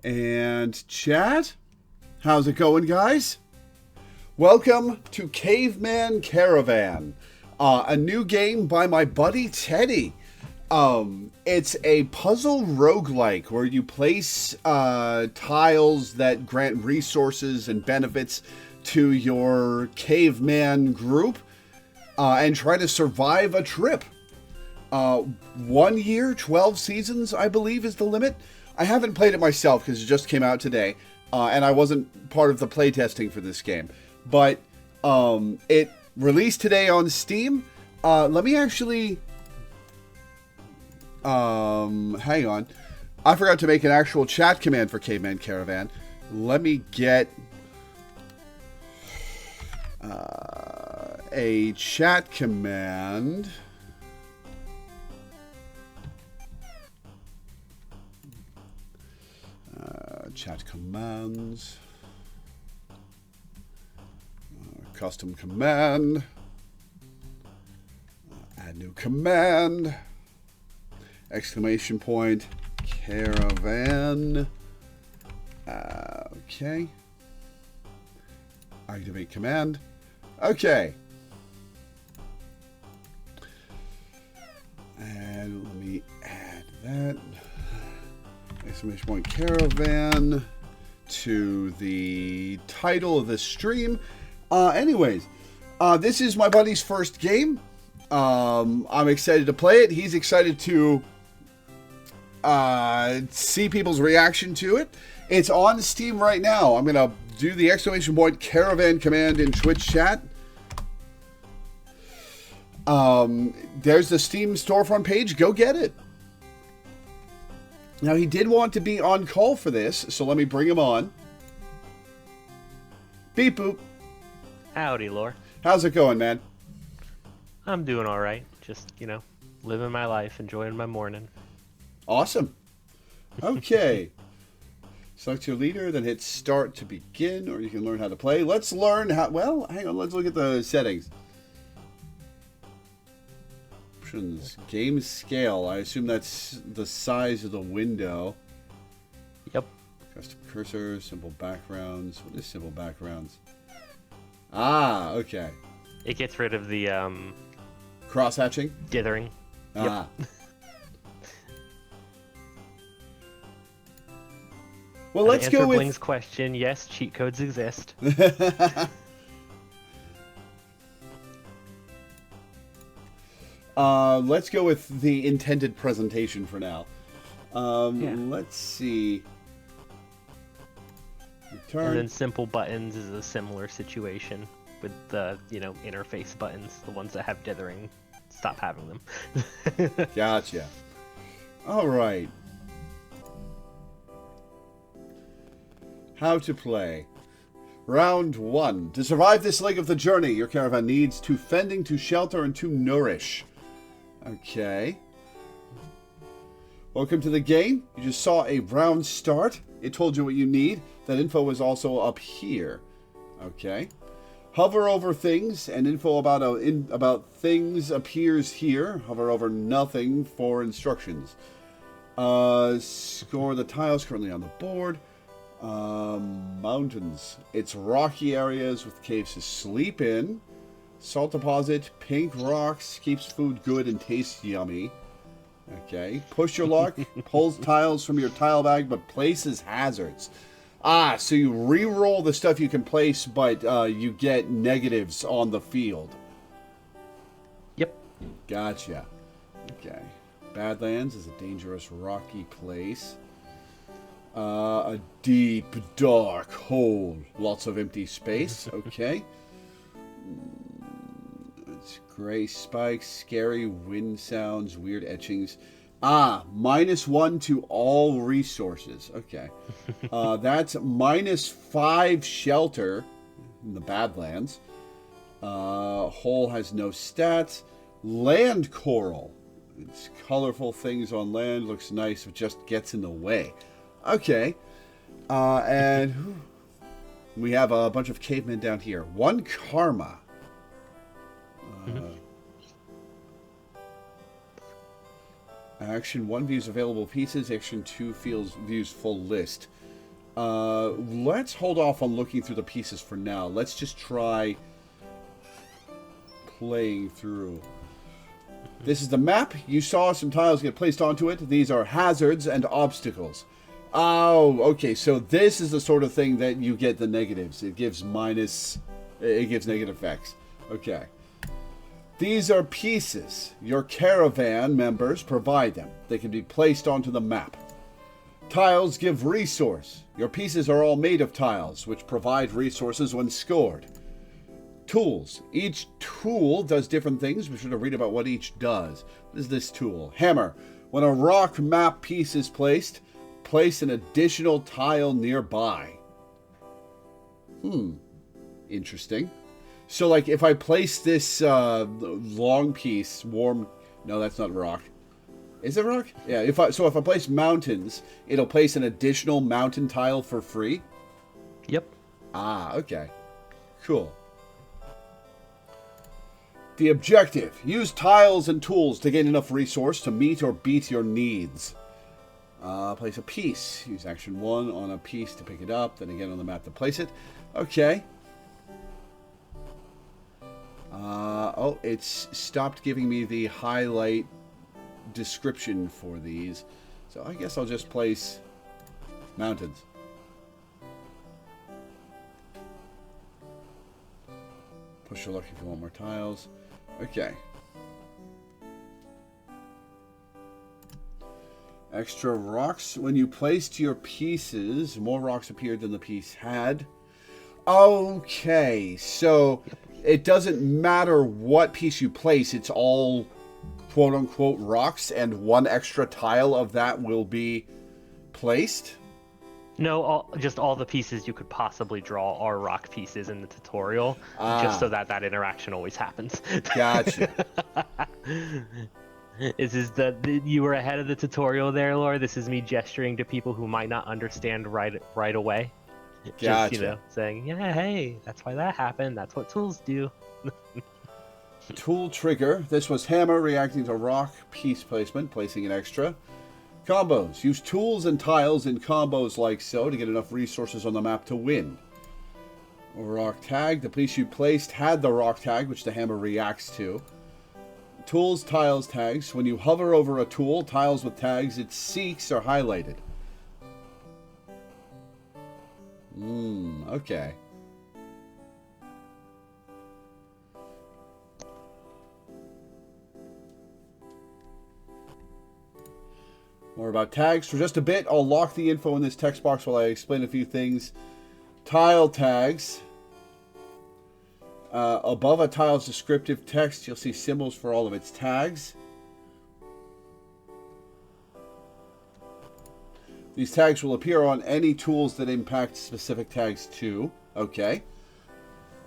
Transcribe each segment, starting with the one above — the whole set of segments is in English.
And chat, how's it going, guys? Welcome to Caveman Caravan, a new game by my buddy Teddy. It's a puzzle roguelike where you place tiles that grant resources and benefits to your caveman group and try to survive a trip. 1 year, 12 seasons, I believe, is the limit. I haven't played it myself because it just came out today, and I wasn't part of the playtesting for this game. But it released today on Steam. Let me actually... hang on. I forgot to make an actual chat command for Caveman Caravan. Let me get a chat command. Chat commands. Custom command. Add new command. Exclamation point. Caravan. Okay. Activate command. Okay. And let me add that. Exclamation point caravan to the title of this stream. Anyways, this is my buddy's first game. I'm excited to play it. He's excited to see people's reaction to it. It's on Steam right now. I'm gonna do the exclamation point caravan command in Twitch chat. There's the Steam storefront page. Go get it. Now, he did want to be on call for this, so let me bring him on. Beep boop. Howdy, Lore. How's it going, man? I'm doing all right. Just, living my life, enjoying my morning. Awesome. Okay. Select your leader, then hit start to begin, or you can learn how to play. Let's learn how... Well, hang on. Let's look at the settings. Game scale. I assume that's the size of the window. Yep. Custom cursor, simple backgrounds. What is simple backgrounds? Ah, okay. It gets rid of the cross-hatching? dithering. Ah. Yep. Well, let's go with Bling's question. Yes, cheat codes exist. Let's go with the intended presentation for now. Let's see. Return. And then simple buttons is a similar situation with the, interface buttons, the ones that have dithering. Stop having them. Gotcha. All right. How to play. Round 1. To survive this leg of the journey, your caravan needs 2 fending, 2 shelter, and 2 nourish. Okay. Welcome to the game. You just saw a round start. It told you what you need. That info is also up here. Okay. Hover over things, and info about things appears here. Hover over nothing for instructions. Score the tiles currently on the board. Mountains. It's rocky areas with caves to sleep in. Salt deposit, pink rocks, keeps food good and tastes yummy. Okay. Push your luck, pulls tiles from your tile bag, but places hazards. Ah, so you re-roll the stuff you can place, but you get negatives on the field. Yep. Gotcha. Okay. Badlands is a dangerous rocky place. A deep, dark hole. Lots of empty space. Okay. It's gray spikes, scary wind sounds, weird etchings. Ah, -1 to all resources. Okay. That's -5 shelter in the Badlands. Hole has no stats. Land coral. It's colorful things on land. Looks nice, but just gets in the way. Okay. And we have a bunch of cavemen down here. 1 karma. Action 1 views available pieces. Action 2 views full list. Let's hold off on looking through the pieces for now. Let's just try playing through. This is the map. You saw some tiles get placed onto it. These are hazards and obstacles. Oh, okay. So this is the sort of thing that you get the negatives. It gives negative effects. Okay. These are pieces. Your caravan members provide them. They can be placed onto the map. Tiles give resource. Your pieces are all made of tiles, which provide resources when scored. Tools. Each tool does different things. We should read about what each does. What is this tool? Hammer. When a rock map piece is placed, place an additional tile nearby. Interesting. So, like, if I place this long piece, no, that's not rock. Is it rock? Yeah. If I place mountains, it'll place an additional mountain tile for free. Yep. Ah, okay. Cool. The objective. Use tiles and tools to gain enough resource to meet or beat your needs. Place a piece. Use action 1 on a piece to pick it up, then again on the map to place it. Okay. Oh, it's stopped giving me the highlight description for these. So I guess I'll just place mountains. Push your luck if you want more tiles. Okay. Extra rocks. When you placed your pieces, more rocks appeared than the piece had. Okay, so it doesn't matter what piece you place. It's all quote-unquote rocks, and one extra tile of that will be placed? No, just all the pieces you could possibly draw are rock pieces in the tutorial, just so that interaction always happens. Gotcha. You were ahead of the tutorial there, Laura. This is me gesturing to people who might not understand right away. Gotcha. Just, saying, yeah, hey, that's why that happened. That's what tools do. Tool trigger. This was hammer reacting to rock piece placement, placing an extra. Combos. Use tools and tiles in combos like so to get enough resources on the map to win. Rock tag. The piece you placed had the rock tag, which the hammer reacts to. Tools, tiles, tags. When you hover over a tool, tiles with tags it seeks are highlighted. Okay. More about tags. For just a bit, I'll lock the info in this text box while I explain a few things. Tile tags. Above a tile's descriptive text, you'll see symbols for all of its tags. These tags will appear on any tools that impact specific tags too. Okay.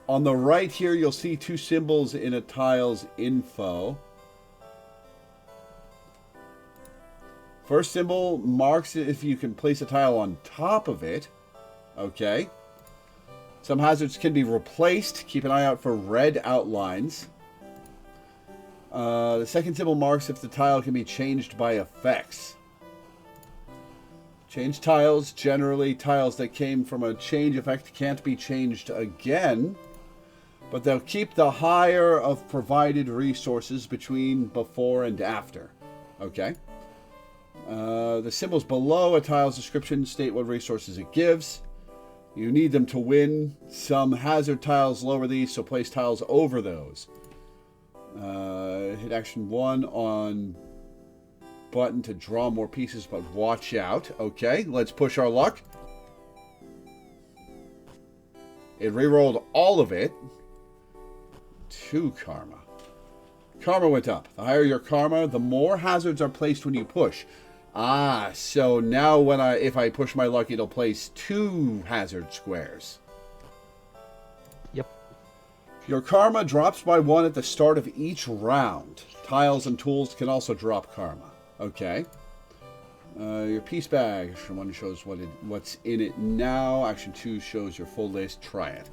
On the right here, you'll see two symbols in a tile's info. First symbol marks if you can place a tile on top of it. Okay. Some hazards can be replaced. Keep an eye out for red outlines. The second symbol marks if the tile can be changed by effects. Change tiles. Generally, tiles that came from a change effect can't be changed again, but they'll keep the higher of provided resources between before and after. Okay. The symbols below a tile's description state what resources it gives. You need them to win. Some hazard tiles lower these, so place tiles over those. Hit action 1 on button to draw more pieces, but watch out. Okay, let's push our luck. It re-rolled all of it. 2 karma. Karma went up. The higher your karma, the more hazards are placed when you push. Ah, so now if I push my luck, it'll place 2 hazard squares. Yep. Your karma drops by 1 at the start of each round. Tiles and tools can also drop karma. Okay. Your piece bag. Action 1 shows what's in it now. Action 2 shows your full list. Try it.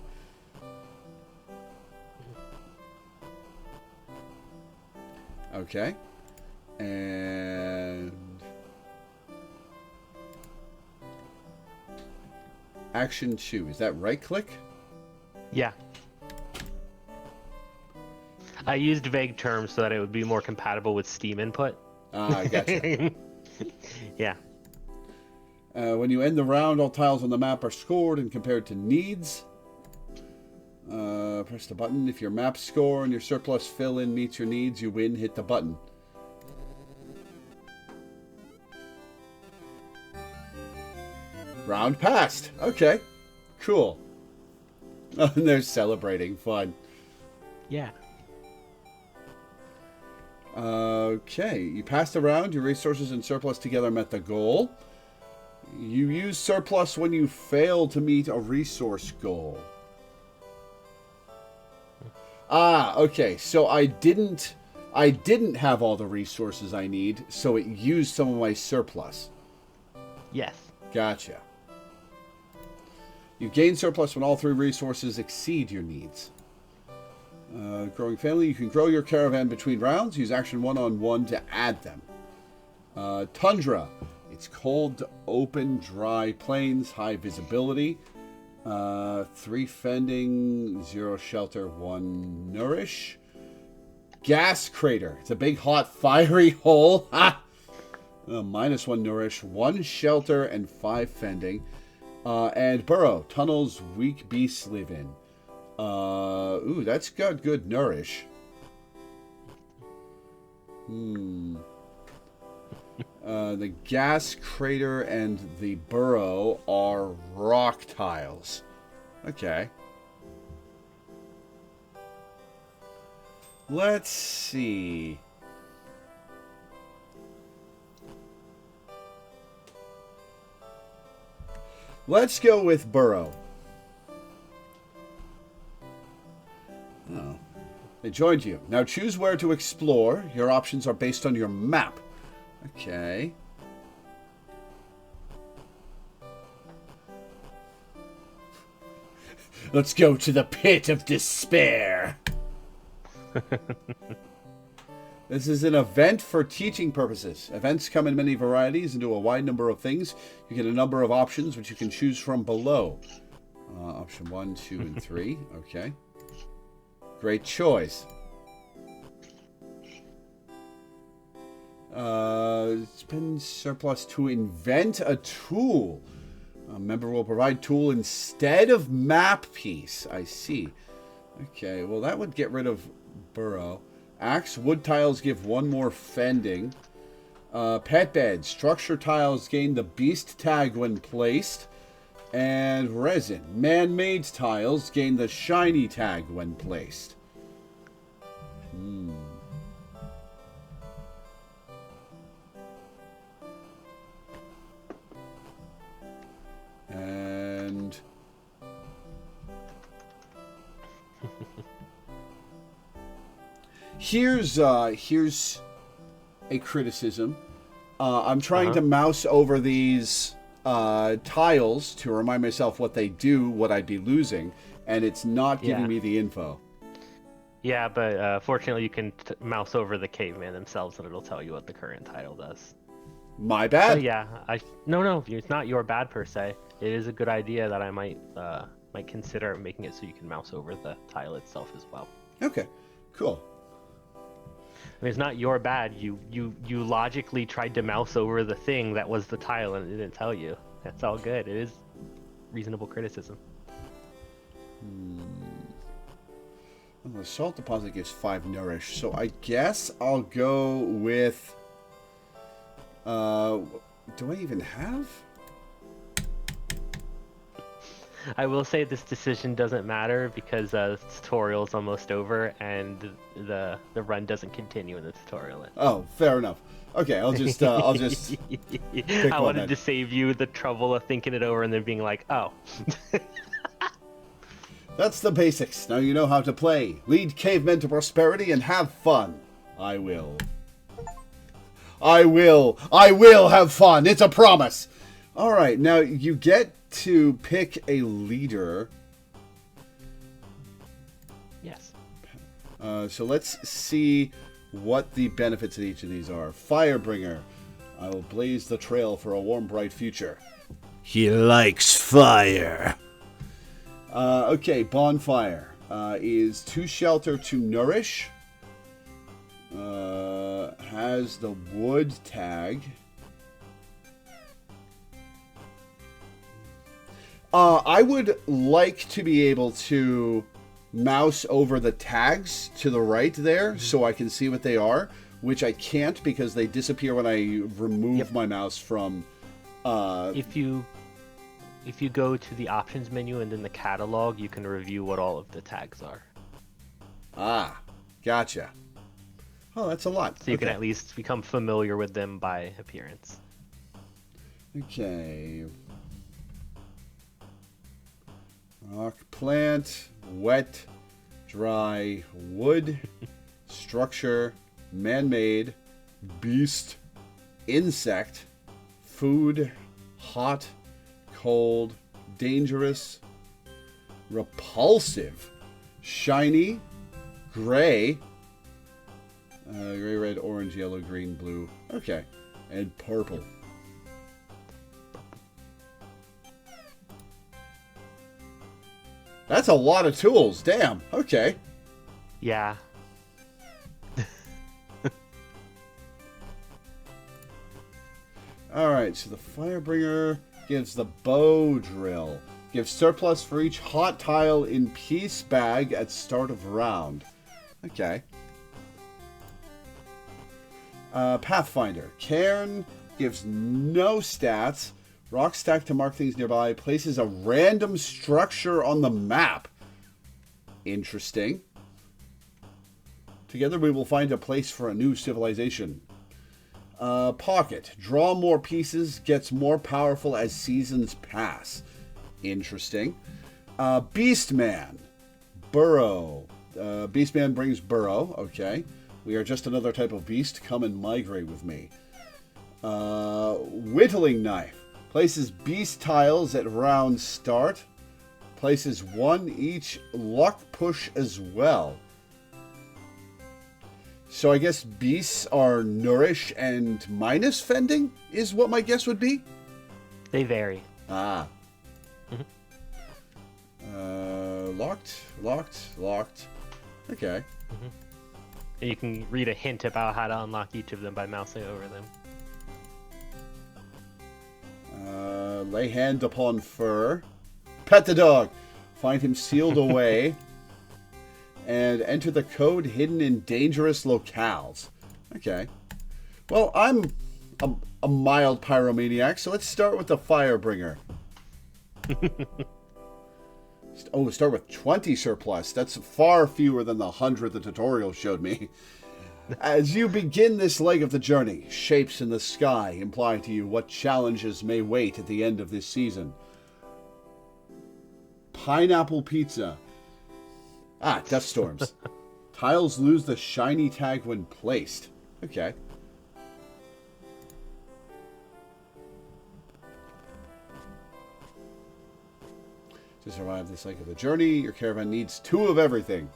Okay. And Action 2. Is that right click? Yeah. I used vague terms so that it would be more compatible with Steam input. Ah, gotcha. Yeah. When you end the round, all tiles on the map are scored and compared to needs. Press the button. If your map score and your surplus fill-in meets your needs, you win. Hit the button. Round passed. Okay. Cool. And they're celebrating. Fun. Yeah. Okay. You passed the round. Your resources and surplus together met the goal. You use surplus when you fail to meet a resource goal. Ah, okay. So I didn't have all the resources I need, so it used some of my surplus. Yes. Gotcha. You gain surplus when all 3 resources exceed your needs. Growing family. You can grow your caravan between rounds. Use action 1 on 1 to add them. Tundra. It's cold, open, dry plains, high visibility. 3 fending, 0 shelter, 1 nourish. Gas crater. It's a big, hot, fiery hole. Ha! -1 nourish, 1 shelter, and 5 fending. And burrow. Tunnels weak beasts live in. Ooh, that's got good nourish. The gas crater and the burrow are rock tiles. Okay. Let's see. Let's go with burrow. Oh. They joined you. Now choose where to explore. Your options are based on your map. Okay. Let's go to the pit of despair. This is an event for teaching purposes. Events come in many varieties and do a wide number of things. You get a number of options which you can choose from below. Option 1, 2, and 3. Okay. Great choice. Spend surplus to invent a tool. A member will provide tool instead of map piece. I see. Okay, well that would get rid of burrow. Axe, wood tiles give 1 more fending. Pet bed, structure tiles gain the beast tag when placed. And resin, man-made tiles gain the shiny tag when placed. And here's a criticism. I'm trying to mouse over these tiles to remind myself what they do, what I'd be losing, and it's not giving me the info. Yeah, but fortunately you can mouse over the caveman themselves and it'll tell you what the current title does. My bad? So yeah, no, it's not your bad per se. It is a good idea that I might consider making it so you can mouse over the tile itself as well. Okay, cool. I mean, it's not your bad. You logically tried to mouse over the thing that was the tile and it didn't tell you. That's all good. It is reasonable criticism. Well, the salt deposit gives 5 nourish, so I guess I'll go with... do I even have? I will say this decision doesn't matter because the tutorial's almost over and the run doesn't continue in the tutorial. Oh, fair enough. Okay, I'll just pick I one wanted then. to save you the trouble of thinking it over and then being like, oh. That's the basics. Now you know how to play. Lead cavemen to prosperity and have fun. I will have fun. It's a promise. All right, now you get to pick a leader. Yes. So let's see what the benefits of each of these are. Firebringer. I will blaze the trail for a warm, bright future. He likes fire. Okay, bonfire is to shelter, to nourish. Has the wood tag. I would like to be able to mouse over the tags to the right there so I can see what they are, which I can't because they disappear when I remove my mouse from... If you go to the options menu and then the catalog, you can review what all of the tags are. Ah, gotcha. Oh, that's a lot. So you can at least become familiar with them by appearance. Okay. Rock plant, wet, dry, wood, structure, man-made, beast, insect, food, hot, cold, dangerous, repulsive, shiny, gray, gray, red, orange, yellow, green, blue. Okay. And purple. That's a lot of tools. Damn. Okay. Yeah. Alright, so the Firebringer gives the bow drill. Gives surplus for each hot tile in piece bag at start of round. Okay. Pathfinder. Cairn gives no stats. Rock stack to mark things nearby. Places a random structure on the map. Interesting. Together we will find a place for a new civilization. Pocket. Draw more pieces. Gets more powerful as seasons pass. Interesting. Beastman. Burrow. Beastman brings burrow. Okay. We are just another type of beast. Come and migrate with me. Whittling knife. Places beast tiles at round start. Places one each luck push as well. So I guess beasts are nourish and minus fending is what my guess would be? They vary. Ah. Mm-hmm. Locked. Okay. Mm-hmm. And you can read a hint about how to unlock each of them by mousing over them. Lay hand upon fur. Pet the dog. Find him sealed away. And enter the code hidden in dangerous locales. Okay. Well, I'm a mild pyromaniac, so let's start with the Firebringer. Oh, start with 20 surplus. That's far fewer than the 100 the tutorial showed me. As you begin this leg of the journey, shapes in the sky imply to you what challenges may wait at the end of this season. Pineapple pizza. Ah, dust storms. Tiles lose the shiny tag when placed. Okay. To survive this leg of the journey, your caravan needs 2 of everything.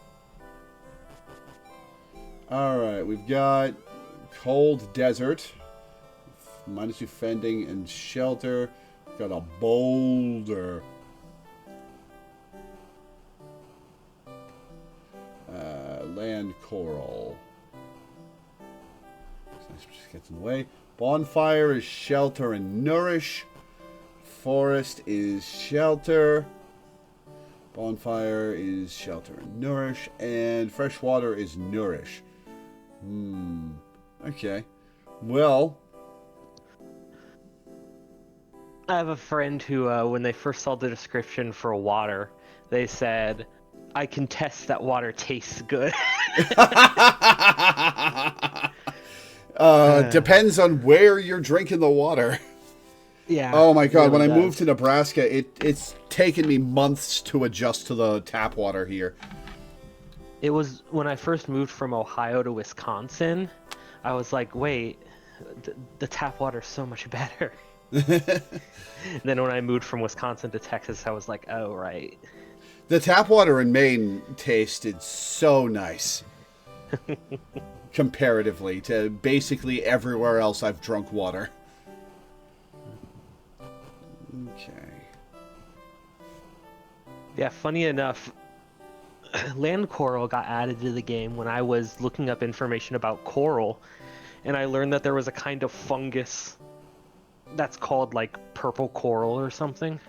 Alright, we've got cold desert, -2 fending and shelter. We've got a boulder. Land coral. Just gets in the way. Bonfire is shelter and nourish. Forest is shelter. Bonfire is shelter and nourish. And fresh water is nourish. Okay. Well, I have a friend who, when they first saw the description for water, they said, I can test that water tastes good. Depends on where you're drinking the water. Yeah. Oh my god, really when I does. moved to Nebraska, it's taken me months to adjust to the tap water here. It was when I first moved from Ohio to Wisconsin, I was like, wait, the tap water's so much better. Then when I moved from Wisconsin to Texas, I was like, oh, right. The tap water in Maine tasted so nice. Comparatively to basically everywhere else I've drunk water. Okay. Yeah, funny enough, land coral got added to the game when I was looking up information about coral, and I learned that there was a kind of fungus that's called like purple coral or something.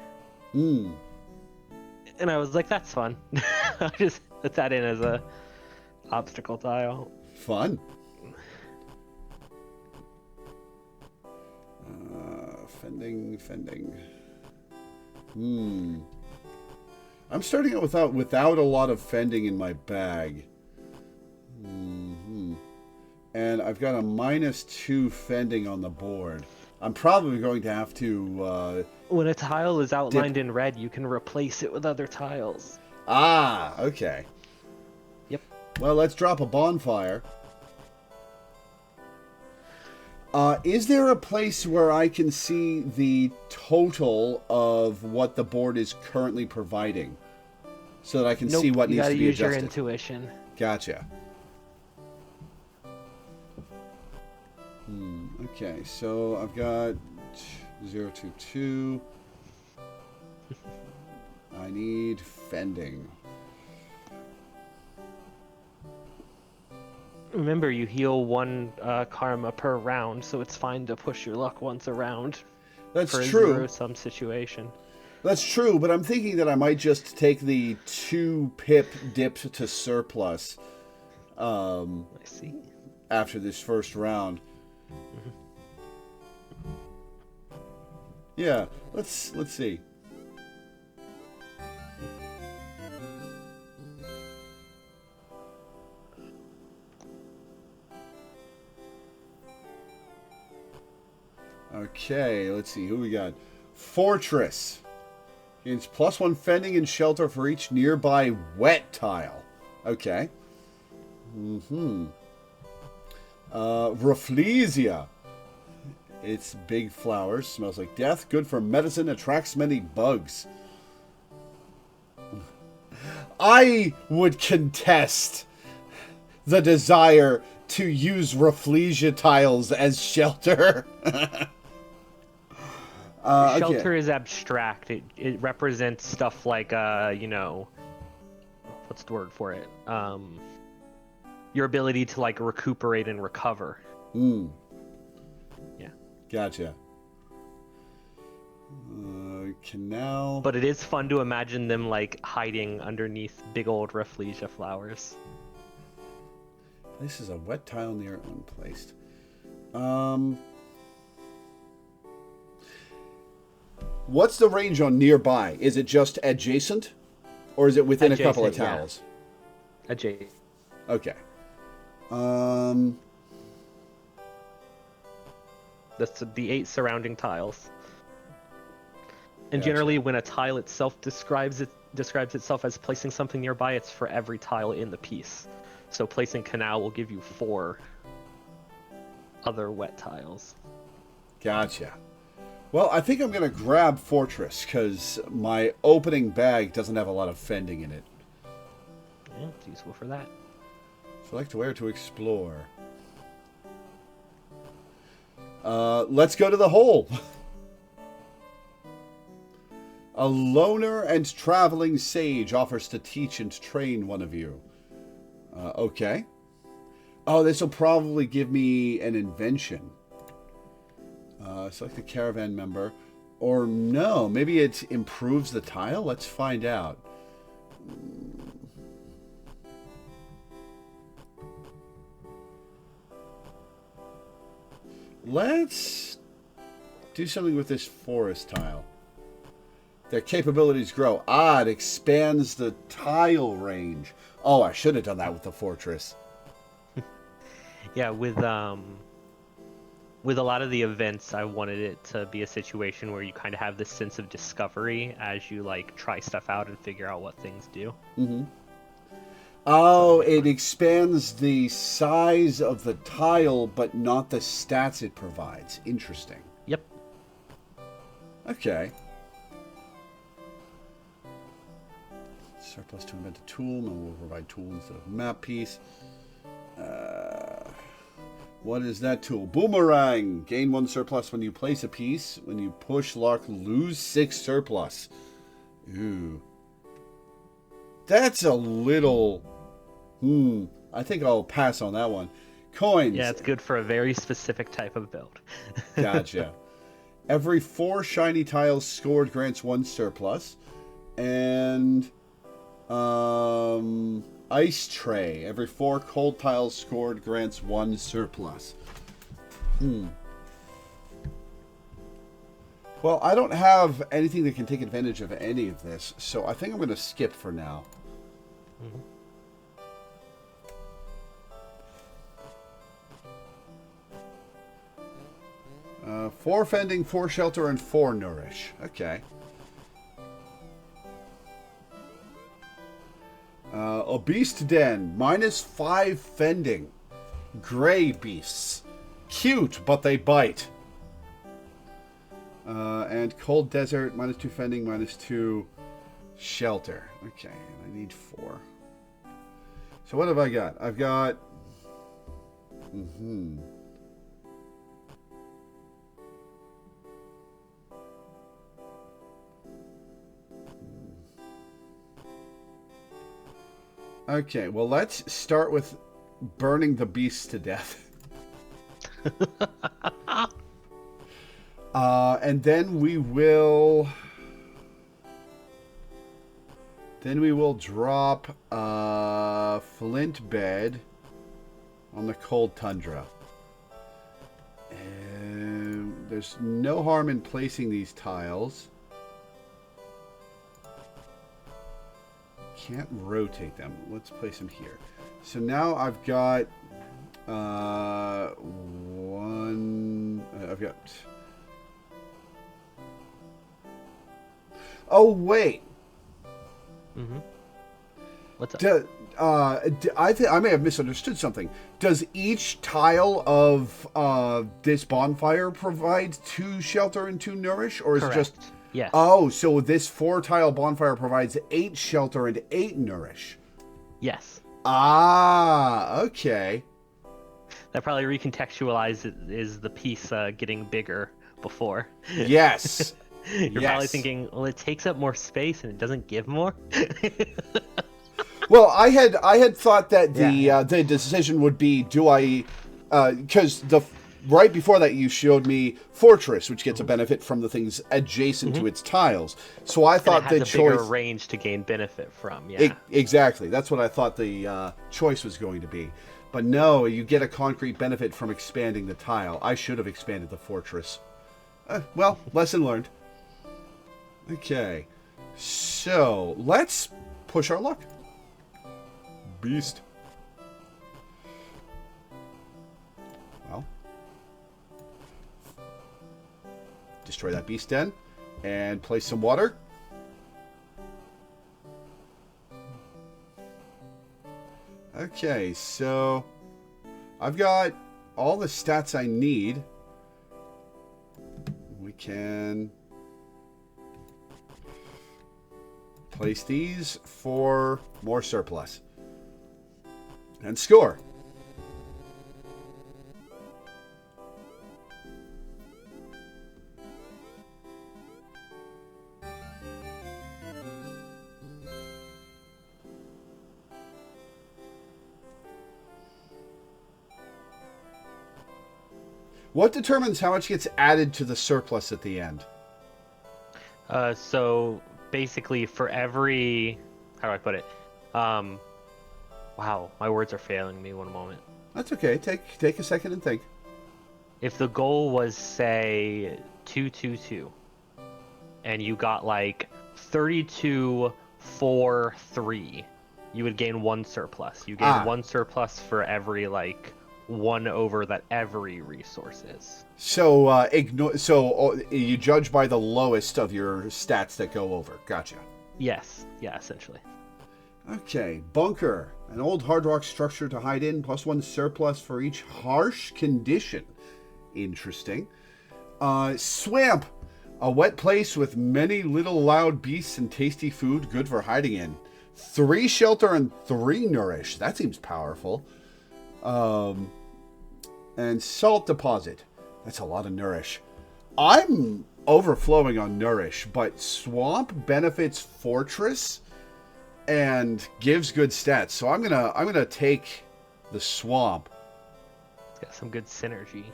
Hmm. And I was like, that's fun. I'll just put that in as a obstacle tile. Fun. Fending. I'm starting out without a lot of fending in my bag. And I've got a -2 fending on the board. I'm probably going to have to... When a tile is outlined in red, you can replace it with other tiles. Ah, okay. Yep. Well, let's drop a bonfire. Is there a place where I can see the total of what the board is currently providing? So that I can see what needs to be adjusted? You gotta use your intuition. Gotcha. Okay, so I've got 0 to 2. I need fending. Remember, you heal 1 karma per round, so it's fine to push your luck once a round. That's for true. A zero-sum situation. That's true, but I'm thinking that I might just take the 2 pip dip to surplus. I see. After this first round. Yeah, let's see. Okay, let's see who we got. Fortress gains +1 fending and shelter for each nearby wet tile. Okay. Rafflesia. It's big flowers, smells like death, good for medicine, attracts many bugs. I would contest the desire to use Rafflesia tiles as shelter. Shelter is abstract. It represents stuff like, what's the word for it? Your ability to, like, recuperate and recover. Yeah. Gotcha. Canal. But it is fun to imagine them, like, hiding underneath big old Rafflesia flowers. This is a wet tile near unplaced. What's the range on nearby? Is it just adjacent? Or is it within a couple of tiles? Yeah. Adjacent. Okay. That's the 8 surrounding tiles. And generally, when a tile itself describes itself as placing something nearby, it's for every tile in the piece. So placing canal will give you 4 other wet tiles. Gotcha. Well, I think I'm going to grab Fortress, because my opening bag doesn't have a lot of fending in it. Yeah, it's useful for that. Select where to explore. Let's go to the hole. A loner and traveling sage offers to teach and train one of you. Okay. Oh, this will probably give me an invention. Select a caravan member. Or no, maybe it improves the tile? Let's find out. Let's do something with this forest tile. Their capabilities grow. Ah, it expands the tile range. Oh, I should have done that with the fortress. Yeah, with a lot of the events, I wanted it to be a situation where you kind of have this sense of discovery as you, like, try stuff out and figure out what things do. Oh, it expands the size of the tile, but not the stats it provides. Interesting. Yep. Okay. Surplus to invent a tool. No, we'll provide tool instead of map piece. What is that tool? Boomerang. Gain 1 surplus when you place a piece. When you push luck, lose 6 surplus. Ooh. That's a little... I think I'll pass on that one. Coins. Yeah, it's good for a very specific type of build. Gotcha. Every 4 shiny tiles scored grants 1 surplus. And... Ice tray. Every 4 cold tiles scored grants 1 surplus. Well, I don't have anything that can take advantage of any of this, so I think I'm going to skip for now. 4 fending, 4 shelter, and 4 nourish. Okay. A beast den, -5 fending. Gray beasts. Cute, but they bite. And cold desert, -2 fending, -2 shelter. Okay, I need 4. So what have I got? I've got... Okay, well, let's start with burning the beasts to death. And then we will... drop a flint bed on the cold tundra. And there's no harm in placing these tiles. Can't rotate them. Let's place them here. So now I've got one. I've got. Oh wait. What's up? I may have misunderstood something. Does each tile of this bonfire provide 2 shelter and 2 nourish, or is Correct. it just? Yes. Oh, so this 4-tile bonfire provides 8 shelter and 8 nourish. Yes. Ah, okay. That probably recontextualizes the piece getting bigger before. Yes. You're probably thinking, well, it takes up more space and it doesn't give more. Well, I had thought that the decision would be, do I, because right before that you showed me Fortress, which gets a benefit from the things adjacent to its tiles. So I thought and it has the a bigger choice range to gain benefit from. Yeah. Exactly. That's what I thought the choice was going to be. But no, you get a concrete benefit from expanding the tile. I should have expanded the Fortress. Well, lesson learned. Okay. So, let's push our luck. Beast. Well. Destroy that beast den. And place some water. Okay, so I've got all the stats I need. We can place these for more surplus. And score. What determines how much gets added to the surplus at the end? So basically for every, how do I put it? Wow, my words are failing me. One moment. That's okay. Take a second and think. If the goal was, say, 222, and you got like 32, 4, 3, you would gain 1 surplus. You gain 1 surplus for every like 1 over that every resource is. So you judge by the lowest of your stats that go over. Gotcha. Yes. Yeah. Essentially. Okay, bunker. An old hard rock structure to hide in, +1 surplus for each harsh condition. Interesting. Swamp. A wet place with many little loud beasts and tasty food, good for hiding in. 3 shelter and 3 nourish. That seems powerful. And salt deposit. That's a lot of nourish. I'm overflowing on nourish, but swamp benefits fortress and gives good stats. So I'm gonna take the swamp. It's got some good synergy.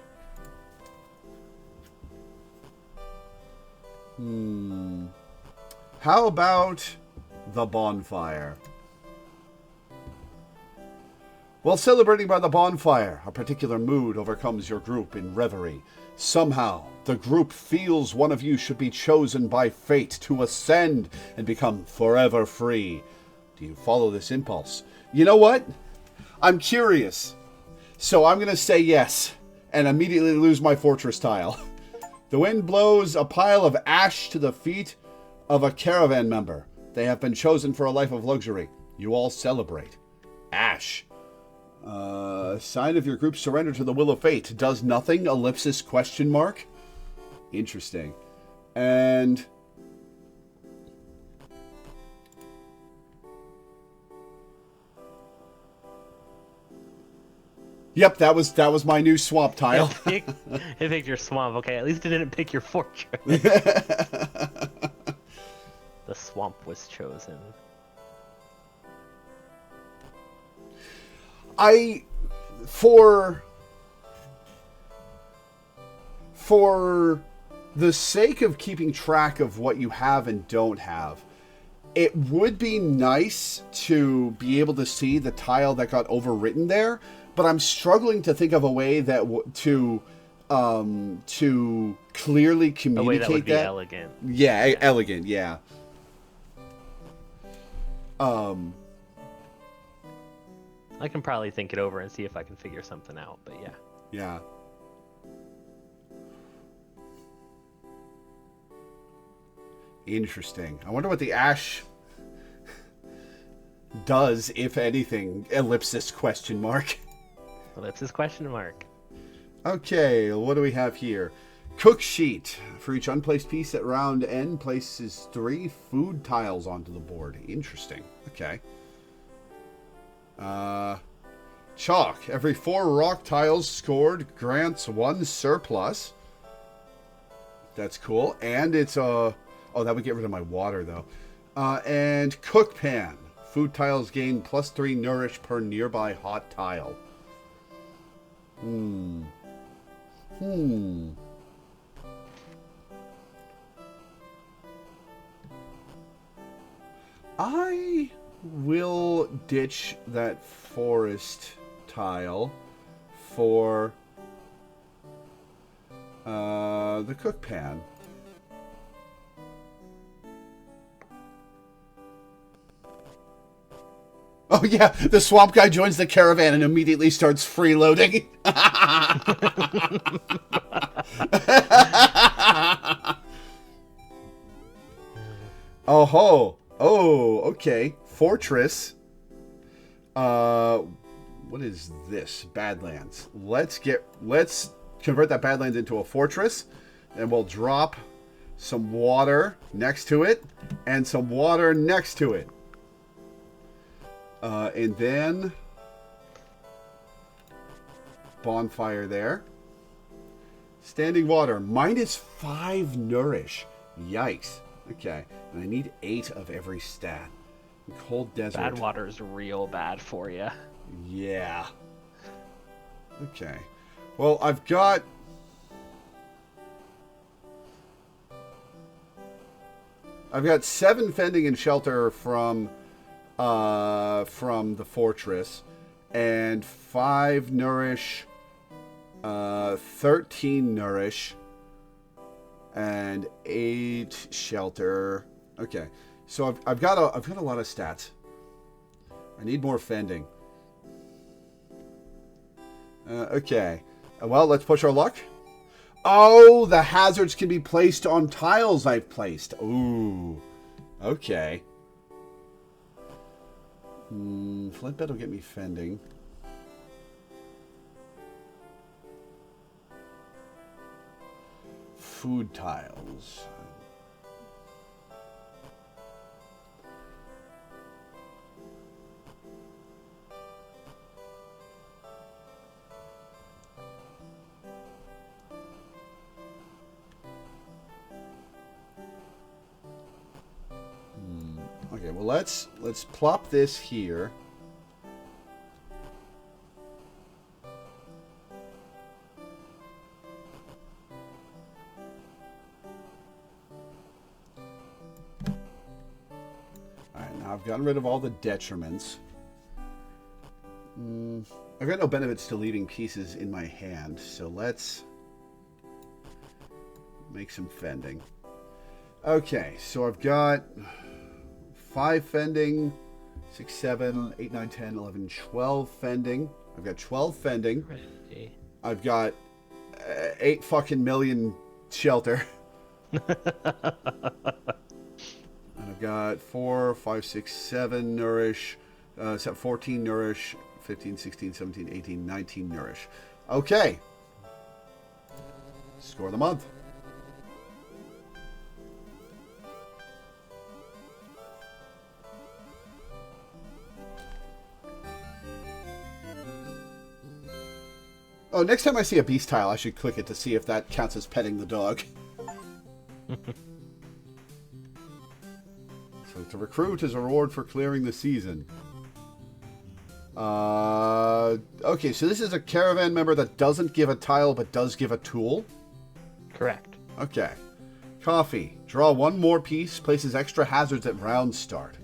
How about the bonfire? While celebrating by the bonfire, a particular mood overcomes your group in reverie. Somehow, the group feels one of you should be chosen by fate to ascend and become forever free. Do you follow this impulse? You know what? I'm curious. So I'm going to say yes and immediately lose my fortress tile. The wind blows a pile of ash to the feet of a caravan member. They have been chosen for a life of luxury. You all celebrate. Ash. Sign of your group surrender to the will of fate. Does nothing, ellipsis, question mark. Interesting. And... Yep, that was my new swamp tile. It picked your swamp. Okay, at least it didn't pick your fortress. The swamp was chosen. For the sake of keeping track of what you have and don't have, it would be nice to be able to see the tile that got overwritten there, but I'm struggling to think of a way that to clearly communicate A way that would be that. elegant. Yeah, elegant. Yeah. I can probably think it over and see if I can figure something out, but yeah. Yeah. Interesting. I wonder what the ash does, if anything. Ellipsis question mark. Ellipsis question mark. Okay, what do we have here? Cook sheet. For each unplaced piece at round end, places 3 food tiles onto the board. Interesting. Okay. Chalk. Every 4 rock tiles scored grants 1 surplus. That's cool. And it's oh, that would get rid of my water though. And cook pan. Food tiles gain +3 nourish per nearby hot tile. I will ditch that forest tile for the cook pan. Oh yeah, the swamp guy joins the caravan and immediately starts freeloading. Oh ho. Oh, okay. Fortress. What is this? Badlands. Let's convert that Badlands into a fortress, and we'll drop some water next to it and some water next to it. And then bonfire there. Standing water, -5 nourish. Yikes. Okay, and I need 8 of every stat. Cold desert. Bad water is real bad for you. Yeah. Okay. Well, I've got... I've got 7 fending and shelter from the fortress, and 5 nourish, 13 nourish, and 8 shelter. Okay, so I've got a lot of stats. I need more fending. Okay, well, let's push our luck. Oh, the hazards can be placed on tiles I've placed. Ooh, okay. Flint bed will get me fending. Food tiles. Okay, well let's plop this here. Alright, now I've gotten rid of all the detriments. I've got no benefits to leaving pieces in my hand, so let's make some fending. Okay, so I've got 5 fending, 6, 7, 8, 9, 10, 11, 12 fending. I've got 12 fending. I've got 8 fucking million shelter. And I've got 4, 5, 6, 7 nourish, 14 nourish, 15, 16, 17, 18, 19 nourish. Okay. Score of the month. Oh, next time I see a beast tile, I should click it to see if that counts as petting the dog. So to recruit is a reward for clearing the season. Okay, so this is a caravan member that doesn't give a tile but does give a tool? Correct. Okay. Coffee. Draw 1 more piece, places extra hazards at round start.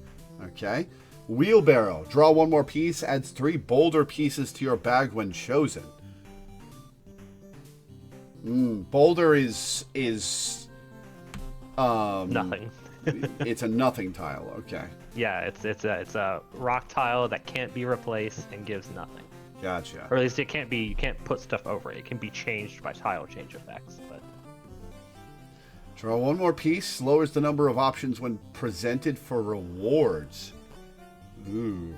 Okay. Wheelbarrow. Draw 1 more piece, adds 3 boulder pieces to your bag when chosen. Boulder is Nothing. It's a nothing tile. Okay. Yeah, it's a rock tile that can't be replaced and gives nothing. Gotcha. Or at least you can't put stuff over it. It can be changed by tile change effects, but Draw 1 more piece, lowers the number of options when presented for rewards. Ooh.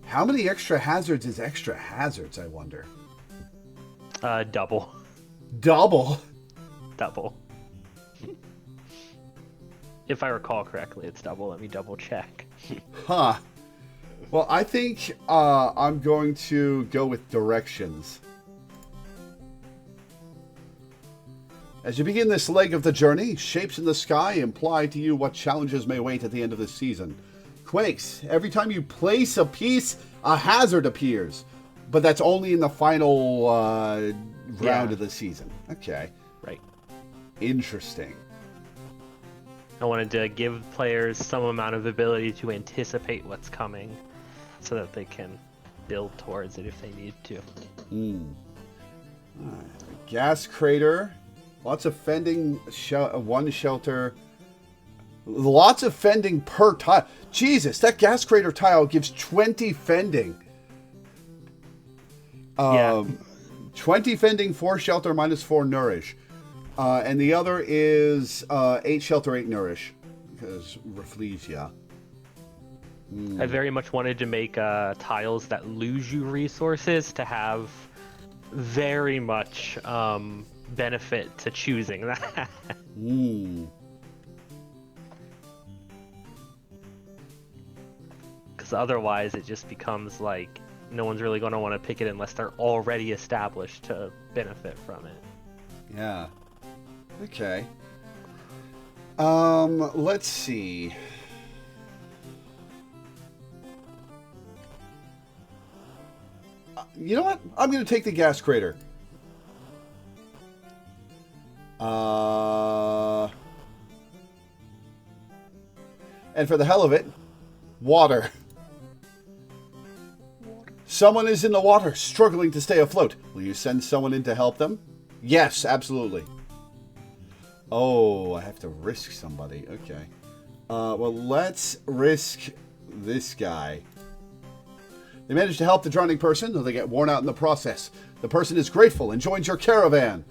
How many extra hazards is extra hazards, I wonder? double. Double? Double. If I recall correctly, it's double. Let me double check. Huh. Well, I think I'm going to go with directions. As you begin this leg of the journey, shapes in the sky imply to you what challenges may wait at the end of the season. Quakes. Every time you place a piece, a hazard appears. But that's only in the final round of the season. Okay. Right. Interesting. I wanted to give players some amount of ability to anticipate what's coming so that they can build towards it if they need to. Gas crater. Lots of fending. 1 shelter. Lots of fending per tile. Jesus, that gas crater tile gives 20 fending. 20 fending, 4 shelter, -4 nourish. And the other is 8 shelter, 8 nourish. Because Rafflesia. I very much wanted to make tiles that lose you resources to have very much benefit to choosing that. Because otherwise it just becomes like no one's really going to want to pick it unless they're already established to benefit from it. Yeah. Okay. Let's see. You know what? I'm going to take the gas crater. And for the hell of it, water. Someone is in the water, struggling to stay afloat. Will you send someone in to help them? Yes, absolutely. Oh, I have to risk somebody. Okay. Well, let's risk this guy. They manage to help the drowning person, though they get worn out in the process. The person is grateful and joins your caravan.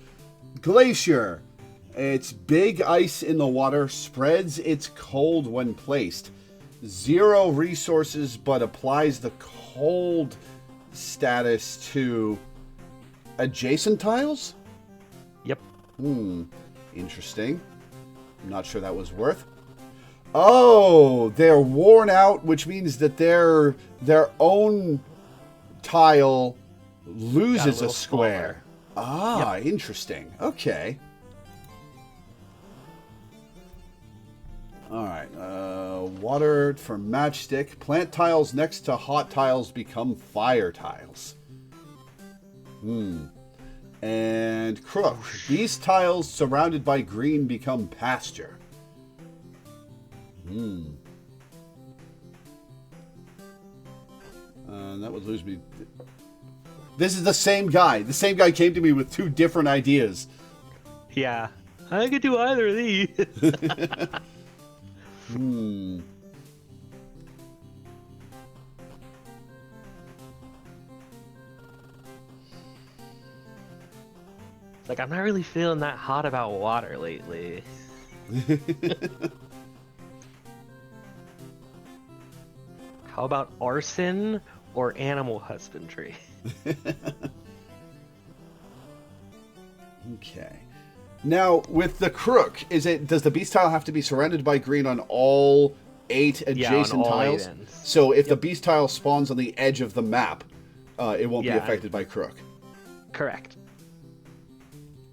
Glacier. It's big ice in the water, spreads its cold when placed. 0 resources, but applies the cold status to adjacent tiles? Yep. Interesting. I'm not sure that was worth. Oh, they're worn out, which means that their own tile loses a square. Ah, interesting. Okay. Alright, water for matchstick. Plant tiles next to hot tiles become fire tiles. And crook. These tiles surrounded by green become pasture. That would lose me. This is the same guy. The same guy came to me with two different ideas. Yeah. I could do either of these. It's like, I'm not really feeling that hot about water lately. How about arson or animal husbandry? Okay. Now, with the crook, does the beast tile have to be surrounded by green on all 8 adjacent on all tiles? 8 ends. So if the beast tile spawns on the edge of the map, it won't be affected by crook. Correct.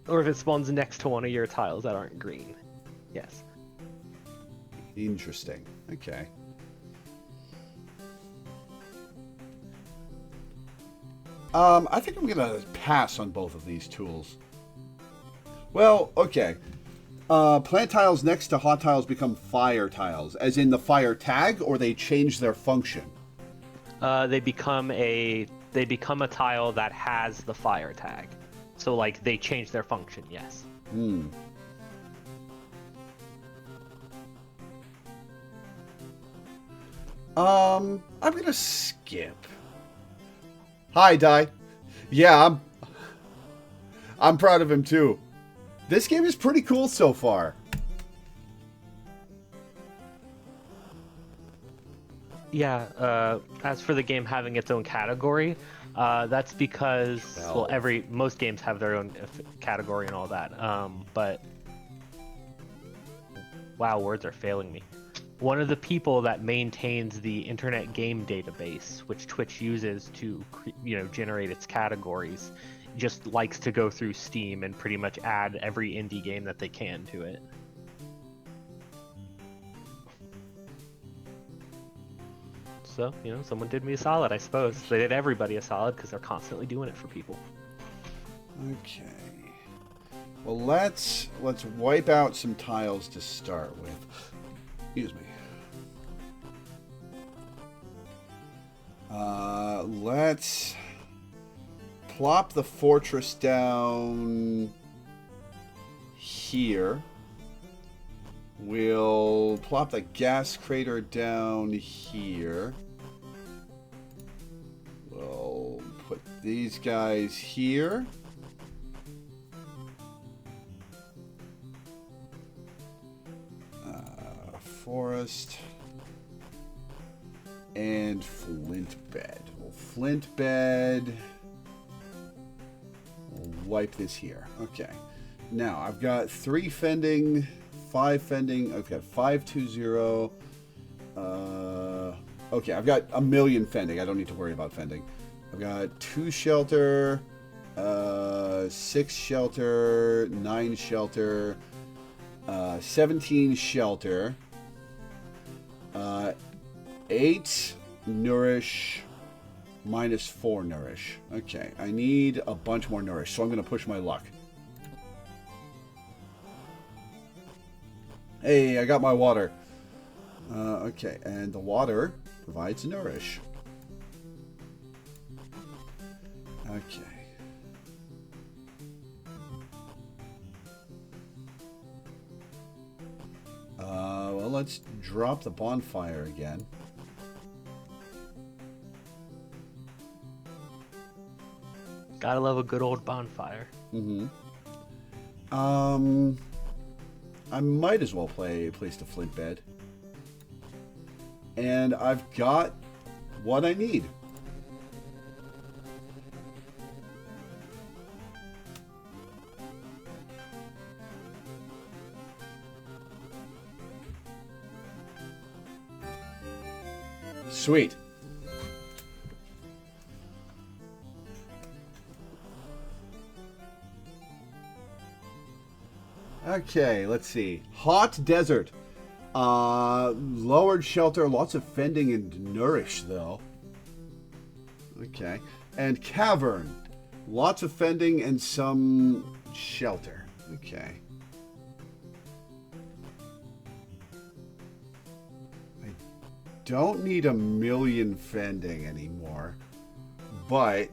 Or if it spawns next to one of your tiles that aren't green. Yes. Interesting. Okay. I think I'm going to pass on both of these tools. Well, okay. Plant tiles next to hot tiles become fire tiles, as in the fire tag, or they change their function? They become a tile that has the fire tag. So, like, they change their function, yes. I'm going to skip. Hi, Di. Yeah, I'm proud of him, too. This game is pretty cool so far. Yeah, as for the game having its own category, that's because, well, most games have their own category and all that, but... Wow, words are failing me. One of the people that maintains the Internet Game Database, which Twitch uses to, generate its categories, just likes to go through Steam and pretty much add every indie game that they can to it. So, someone did me a solid, I suppose. They did everybody a solid because they're constantly doing it for people. Okay. Well, let's wipe out some tiles to start with. Excuse me. Let's plop the fortress down here. We'll plop the gas crater down here. We'll put these guys here. Forest and flint bed. We'll flint bed. We'll wipe this here. Okay. Now I've got 3 fending, 5 fending. I've got 520. Okay, I've got a million fending. I don't need to worry about fending. I've got 2 shelter, 6 shelter, 9 shelter, 17 shelter. 8 nourish, minus 4 nourish. Okay, I need a bunch more nourish, so I'm going to push my luck. Hey, I got my water. Okay, and the water provides nourish. Okay. Well, let's drop the bonfire again. Gotta love a good old bonfire. Mm-hmm. I might as well place the flint bed. And I've got what I need. Sweet. Okay, let's see. Hot desert. Lowered shelter, lots of fending and nourish, though. Okay. And cavern. Lots of fending and some shelter. Okay. I don't need 1,000,000 fending anymore. But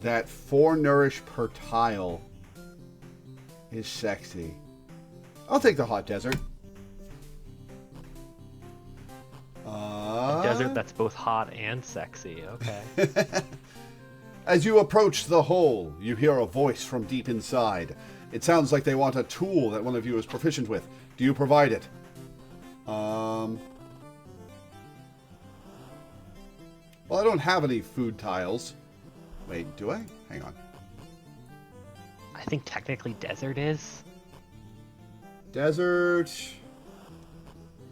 that 4 nourish per tile is sexy. I'll take the hot desert. A desert that's both hot and sexy. Okay. As you approach the hole, you hear a voice from deep inside. It sounds like they want a tool that one of you is proficient with. Do you provide it? Well, I don't have any food tiles. Wait, do I? Hang on. I think technically desert is. Desert. Is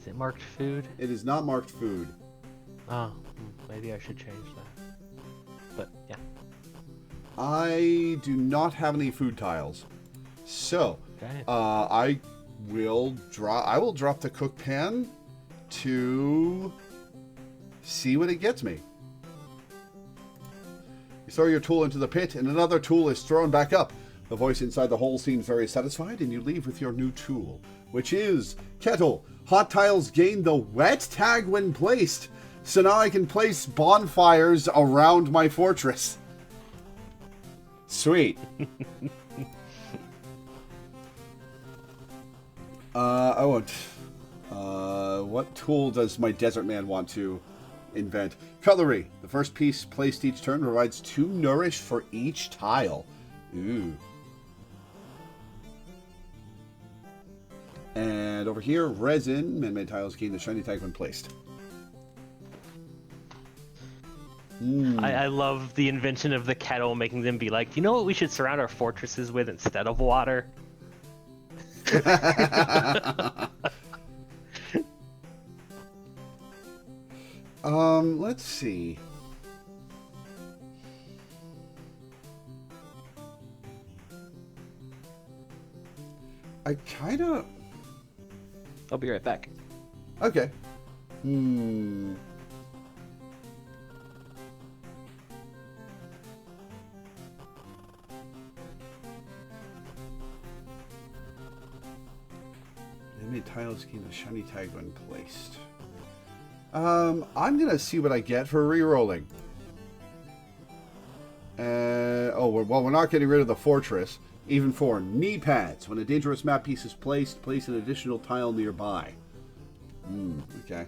it marked food? It is not marked food. Oh, maybe I should change that. But yeah. I do not have any food tiles. So, Okay. I will drop the cook pan to see what it gets me. You throw your tool into the pit, and another tool is thrown back up. The voice inside the hole seems very satisfied, and you leave with your new tool, which is kettle. Hot tiles gain the wet tag when placed, so now I can place bonfires around my fortress. Sweet. What tool does my desert man want to invent? Cutlery. The first piece placed each turn provides 2 nourish for each tile. Ooh. And over here, resin. Man-made tiles gain the shiny tag when placed. I love the invention of the kettle, making them be like, you know what we should surround our fortresses with instead of water? Let's see. I kind of... I'll be right back. Okay. Enemy tiles gain a shiny tag when placed. I'm gonna see what I get for re-rolling. We're not getting rid of the fortress. Even for knee pads. When a dangerous map piece is placed, place an additional tile nearby. Okay.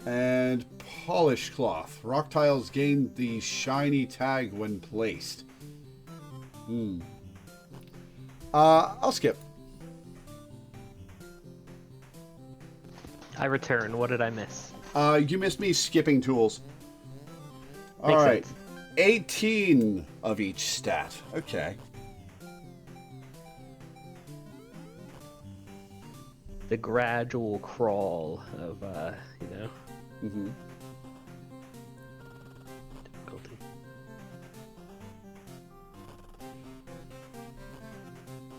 And polish cloth. Rock tiles gain the shiny tag when placed. I'll skip. I return. What did I miss? You missed me skipping tools. All Makes right. sense. 18 of each stat. Okay. The gradual crawl of, difficulty.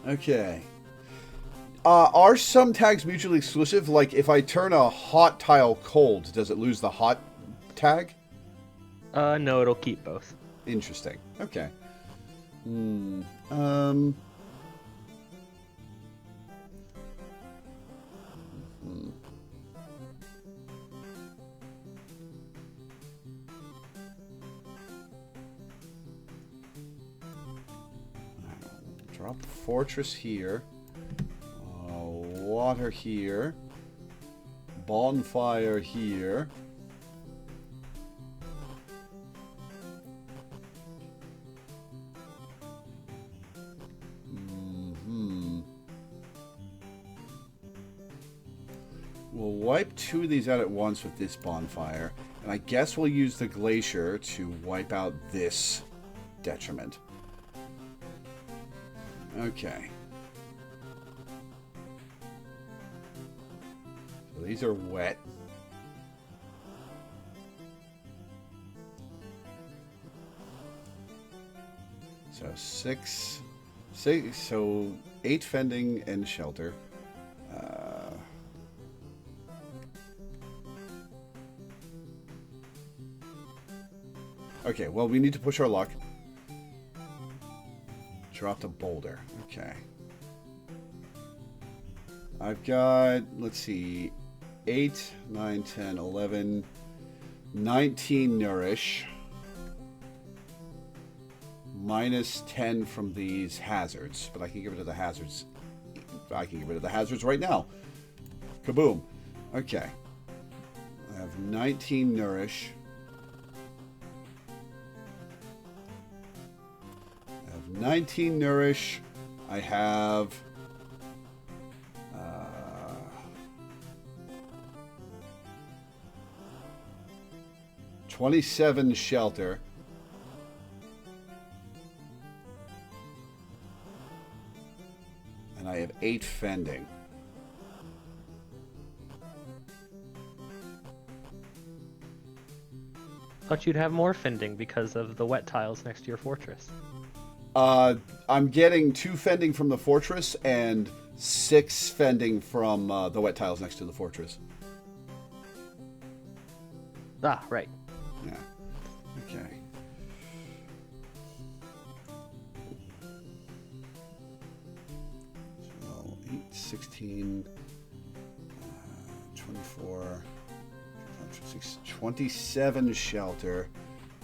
Okay. Are some tags mutually exclusive? Like, if I turn a hot tile cold, does it lose the hot tag? No, it'll keep both. Interesting. Okay. Drop fortress here. Water here. Bonfire here. We'll wipe 2 of these out at once with this bonfire, and I guess we'll use the glacier to wipe out this detriment. Okay. So these are wet. So 6 Say so. 8 fending and shelter. Okay, well, we need to push our luck. Dropped a boulder. Okay. I've got, let's see, 8, 9, 10, 11, 19 nourish. Minus 10 from these hazards, but I can get rid of the hazards. I can get rid of the hazards right now. Kaboom. Okay. I have 19 nourish. I have 19 nourish. I have 27 shelter. And I have 8 fending. Thought you'd have more fending because of the wet tiles next to your fortress. I'm getting 2 fending from the fortress and 6 fending from the wet tiles next to the fortress. Ah, right. Yeah. Okay. So 8, 16, 24, 27 shelter.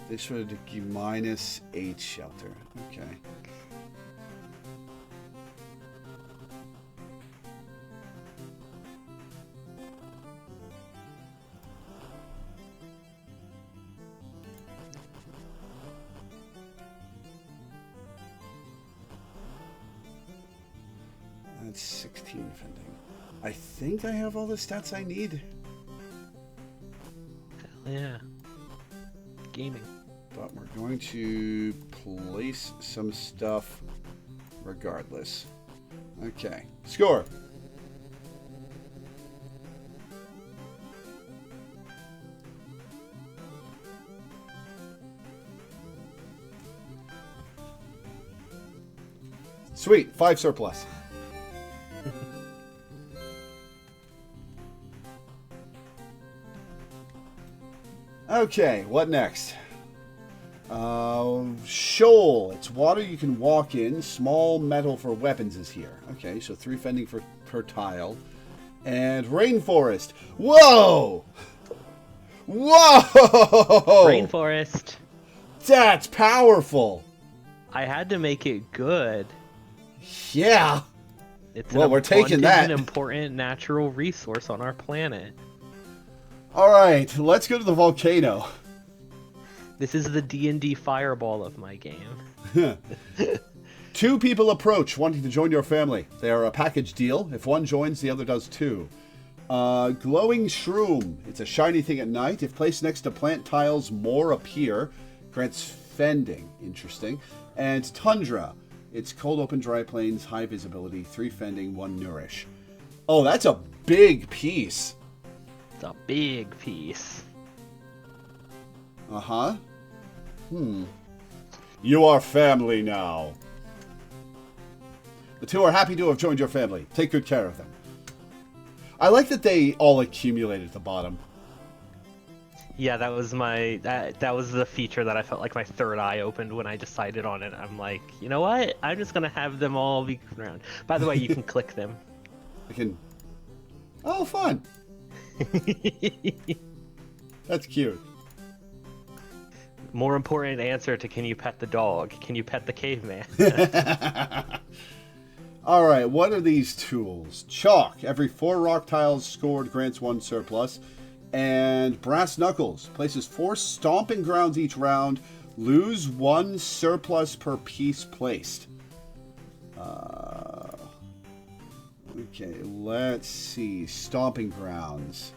This would give minus 8 shelter. Okay. That's 16 fending. I think I have all the stats I need. Hell yeah. Gaming. But we're going to place some stuff regardless. Okay. Score. Sweet. 5 surplus. Okay, what next? Shoal. It's water you can walk in. Small metal for weapons is here. Okay, so 3 fending per tile. And rainforest. Whoa! Whoa! Rainforest. That's powerful. I had to make it good. Yeah. It's well, we're taking that. An important natural resource on our planet. All right, let's go to the volcano. This is the D&D fireball of my game. 2 people approach wanting to join your family. They are a package deal. If one joins, the other does too. Glowing shroom. It's a shiny thing at night. If placed next to plant tiles, more appear. Grants fending. Interesting. And tundra. It's cold, open, dry plains, high visibility, 3 fending, 1 nourish. Oh, that's a big piece. It's a big piece. Uh-huh. You are family now. The 2 are happy to have joined your family. Take good care of them. I like that they all accumulated at the bottom. Yeah, that was my that was the feature that I felt like my third eye opened when I decided on it. I'm like, you know what? I'm just gonna have them all be around. By the way, you can click them. I can. Oh, fun. That's cute. More important answer to can you pet the dog? Can you pet the caveman? All right, what are these tools? Chalk. Every 4 rock tiles scored grants 1 surplus. And brass knuckles. Places 4 stomping grounds each round. Lose 1 surplus per piece placed. Okay, let's see. Stomping grounds.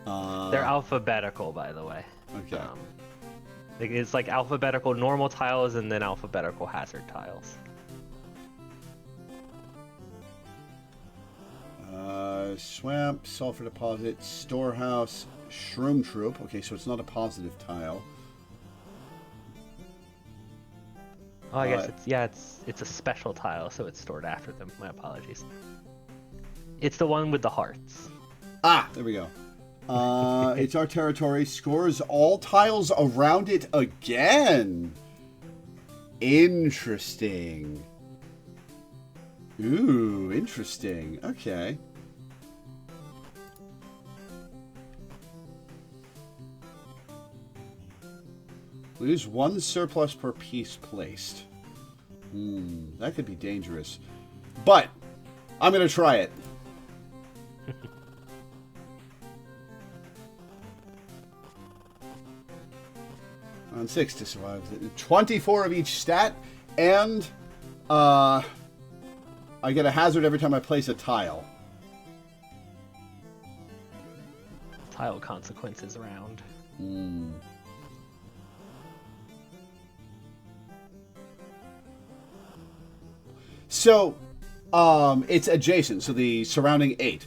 They're alphabetical, by the way. Okay. It's like alphabetical normal tiles and then alphabetical hazard tiles. Swamp, sulfur deposit, storehouse, shroom troop. Okay, so it's not a positive tile. Oh, I guess it's a special tile, so it's stored after them. My apologies. It's the one with the hearts. Ah, there we go. It's our territory. Scores all tiles around it again. Interesting. Ooh, interesting. Okay. Lose 1 surplus per piece placed. That could be dangerous. But I'm going to try it. On 6 to survive. 24 of each stat, and I get a hazard every time I place a tile. Tile consequences round. So, it's adjacent, so the surrounding 8.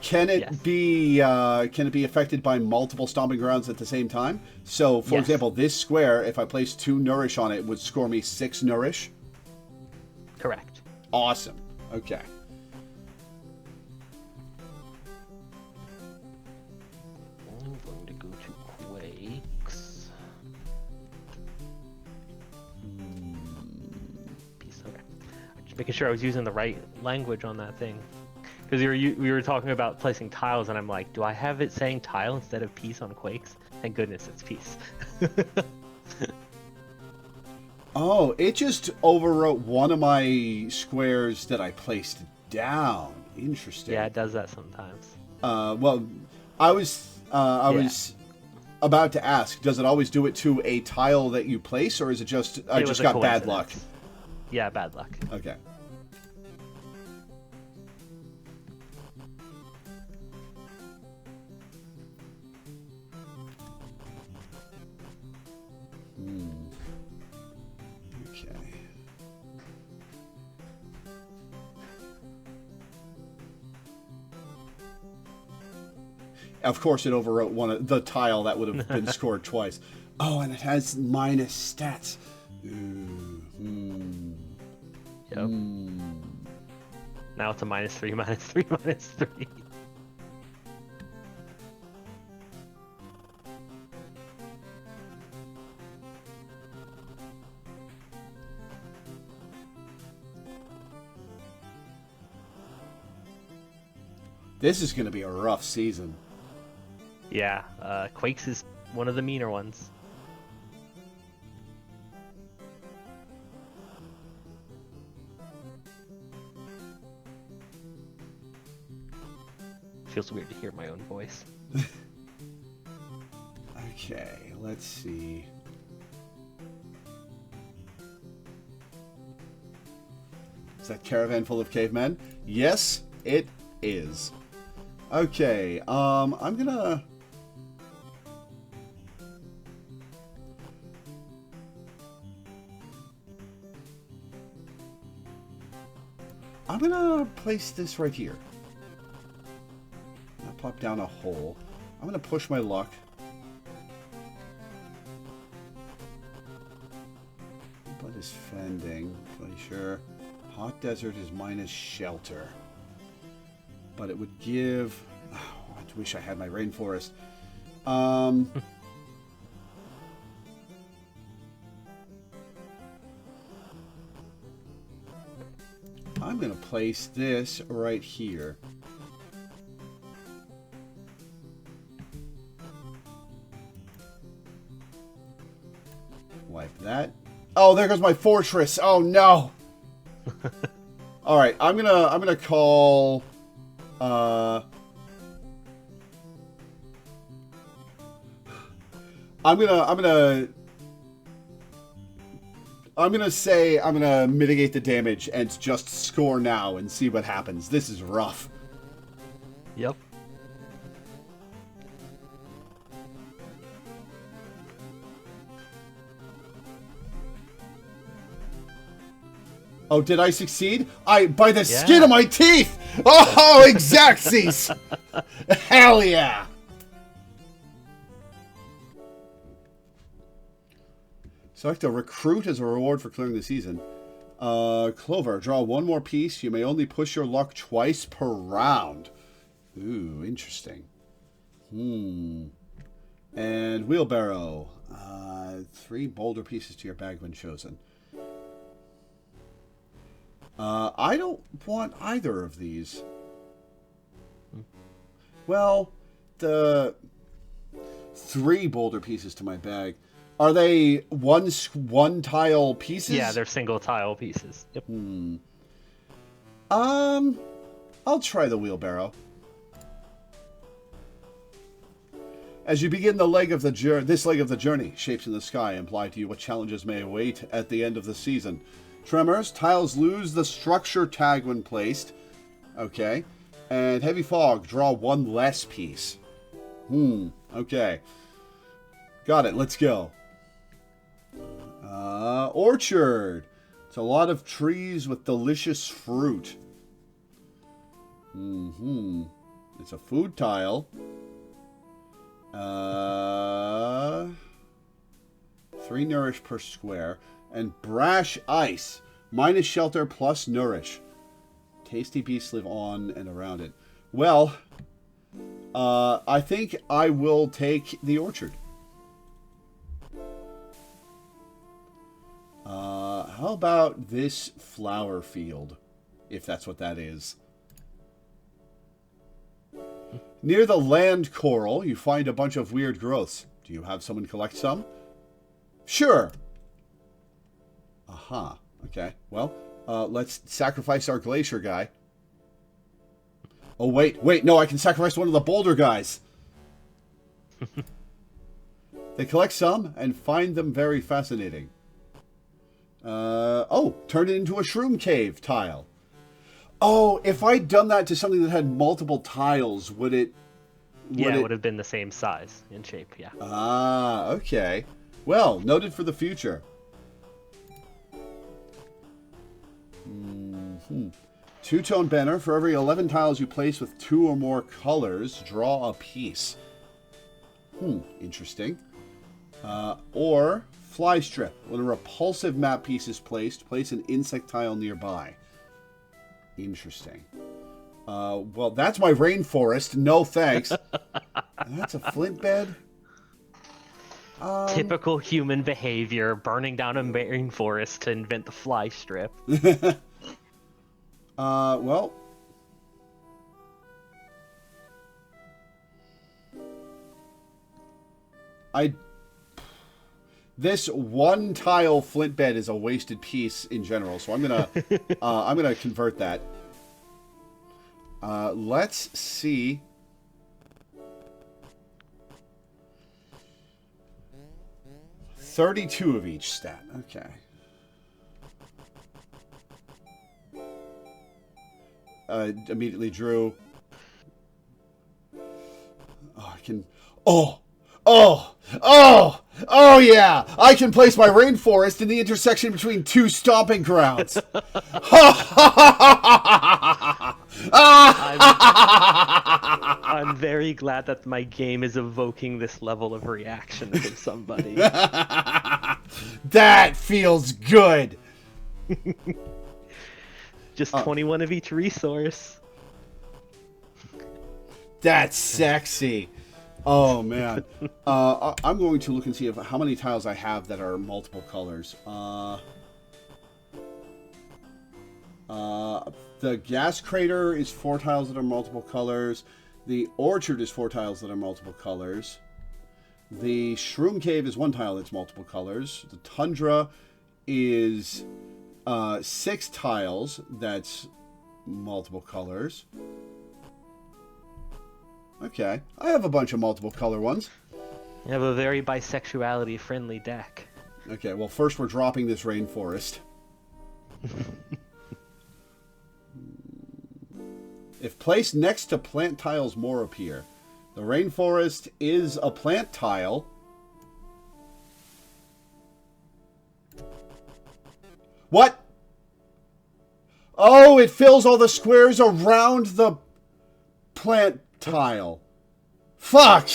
Can it be affected by multiple stomping grounds at the same time? So, for example, this square, if I place 2 nourish on it, would score me 6 nourish? Correct. Awesome. Okay. I'm going to go to Quakes. Piece. Okay. Just making sure I was using the right language on that thing. Because we were talking about placing tiles, and I'm like, do I have it saying tile instead of piece on Quakes? Thank goodness it's piece. Oh, it just overwrote one of my squares that I placed down. Interesting. Yeah, it does that sometimes. Well, I was about to ask, does it always do it to a tile that you place, or is it just I just got bad luck? Yeah, bad luck. Okay. Okay. Of course, it overwrote one of the tile that would have been scored twice. Oh, and it has minus stats. Ooh. Yep. Now it's a -3, -3, -3. This is going to be a rough season. Yeah, Quakes is one of the meaner ones. Feels weird to hear my own voice. Okay, let's see. Is that caravan full of cavemen? Yes, it is. Okay, I'm gonna place this right here. I'll pop down a hole. I'm gonna push my luck. But is fending, glacier. Hot desert is minus shelter. But it would give... Oh, I wish I had my rainforest. I'm going to place this right here. Wipe that. Oh, there goes my fortress. Oh, no. All right, I'm gonna call... I'm gonna say I'm gonna mitigate the damage and just score now and see what happens. This is rough. Yep. Oh, did I succeed? By the skin of my teeth! Oh, exactsies! Hell yeah! Select a recruit as a reward for clearing the season. Clover, draw one more piece. You may only push your luck twice per round. Ooh, interesting. And wheelbarrow. 3 boulder pieces to your bag when chosen. I don't want either of these. Well, the 3 boulder pieces to my bag. Are they one tile pieces? Yeah, they're single tile pieces. Yep. I'll try the wheelbarrow. As you begin this leg of the journey, shapes in the sky imply to you what challenges may await at the end of the season. Tremors, tiles lose the structure tag when placed. Okay. And heavy fog, draw 1 less piece. Okay. Got it, let's go. Orchard. It's a lot of trees with delicious fruit. It's a food tile. 3 nourish per square. And brash ice. Minus shelter plus nourish. Tasty beasts live on and around it. Well, I think I will take the orchard. How about this flower field? If that's what that is. Near the land coral, you find a bunch of weird growths. Do you have someone collect some? Sure. Aha. Okay. Well, let's sacrifice our glacier guy. Oh, wait. No, I can sacrifice one of the boulder guys. They collect some and find them very fascinating. Turn it into a shroom cave tile. Oh, if I'd done that to something that had multiple tiles, would it... it would have been the same size and shape, yeah. Ah, okay. Well, noted for the future. Two-tone banner. For every 11 tiles you place with 2 or more colors, draw a piece. Interesting. Or fly strip. When a repulsive map piece is placed, place an insect tile nearby. Interesting. Well, that's my rainforest. No thanks. That's a flint bed. Typical human behavior, burning down a rainforest to invent the fly strip. Well. This one tile flint bed is a wasted piece in general, so I'm gonna convert that. Let's see. $32 of each stat. Okay. Immediately drew. Oh, I can. Oh yeah! I can place my rainforest in the intersection between 2 stomping grounds. I'm very glad that my game is evoking this level of reaction from somebody. That feels good. Just 21 of each resource. That's sexy. Oh, man. I'm going to look and see how many tiles I have that are multiple colors. The gas crater is 4 tiles that are multiple colors. The orchard is 4 tiles that are multiple colors. The shroom cave is 1 tile that's multiple colors. The tundra is 6 tiles that's multiple colors. Okay. I have a bunch of multiple color ones. You have a very bisexuality-friendly deck. Okay, well, first we're dropping this rainforest. If placed next to plant tiles, more appear. The rainforest is a plant tile. What? Oh, it fills all the squares around the plant tile. Fuck!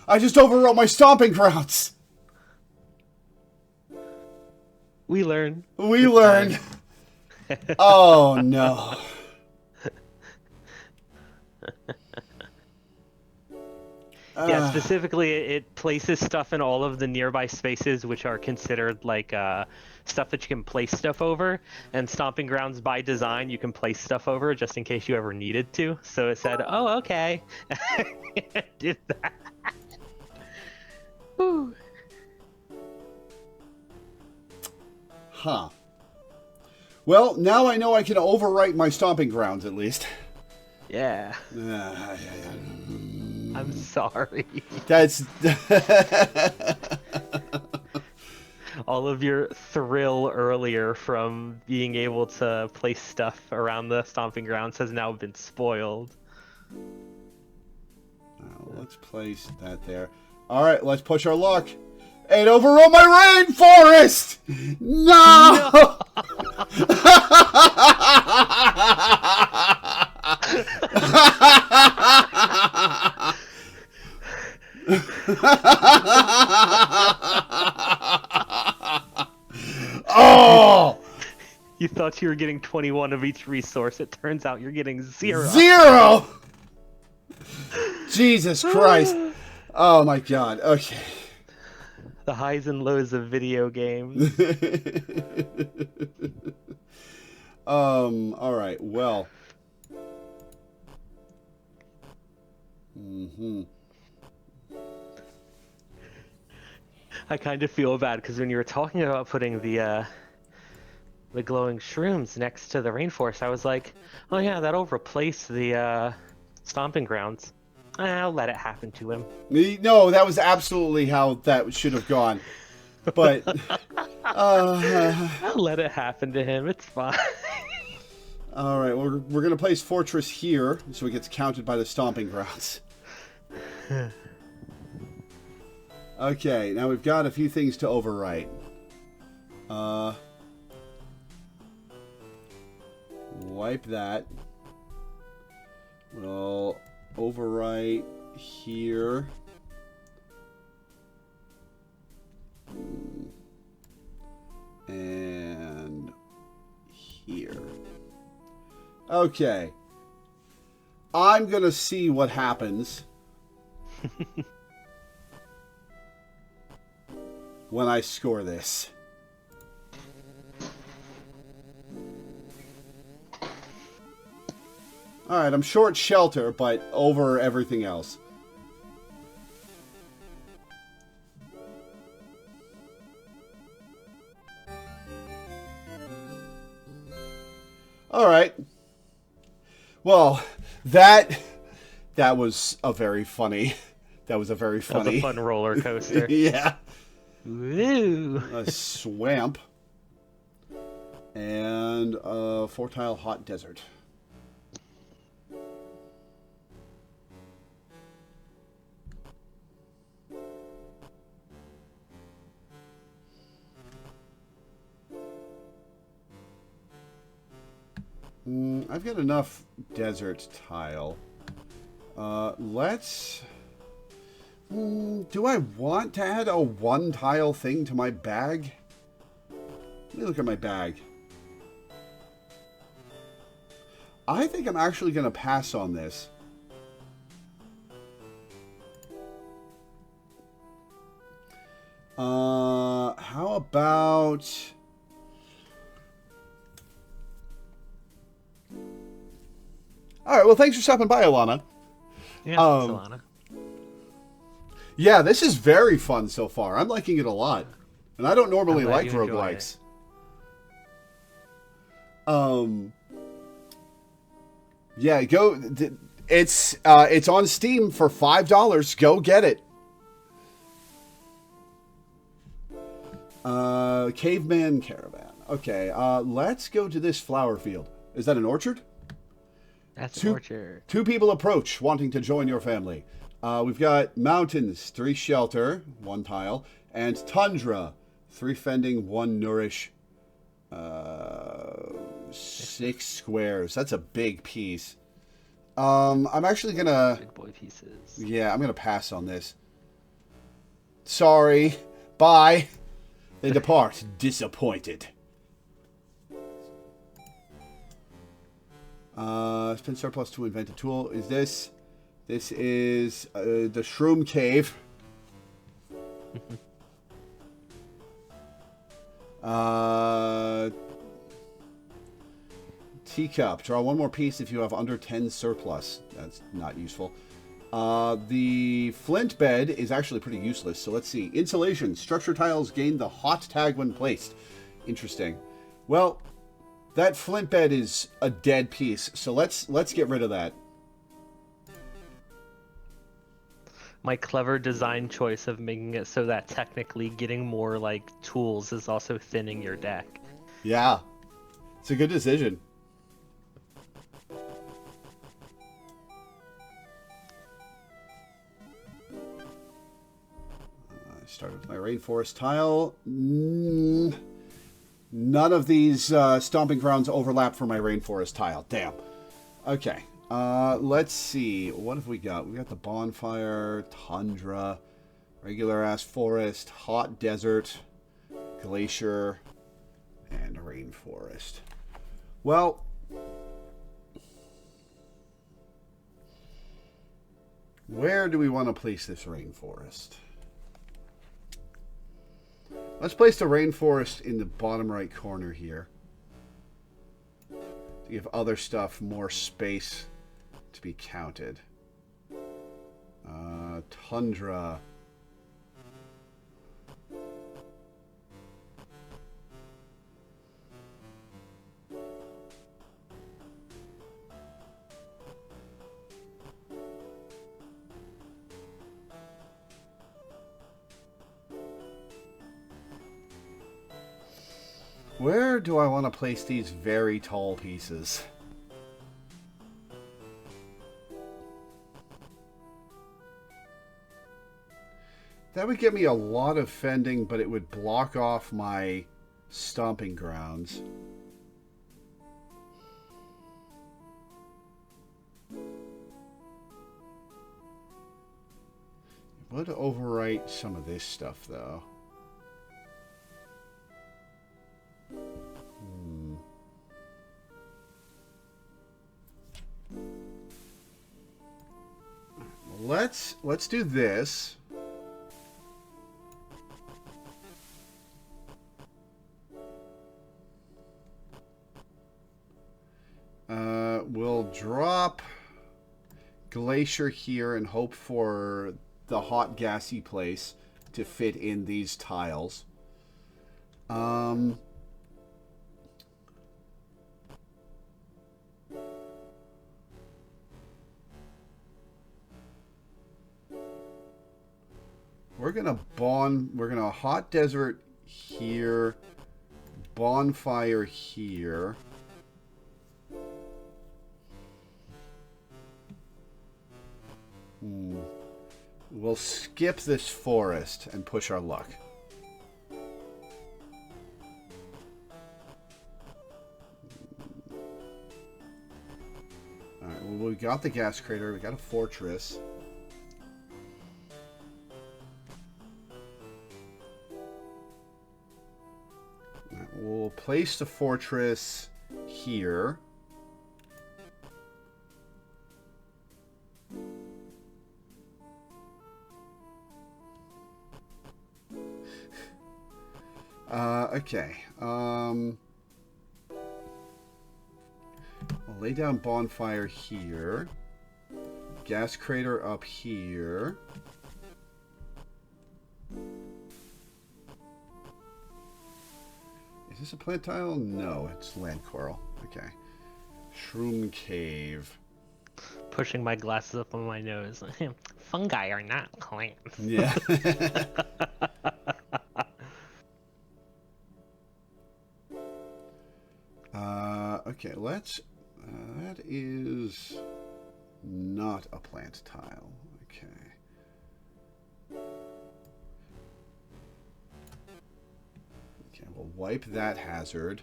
I just overwrote my stomping grounds. We learn. We learned. Oh, no. Yeah, specifically, it places stuff in all of the nearby spaces, which are considered like stuff that you can place stuff over. And Stomping Grounds, by design, you can place stuff over just in case you ever needed to. So it said, "Oh, okay," did that. Whew. Huh. Well, now I know I can overwrite my Stomping Grounds at least. Yeah. I'm sorry. That's All of your thrill earlier from being able to place stuff around the Stomping Grounds has now been spoiled. let's place that there. All right, let's push our luck. It overrode my rainforest! No! Oh! You thought you were getting 21 of each resource. It turns out you're getting 0. 0! Jesus Christ. Oh my god. Okay. The highs and lows of video games. All right. Well. I kind of feel bad because when you were talking about putting the glowing shrooms next to the rainforest, I was like, oh yeah, that'll replace the Stomping Grounds. I'll let it happen to him. No, that was absolutely how that should have gone. But I'll let it happen to him. It's fine. all right, we're gonna place Fortress here, so it gets counted by the Stomping Grounds. Okay, now we've got a few things to overwrite. Wipe that. We'll overwrite here. And here. Okay. I'm gonna see what happens when I score this. Alright, I'm short shelter, but over everything else. Alright. Well, that was a very funny... That was a very funny... That was a fun roller coaster. Yeah. Woo! A swamp. And a 4-tile hot desert. I've got enough desert tile. Let's... do I want to add a 1-tile thing to my bag? Let me look at my bag. I think I'm actually going to pass on this. How about... All right, well, thanks for stopping by, Alana. Yeah, Alana. Yeah, this is very fun so far. I'm liking it a lot. And I don't normally like roguelikes. Yeah, go. It's on Steam for $5. Go get it. Caveman Caravan. Okay, let's go to this flower field. Is that an orchard? That's an orchard. 2 people approach, wanting to join your family. We've got mountains, 3 shelter, 1 tile, and tundra, 3 fending, 1 nourish, 6 squares. That's a big piece. I'm actually gonna... Big boy pieces. Yeah, I'm gonna pass on this. Sorry. Bye. They depart disappointed. Spend surplus to invent a tool. Is this? This is the Shroom Cave. Teacup. Draw one more piece if you have under 10 surplus. That's not useful. The flint bed is actually pretty useless. So let's see. Insulation. Structure tiles gain the hot tag when placed. Interesting. Well, that flint bed is a dead piece. So let's get rid of that. My clever design choice of making it so that technically getting more like tools is also thinning your deck. Yeah. It's a good decision. I started with my rainforest tile. None of these stomping grounds overlap for my rainforest tile. Damn. Okay. Let's see. What have we got? We got the bonfire, tundra, regular ass forest, hot desert, glacier, and rainforest. Well, where do we want to place this rainforest? Let's place the rainforest in the bottom right corner here to give other stuff more space to be counted. Tundra. Where do I want to place these very tall pieces? That would give me a lot of fending, but it would block off my stomping grounds. It would overwrite some of this stuff, though. Let's do this. We'll drop glacier here and hope for the hot gassy place to fit in these tiles. We're gonna hot desert here, bonfire here. We'll skip this forest and push our luck. Alright, well, we got the gas crater, we got a fortress. Alright, we'll place the fortress here. Okay. I'll lay down bonfire here. Gas crater up here. Is this a plant tile? No, it's land coral. Okay. Shroom cave. Pushing my glasses up on my nose. Fungi are not plants. Yeah. Okay, let's... that is not a plant tile. Okay. Okay, we'll wipe that hazard.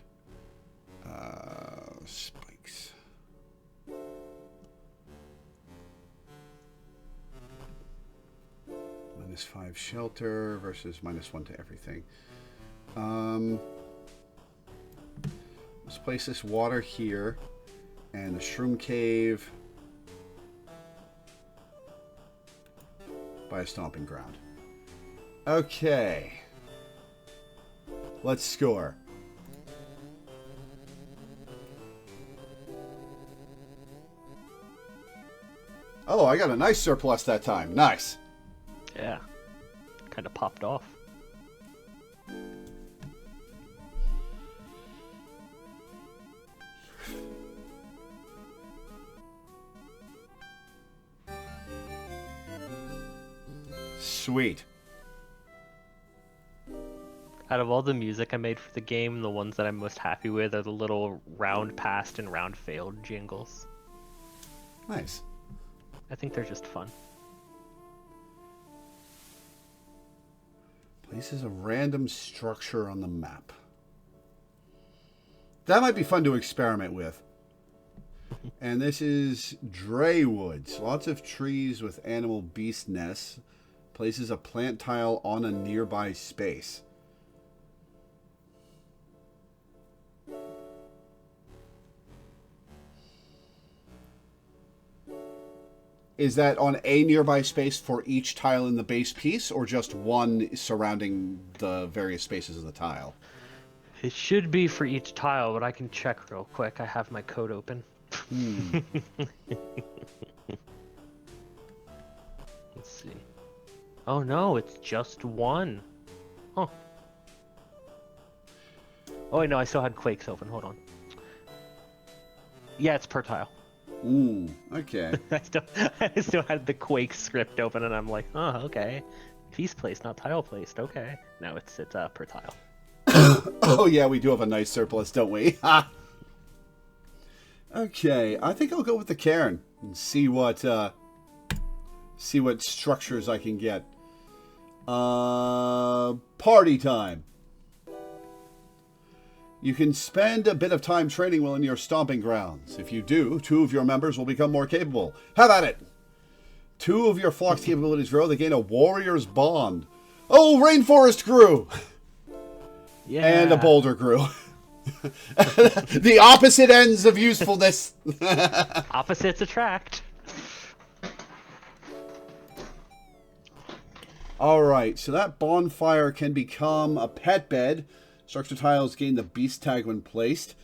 Spikes. -5 shelter versus -1 to everything. Let's place this water here, and the shroom cave by a stomping ground. Okay. Let's score. Oh, I got a nice surplus that time. Nice. Yeah. Kind of popped off. Sweet. Out of all the music I made for the game, the ones that I'm most happy with are the little round passed and round failed jingles. Nice. I think they're just fun. Places a random structure on the map. That might be fun to experiment with. And this is Dre Woods. Lots of trees with animal beast nests. Places a plant tile on a nearby space. Is that on a nearby space for each tile in the base piece, or just one surrounding the various spaces of the tile? It should be for each tile, but I can check real quick. I have my code open. Let's see. Oh no, it's just one. Huh. Oh wait, no, I still had quakes open. Hold on. Yeah, it's per tile. Ooh, okay. I still had the Quake script open, and I'm like, oh, okay. Piece placed, not tile placed. Okay. No, it's per tile. Oh yeah, we do have a nice surplus, don't we? Okay, I think I'll go with the cairn and see what structures I can get. Party time. You can spend a bit of time training while in your stomping grounds. If you do, 2 of your members will become more capable. Have at it! 2 of your flock's capabilities grow. They gain a warrior's bond. Oh, rainforest grew! Yeah. And a boulder grew. The opposite ends of usefulness. Opposites attract. Alright, so that bonfire can become a pet bed. Structure tiles gain the beast tag when placed.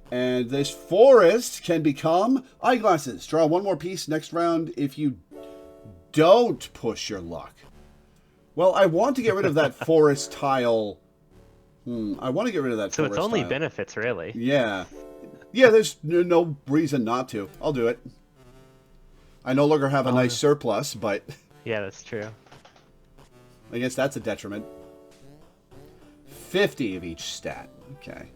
And this forest can become eyeglasses. Draw 1 more piece next round if you don't push your luck. Well, I want to get rid of that forest tile. I want to get rid of that So forest it's only tile. benefits, really. Yeah. Yeah, there's no reason not to. I'll do it. I no longer have a nice surplus, but Yeah, that's true. I guess that's a detriment. 50 of each stat. Okay.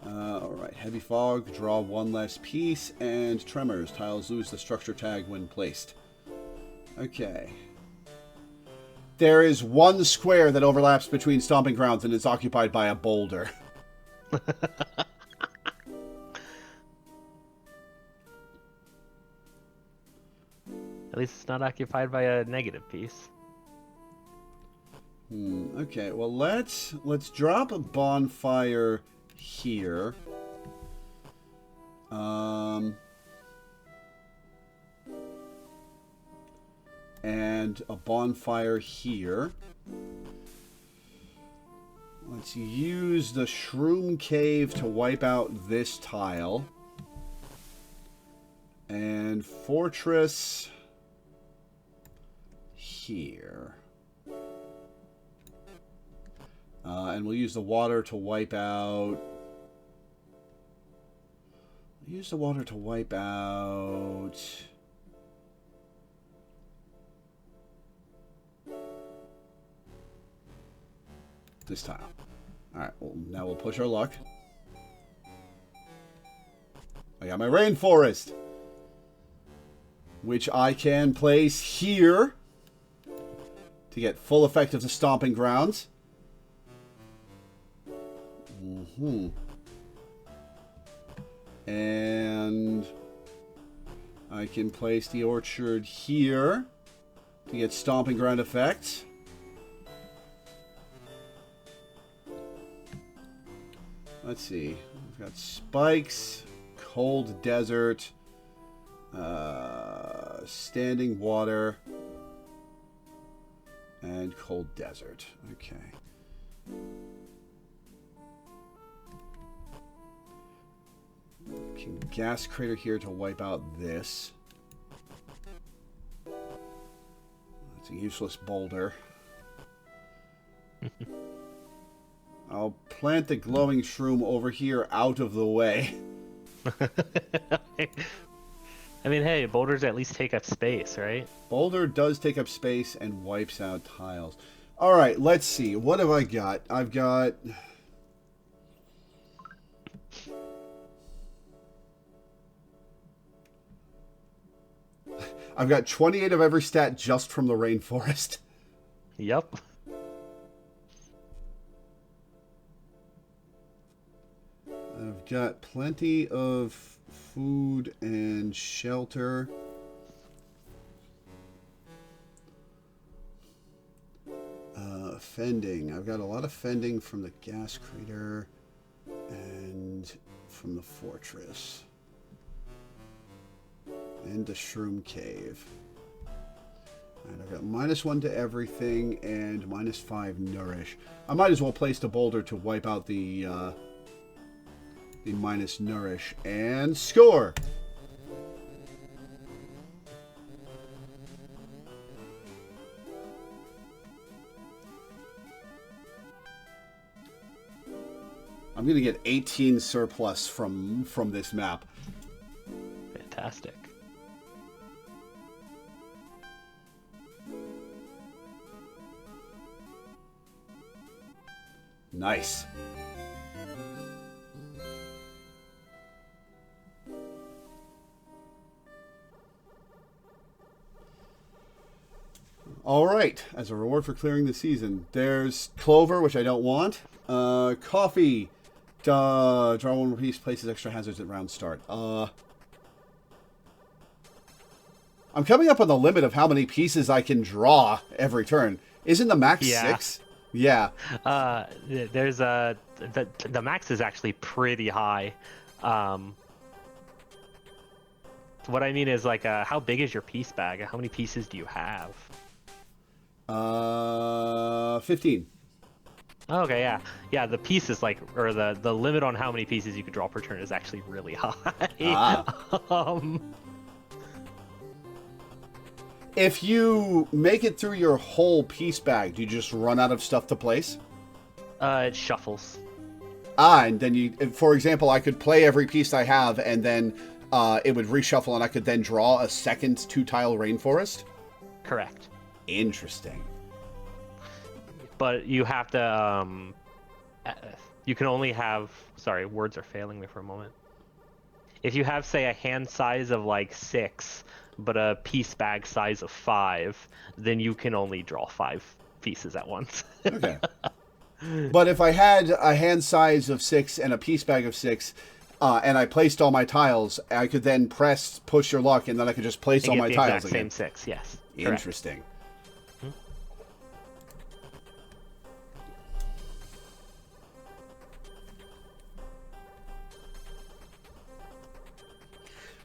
Alright, heavy fog, draw 1 less piece, and tremors. Tiles lose the structure tag when placed. Okay. There is 1 square that overlaps between stomping grounds, and it's occupied by a boulder. At least it's not occupied by a negative piece. Okay, well let's drop a bonfire here. And a bonfire here. Let's use the shroom cave to wipe out this tile. And fortress here. And we'll use the water to wipe out. Use the water to wipe out. This tile. Alright, well, now we'll push our luck. I got my rainforest, which I can place here to get full effect of the stomping grounds. And I can place the orchard here to get stomping ground effect. Let's see. We've got spikes, cold desert, standing water, and cold desert. Okay. Gas crater here to wipe out this. That's a useless boulder. I'll plant the glowing shroom over here out of the way. I mean, hey, boulders at least take up space, right? Boulder does take up space and wipes out tiles. All right, let's see. What have I got? I've got... I've got 28 of every stat just from the rainforest. Yep. I've got plenty of food and shelter. Fending. I've got a lot of fending from the gas crater and from the fortress. And the shroom cave. And I've got -1 to everything and -5 nourish. I might as well place the boulder to wipe out the minus nourish and score. I'm gonna get 18 surplus from this map. Fantastic. Nice. All right. As a reward for clearing the season, there's clover, which I don't want. Coffee. Draw one piece, places extra hazards at round start. I'm coming up on the limit of how many pieces I can draw every turn. Isn't the max 6? Yeah. There's the max is actually pretty high. What I mean is like, how big is your piece bag? How many pieces do you have? 15. Okay, yeah. The piece is like, or the limit on how many pieces you could draw per turn is actually really high. If you make it through your whole piece bag, do you just run out of stuff to place? It shuffles. And then you, for example, I could play every piece I have, and then it would reshuffle, and I could then draw a second 2-tile rainforest? Correct. Interesting. But you have to, you can only have, sorry, words are failing me for a moment. If you have, say, a hand size of like 6, but a piece bag size of 5, then you can only draw 5 pieces at once. Okay. But if I had a hand size of 6 and a piece bag of 6, and I placed all my tiles, I could then push your luck, and then I could just place all my tiles again. Same 6, yes. Interesting. Correct.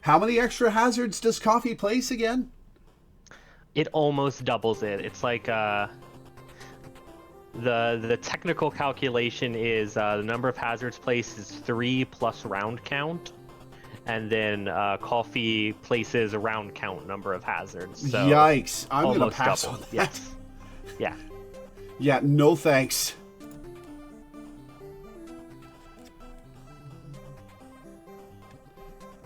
How many extra hazards does coffee place again? It almost doubles it. It's like the technical calculation is the number of hazards placed is 3 plus round count, and then coffee places a round count number of hazards. So yikes! I'm gonna pass double. on that. Yes. Yeah. Yeah. No thanks.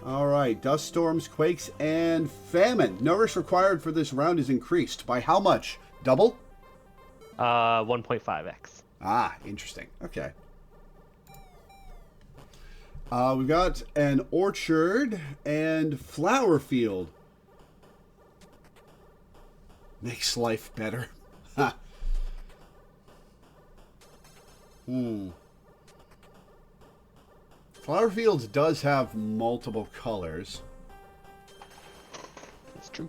All right, dust storms, quakes, and famine. Nourish required for this round is increased. By how much? Double? 1.5x. Ah, interesting. Okay. We've got an orchard and flower field. Makes life better. Ha. Flower Fields does have multiple colors. That's true.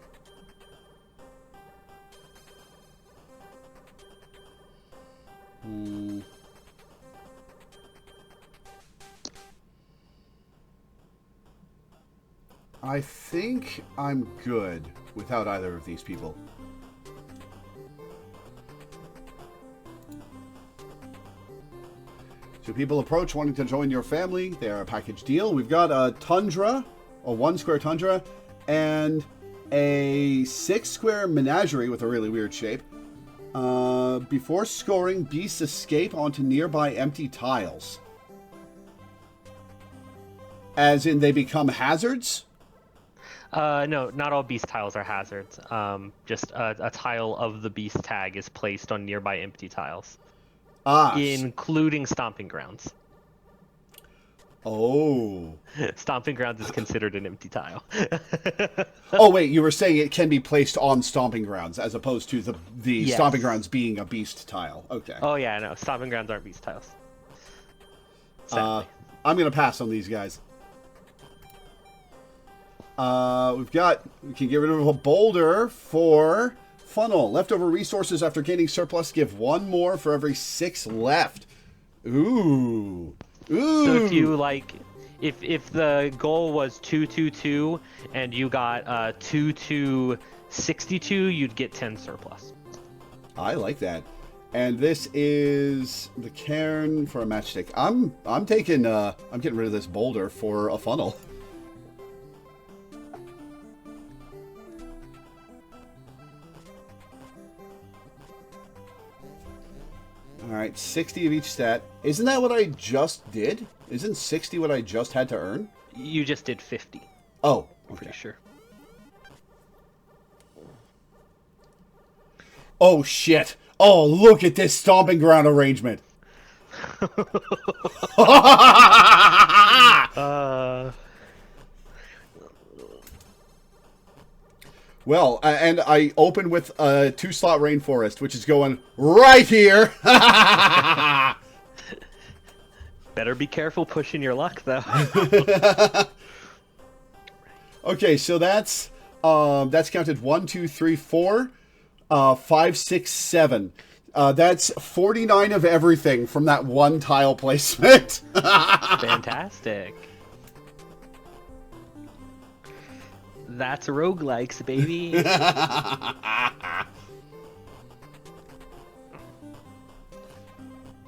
I think I'm good without either of these people. So people approach wanting to join your family. They are a package deal. We've got a tundra, a 1 square tundra, and a 6 square menagerie with a really weird shape. Before scoring, beasts escape onto nearby empty tiles. As in they become hazards? No, not all beast tiles are hazards. Just a tile of the beast tag is placed on nearby empty tiles. Including stomping grounds. Oh. Stomping grounds is considered an empty tile. Oh, wait, you were saying it can be placed on stomping grounds as opposed to the Yes. stomping grounds being a beast tile. Okay. Oh, yeah, no. Stomping grounds aren't beast tiles. I'm going to pass on these guys. We can get rid of a boulder for funnel. Leftover resources after gaining surplus give 1 more for every 6 left. Ooh. Ooh. So if you if the goal was 222 and you got 2262, you'd get 10 surplus. I like that. And this is the cairn for a matchstick. I'm getting rid of this boulder for a funnel. Alright, 60 of each stat. Isn't that what I just did? Isn't 60 what I just had to earn? You just did 50. Oh, I'm pretty sure. Oh, shit. Oh, look at this stomping ground arrangement. Well, and I open with a 2-slot rainforest, which is going right here. Better be careful pushing your luck, though. Okay, so that's counted 1, 2, 3, 4, 5, 6, 7. That's 49 of everything from that one tile placement. Fantastic. That's roguelikes, baby.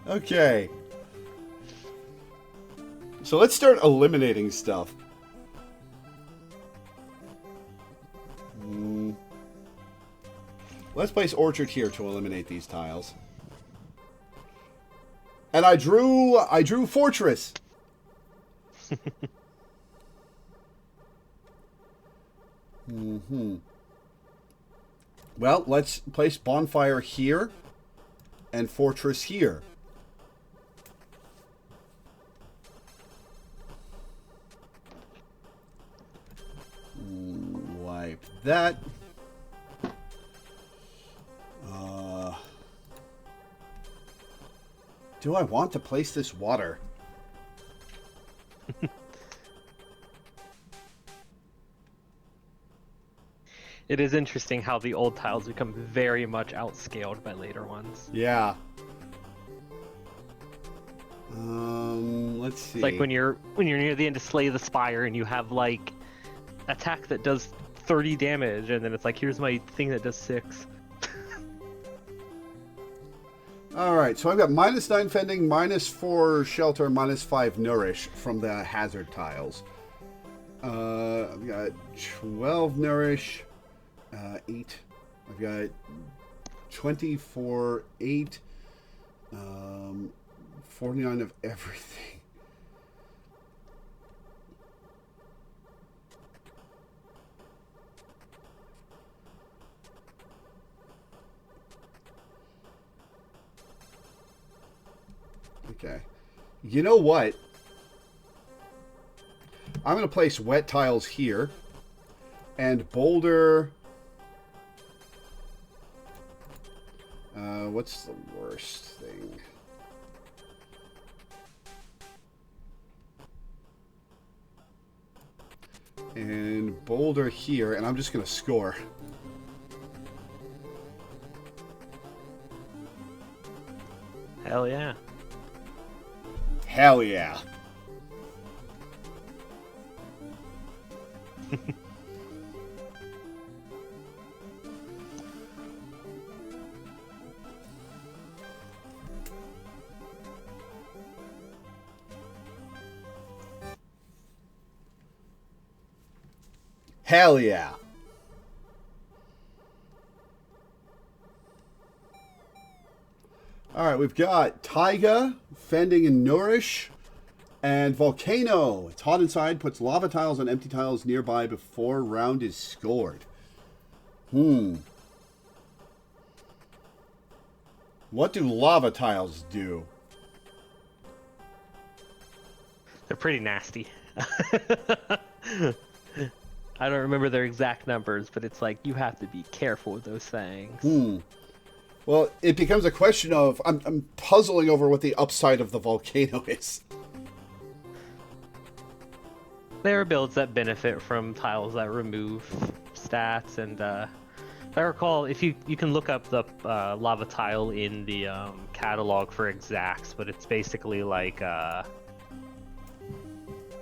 Okay. So let's start eliminating stuff. Let's place orchard here to eliminate these tiles. And I drew fortress. Well, let's place bonfire here and fortress here. Wipe that. Do I want to place this water? It is interesting how the old tiles become very much outscaled by later ones. Yeah. Let's see. It's like when you're near the end of Slay the Spire and you have like attack that does 30 damage, and then it's like, here's my thing that does 6. Alright, so I've got -9 fending, -4 shelter, -5 nourish from the hazard tiles. I've got 12 nourish, 8. I've got 24, 8, 49 of everything. Okay. You know what? I'm going to place wet tiles here. And boulder... what's the worst thing? And boulder here, and I'm just going to score. Hell yeah. Hell yeah. Hell yeah. All right, we've got Taiga, Fending and Nourish, and Volcano. It's hot inside, puts lava tiles on empty tiles nearby before round is scored. What do lava tiles do? They're pretty nasty. I don't remember their exact numbers, but it's like you have to be careful with those things. Well, it becomes a question of I'm puzzling over what the upside of the volcano is. There are builds that benefit from tiles that remove stats, and if I recall, if you can look up the lava tile in the catalog for exacts, but it's basically like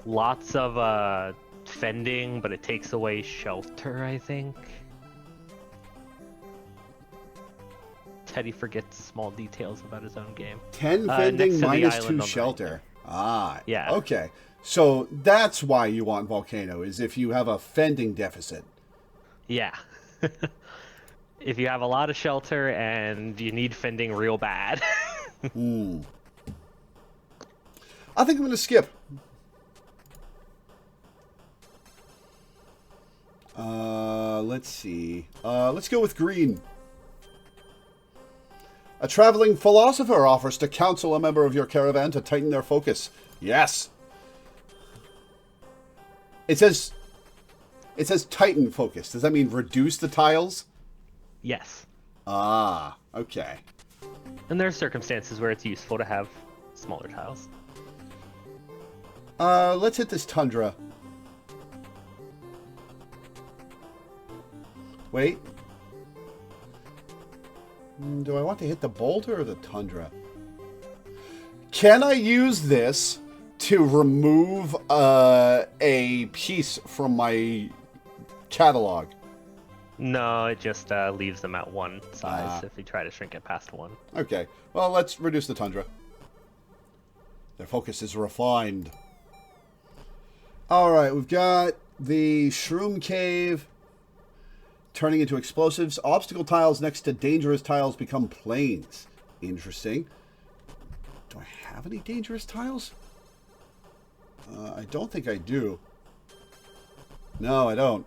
lots of fending, but it takes away shelter, I think. Teddy forgets small details about his own game. 10 fending minus 2 the shelter. Ah, yeah. Okay. So that's why you want volcano, is if you have a fending deficit. Yeah. If you have a lot of shelter and you need fending real bad. I think I'm going to skip. Let's see. Let's go with green. A traveling philosopher offers to counsel a member of your caravan to tighten their focus. Yes. It says tighten focus. Does that mean reduce the tiles? Yes. Ah, okay. And there are circumstances where it's useful to have smaller tiles. Let's hit this tundra. Wait. Do I want to hit the boulder or the tundra? Can I use this to remove a piece from my catalog? No, it just leaves them at one size if you try to shrink it past one. Okay. Well, let's reduce the tundra. Their focus is refined. All right, we've got the Shroom Cave turning into explosives. Obstacle tiles next to dangerous tiles become planes. Interesting. Do I have any dangerous tiles? I don't think I do. No, I don't.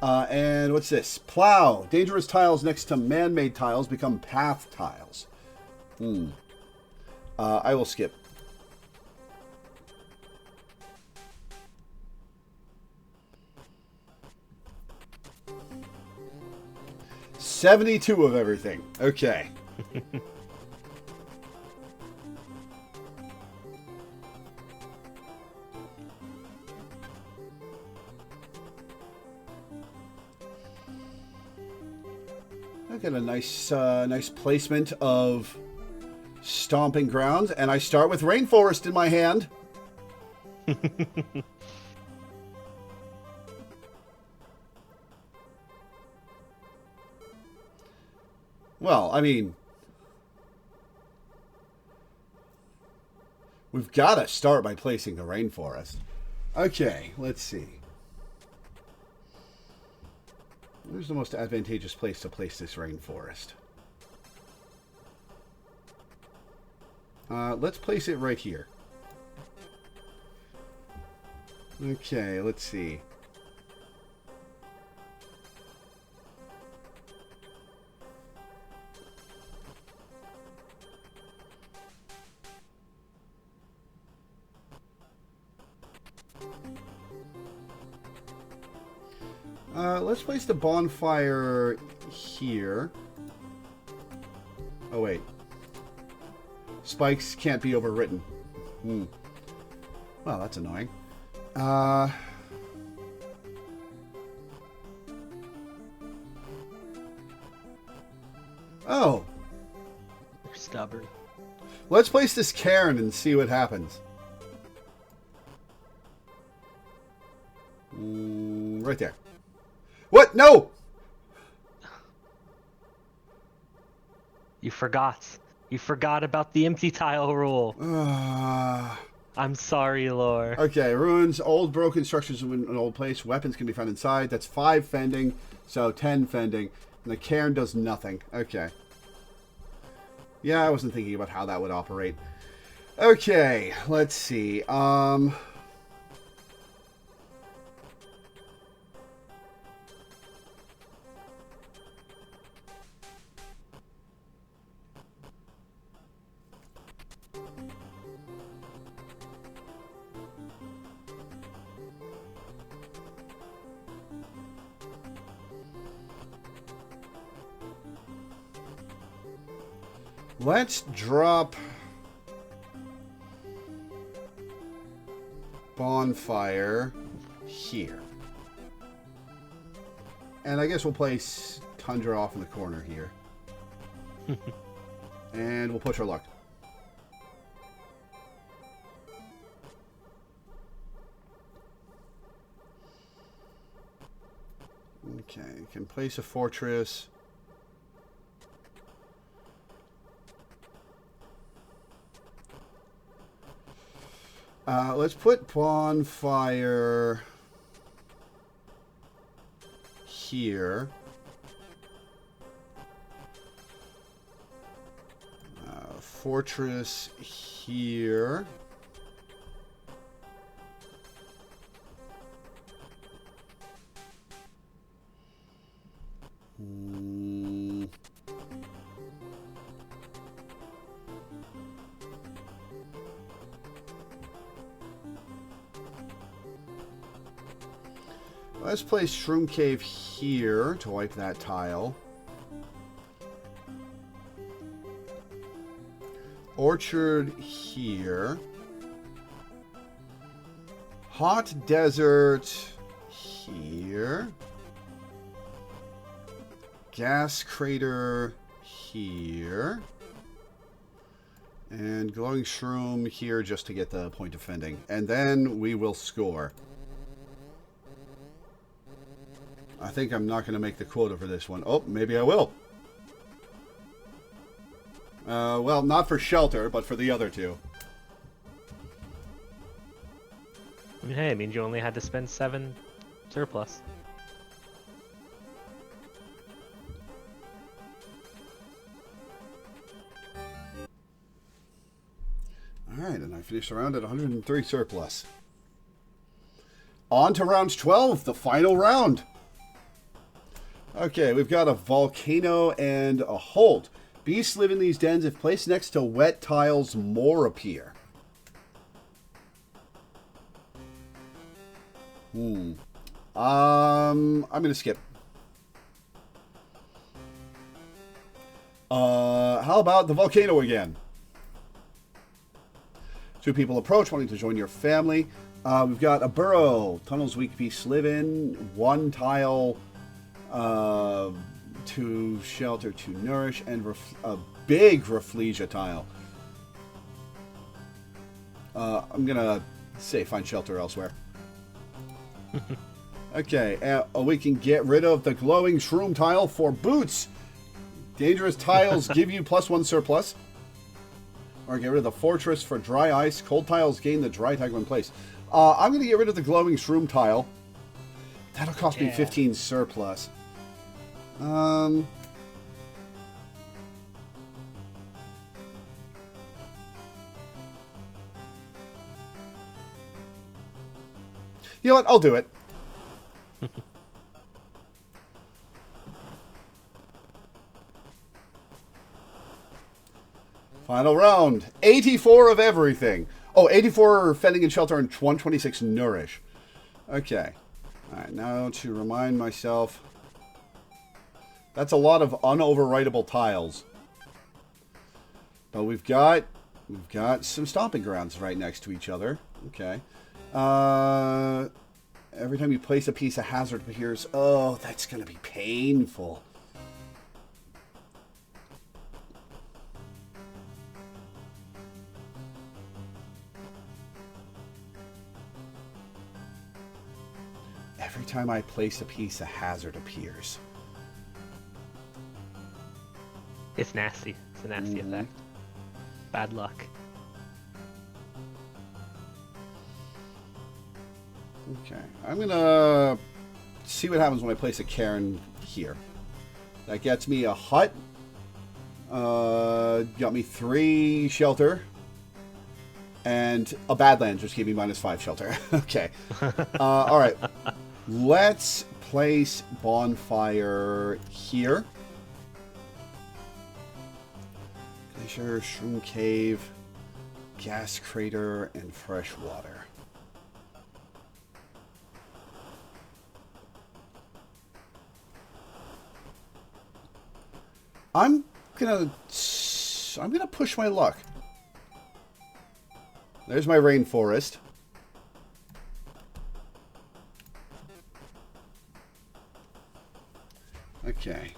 And what's this? Plow. Dangerous tiles next to man-made tiles become path tiles. I will skip. $72 of everything. Okay. I got a nice placement of stomping grounds, and I start with rainforest in my hand. Well, I mean, we've got to start by placing the rainforest. Okay, let's see. Where's the most advantageous place to place this rainforest? Let's place it right here. Okay, let's see. Let's place the bonfire here. Oh, wait. Spikes can't be overwritten. Well, that's annoying. Oh. You're stubborn. Let's place this cairn and see what happens. Right there. What? No! You forgot. You forgot about the empty tile rule. Uh, I'm sorry, Lore. okay, ruins. Old broken structures in an old place. Weapons can be found inside. That's 5 fending, so 10 fending. And the cairn does nothing. Okay. Yeah, I wasn't thinking about how that would operate. Okay, let's see. Let's drop bonfire here. And I guess we'll place Tundra off in the corner here. And we'll push our luck. Okay, can place a fortress. Let's put bonfire here. Fortress here. Let's place Shroom Cave here to wipe that tile. Orchard here. Hot Desert here. Gas Crater here. And Glowing Shroom here just to get the point of fending. And then we will score. I think I'm not going to make the quota for this one. Oh, maybe I will. Well, not for shelter, but for the other two. I mean, hey, it means you only had to spend 7 surplus. Alright, and I finished the round at 103 surplus. On to round 12, the final round. Okay, we've got a volcano and a hold. Beasts live in these dens. If placed next to wet tiles, more appear. I'm going to skip. How about the volcano again? 2 people approach, wanting to join your family. We've got a burrow. Tunnels weak beasts live in. 1 tile... to shelter, to nourish, and a big Rafflesia tile. I'm gonna say find shelter elsewhere. Okay, we can get rid of the glowing shroom tile for boots. Dangerous tiles give you +1 surplus. Or get rid of the fortress for dry ice. Cold tiles gain the dry tag when placed. I'm gonna get rid of the glowing shroom tile. That'll cost me 15 surplus. You know what? I'll do it. Final round. 84 of everything. Oh, 84 fending and shelter and 126 nourish. Okay. Alright, now to remind myself... That's a lot of unoverwritable tiles. But we've got some stomping grounds right next to each other. Okay. Every time you place a piece of hazard appears. Oh, that's going to be painful. Every time I place a piece, a hazard appears. It's nasty. It's a nasty effect. Bad luck. Okay, I'm gonna see what happens when I place a cairn here. That gets me a hut. Got me 3 shelter. And a Badlands, which gave me -5 shelter. Okay. Alright. Let's place bonfire here. Glacier, Shroom Cave, gas crater, and fresh water. I'm gonna push my luck. There's my rainforest. Okay.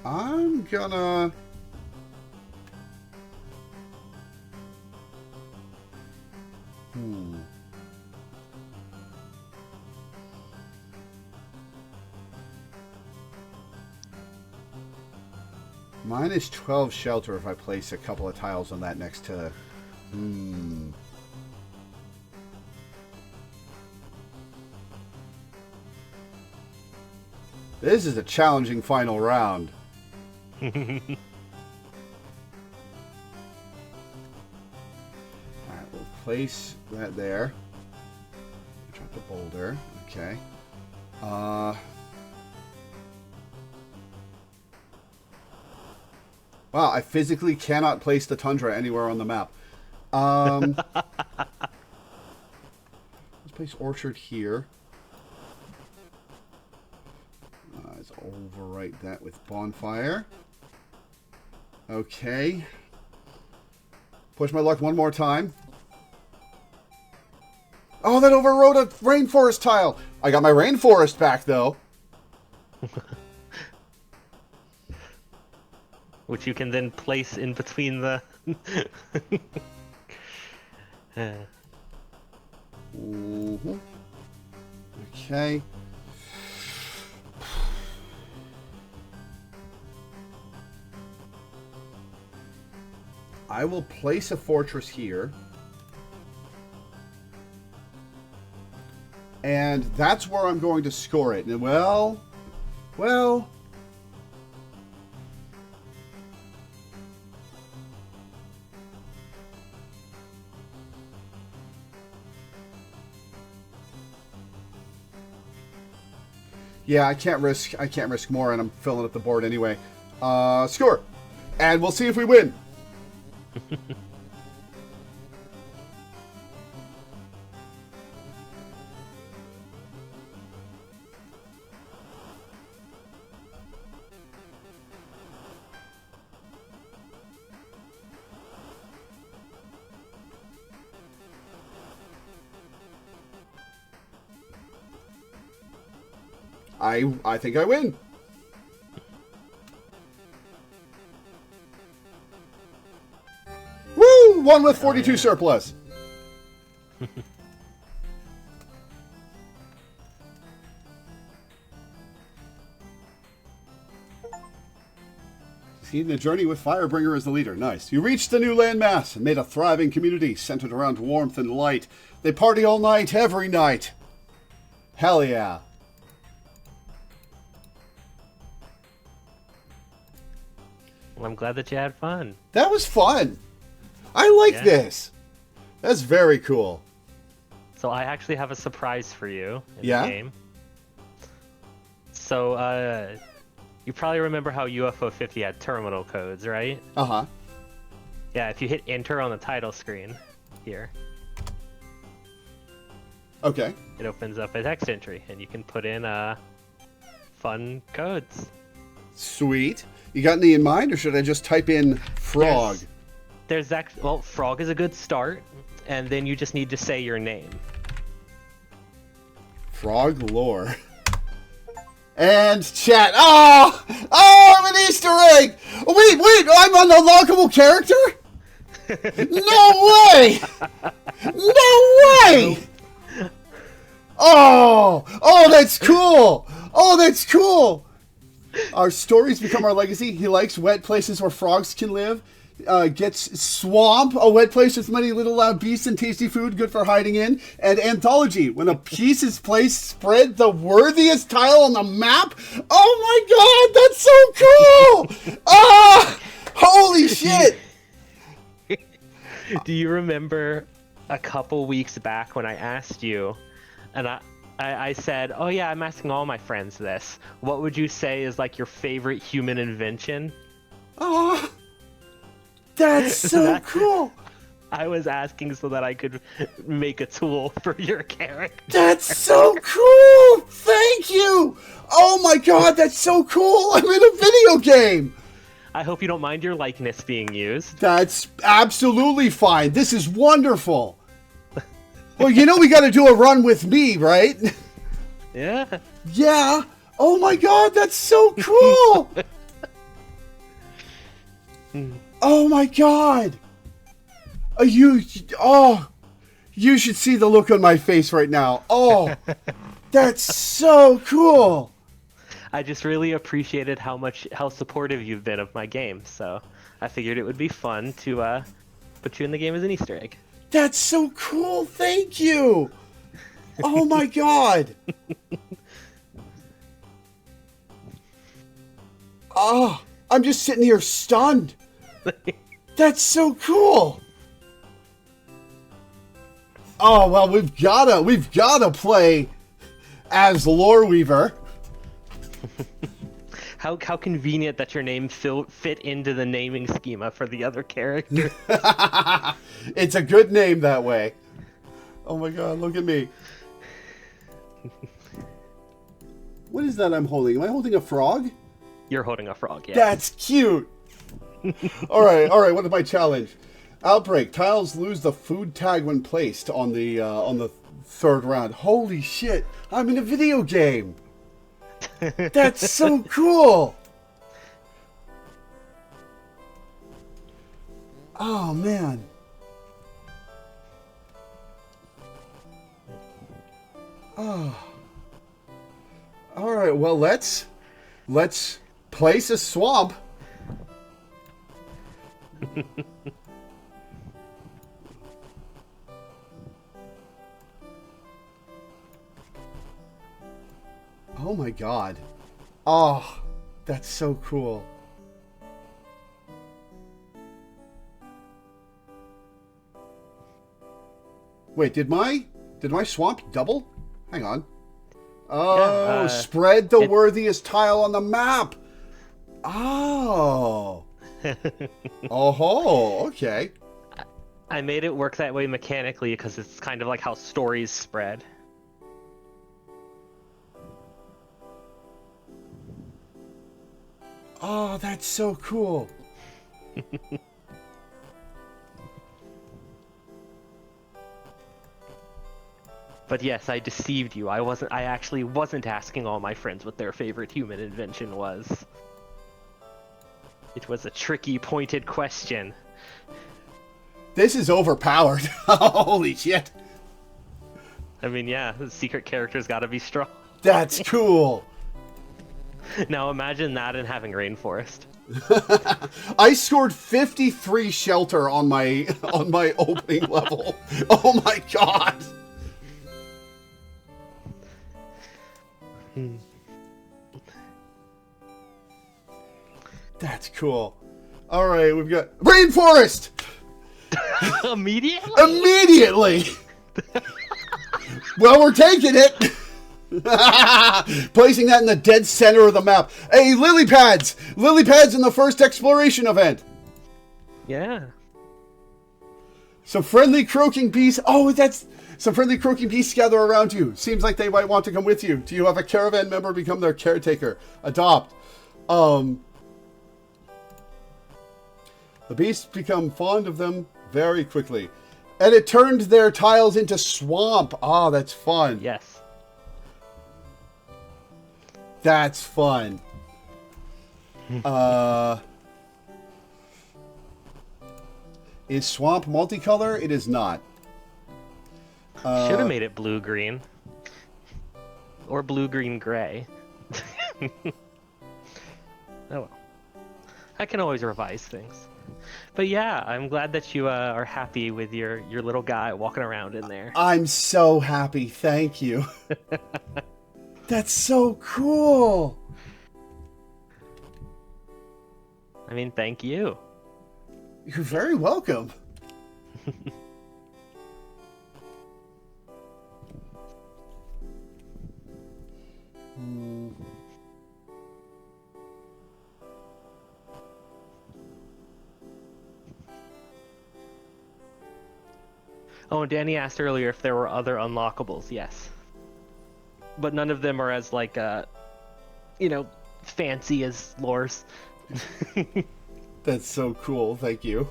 I'm gonna... -12 shelter if I place a couple of tiles on that next to... This is a challenging final round. Alright, we'll place that there. Drop the boulder. Okay. Wow, I physically cannot place the tundra anywhere on the map. Let's place orchard here. Let's overwrite that with bonfire. Okay. Push my luck one more time. Oh, that overrode a rainforest tile. I got my rainforest back, though. Which you can then place in between the... Okay. I will place a fortress here. And that's where I'm going to score it. And well... Yeah, I can't risk more, and I'm filling up the board anyway. Score! And we'll see if we win! I think I win. Woo! One with 42 surplus. Succeeding the journey with Firebringer as the leader. Nice. You reached the new landmass and made a thriving community centered around warmth and light. They party all night, every night. Hell yeah. Well, I'm glad that you had fun. That was fun. I like this. That's very cool. So I actually have a surprise for you in the game. So you probably remember how UFO 50 had terminal codes, right? Uh-huh. Yeah, if you hit enter on the title screen here. Okay. It opens up a text entry, and you can put in fun codes. Sweet. You got any in mind, or should I just type in frog? Well, frog is a good start, and then you just need to say your name. Frog lore. And chat. Oh, I'm an Easter egg. Wait, I'm an unlockable character? No way! No way! Oh, that's cool. Oh, that's cool. Our stories become our legacy. He likes wet places where frogs can live. Gets Swamp, a wet place with many little loud beasts and tasty food, good for hiding in. And Anthology, when a piece is placed, spread the worthiest tile on the map. Oh my god, that's so cool! Holy shit! Do you remember a couple weeks back when I asked you, and I said, oh yeah, I'm asking all my friends this. What would you say is like your favorite human invention? Oh, that's so cool. I was asking so that I could make a tool for your character. That's so cool. Thank you. Oh my god, that's so cool. I'm in a video game. I hope you don't mind your likeness being used. That's absolutely fine. This is wonderful. Well, you know we got to do a run with me, right? Yeah. Yeah. Oh my god, that's so cool. Oh my god. You should see the look on my face right now. Oh, that's so cool. I just really appreciated how supportive you've been of my game, so I figured it would be fun to put you in the game as an Easter egg. That's so cool. Thank you. Oh my god. Oh, I'm just sitting here stunned. That's so cool. Oh well, we've gotta play as Loreweaver. How convenient that your name fit into the naming schema for the other character. It's a good name that way. Oh my god, look at me. What is that I'm holding? Am I holding a frog? You're holding a frog, yeah. That's cute. All right. What is my challenge? Outbreak. Tiles lose the food tag when placed on the third round. Holy shit! I'm in a video game. That's so cool. Oh man. Oh. All right. Well, let's place a swamp. Oh my god. Oh, that's so cool. Wait, did my swamp double? Hang on. Oh, spread the worthiest tile on the map. Oh. Oh, okay. I made it work that way mechanically because it's kind of like how stories spread. Oh, that's so cool. But yes, I deceived you. I actually wasn't asking all my friends what their favorite human invention was. It was a tricky, pointed question. This is overpowered. Holy shit. I mean, yeah, the secret character's gotta be strong. That's cool. Now imagine that and having rainforest. I scored 53 shelter on my opening level. Oh my god. That's cool. All right, we've got rainforest. Immediately? Immediately. Well, we're taking it. Placing that in the dead center of the map. Hey, lily pads. Lily pads in the first exploration event. Yeah. Some friendly croaking bees. Oh, that's some friendly croaking bees gather around you. Seems like they might want to come with you. Do you have a caravan member become their caretaker? Adopt. The beasts become fond of them very quickly. And it turned their tiles into swamp. Ah, that's fun. Yes. That's fun. Is swamp multicolor? It is not. Should have made it blue-green. Or blue-green-gray. Oh well. I can always revise things. But yeah, I'm glad that you are happy with your little guy walking around in there. I'm so happy. Thank you. That's so cool. I mean, thank you. You're very welcome. Oh, and Danny asked earlier if there were other unlockables. Yes. But none of them are as, like, fancy as Lore's. That's so cool. Thank you.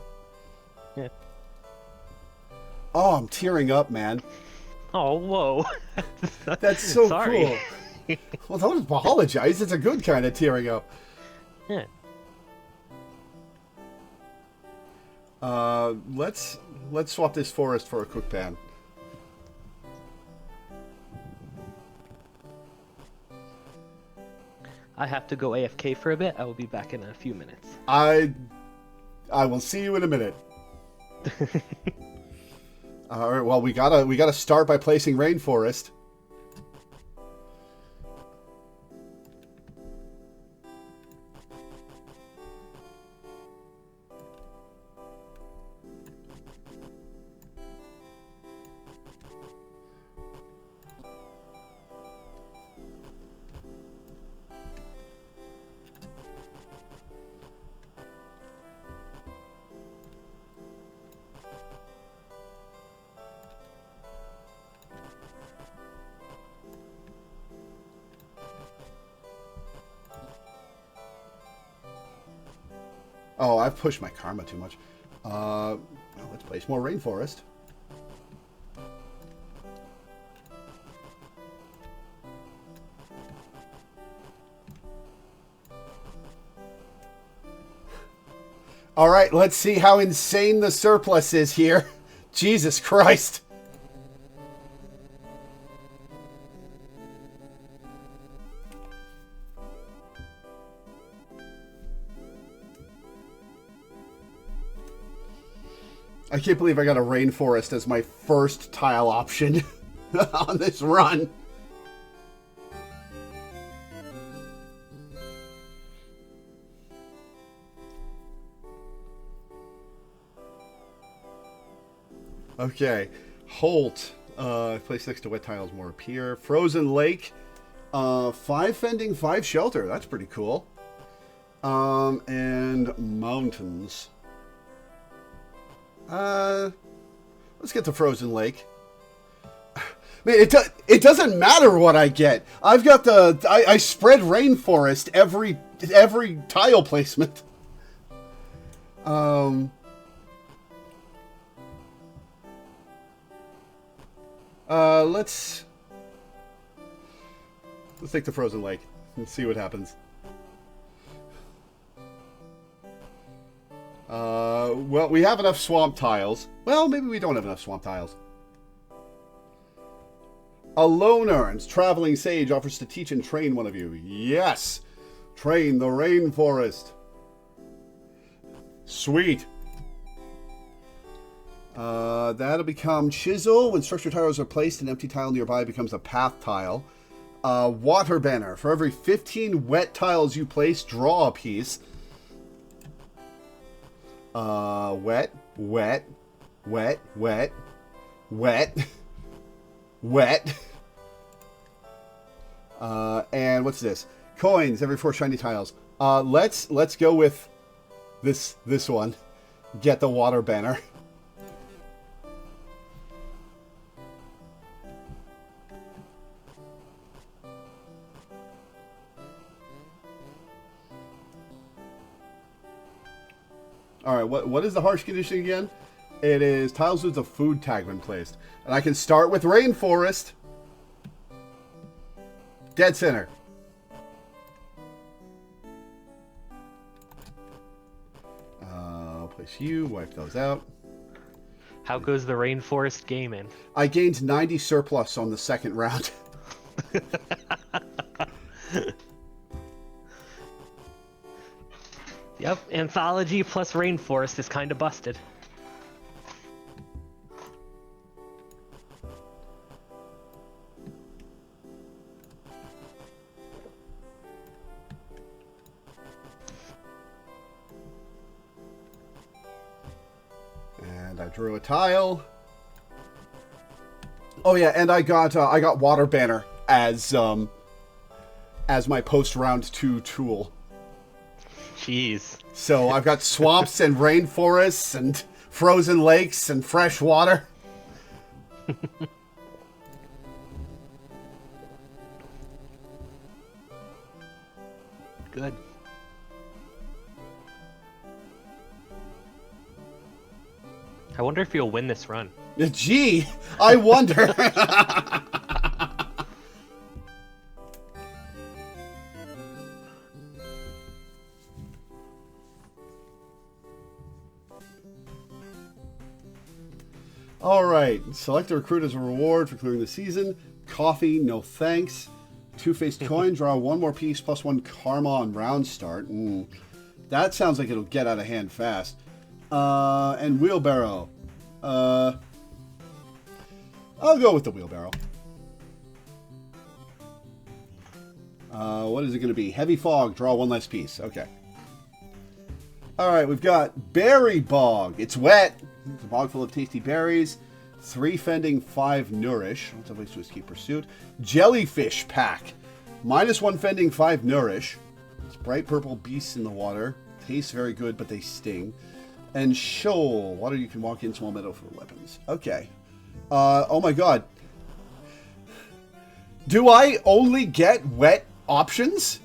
Yeah. Oh, I'm tearing up, man. Oh, whoa. That's so Sorry. cool. Well, don't apologize. It's a good kind of tearing up. Yeah. Let's swap this forest for a cook pan. I have to go AFK for a bit. I will be back in a few minutes. I will see you in a minute. All right. Well, we gotta start by placing rainforest. Oh, I've pushed my karma too much. Well, let's place more rainforest. All right, let's see how insane the surplus is here. Jesus Christ. I can't believe I got a rainforest as my first tile option on this run. Okay, Holt. Place next to wet tiles more appear. Frozen Lake. 5 fending, 5 shelter. That's pretty cool. And mountains. Let's get to Frozen Lake. Man, it doesn't matter what I get. I've got I spread rainforest every tile placement. Let's take the Frozen Lake and see what happens. Well, we have enough swamp tiles. Well, maybe we don't have enough swamp tiles. A lone earns. Traveling Sage offers to teach and train one of you. Yes! Train the rainforest. Sweet. That'll become Chisel. When structure tiles are placed, an empty tile nearby becomes a path tile. Water Banner. For every 15 wet tiles you place, draw a piece. Wet, wet, wet, wet, wet, wet. And what's this? Coins every 4 shiny tiles. Let's go with this one. Get the Water Banner. Alright, what is the harsh condition again? It is tiles with a food tag when placed. And I can start with rainforest. Dead center. few. Wipe those out. How goes the rainforest gaming? I gained 90 surplus on the second round. Yep, anthology plus rainforest is kind of busted. And I drew a tile. Oh yeah, and I got Water Banner as my post round 2 tool. Jeez. So I've got swamps and rainforests and frozen lakes and fresh water. Good. I wonder if you'll win this run. Gee, I wonder. All right, select a recruit as a reward for clearing the season. Coffee, no thanks. Two-faced coin, draw one more piece, plus 1 karma on round start. That sounds like it'll get out of hand fast. And wheelbarrow. I'll go with the wheelbarrow. What is it going to be? Heavy fog, draw 1 less piece. Okay. All right, we've got berry bog. It's wet. It's a bog full of tasty berries. 3 fending, 5 nourish. Lots of ways to escape pursuit. Jellyfish pack. -1 fending, 5 nourish. It's bright purple beasts in the water. Tastes very good, but they sting. And shoal. Water you can walk in, small meadow for weapons. Okay. Oh my god. Do I only get wet options?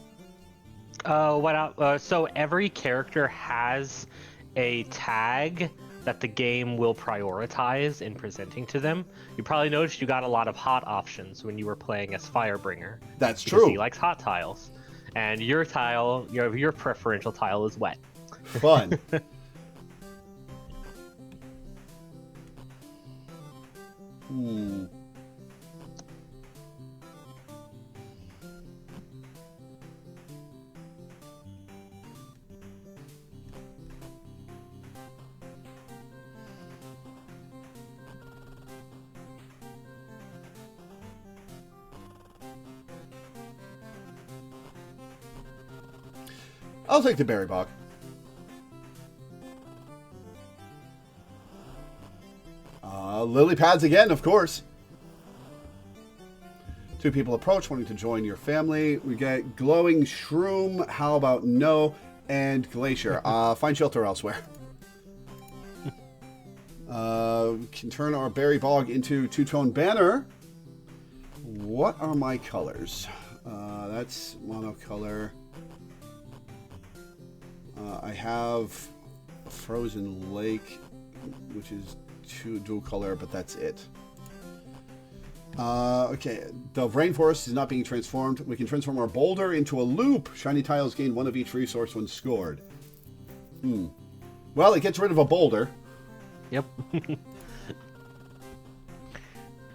So every character has a tag that the game will prioritize in presenting to them. You probably noticed you got a lot of hot options when you were playing as Firebringer. That's because true. He likes hot tiles. And your tile, your preferential tile is wet. Fun. I'll take the berry bog. Lily pads again, of course. 2 people approach, wanting to join your family. We get glowing shroom. How about no? And glacier. Find shelter elsewhere. We can turn our berry bog into 2-tone banner. What are my colors? That's monocolor. I have a frozen lake, which is dual color, but that's it. Okay, the rainforest is not being transformed. We can transform our boulder into a loop. Shiny tiles gain 1 of each resource when scored. Well, it gets rid of a boulder. Yep.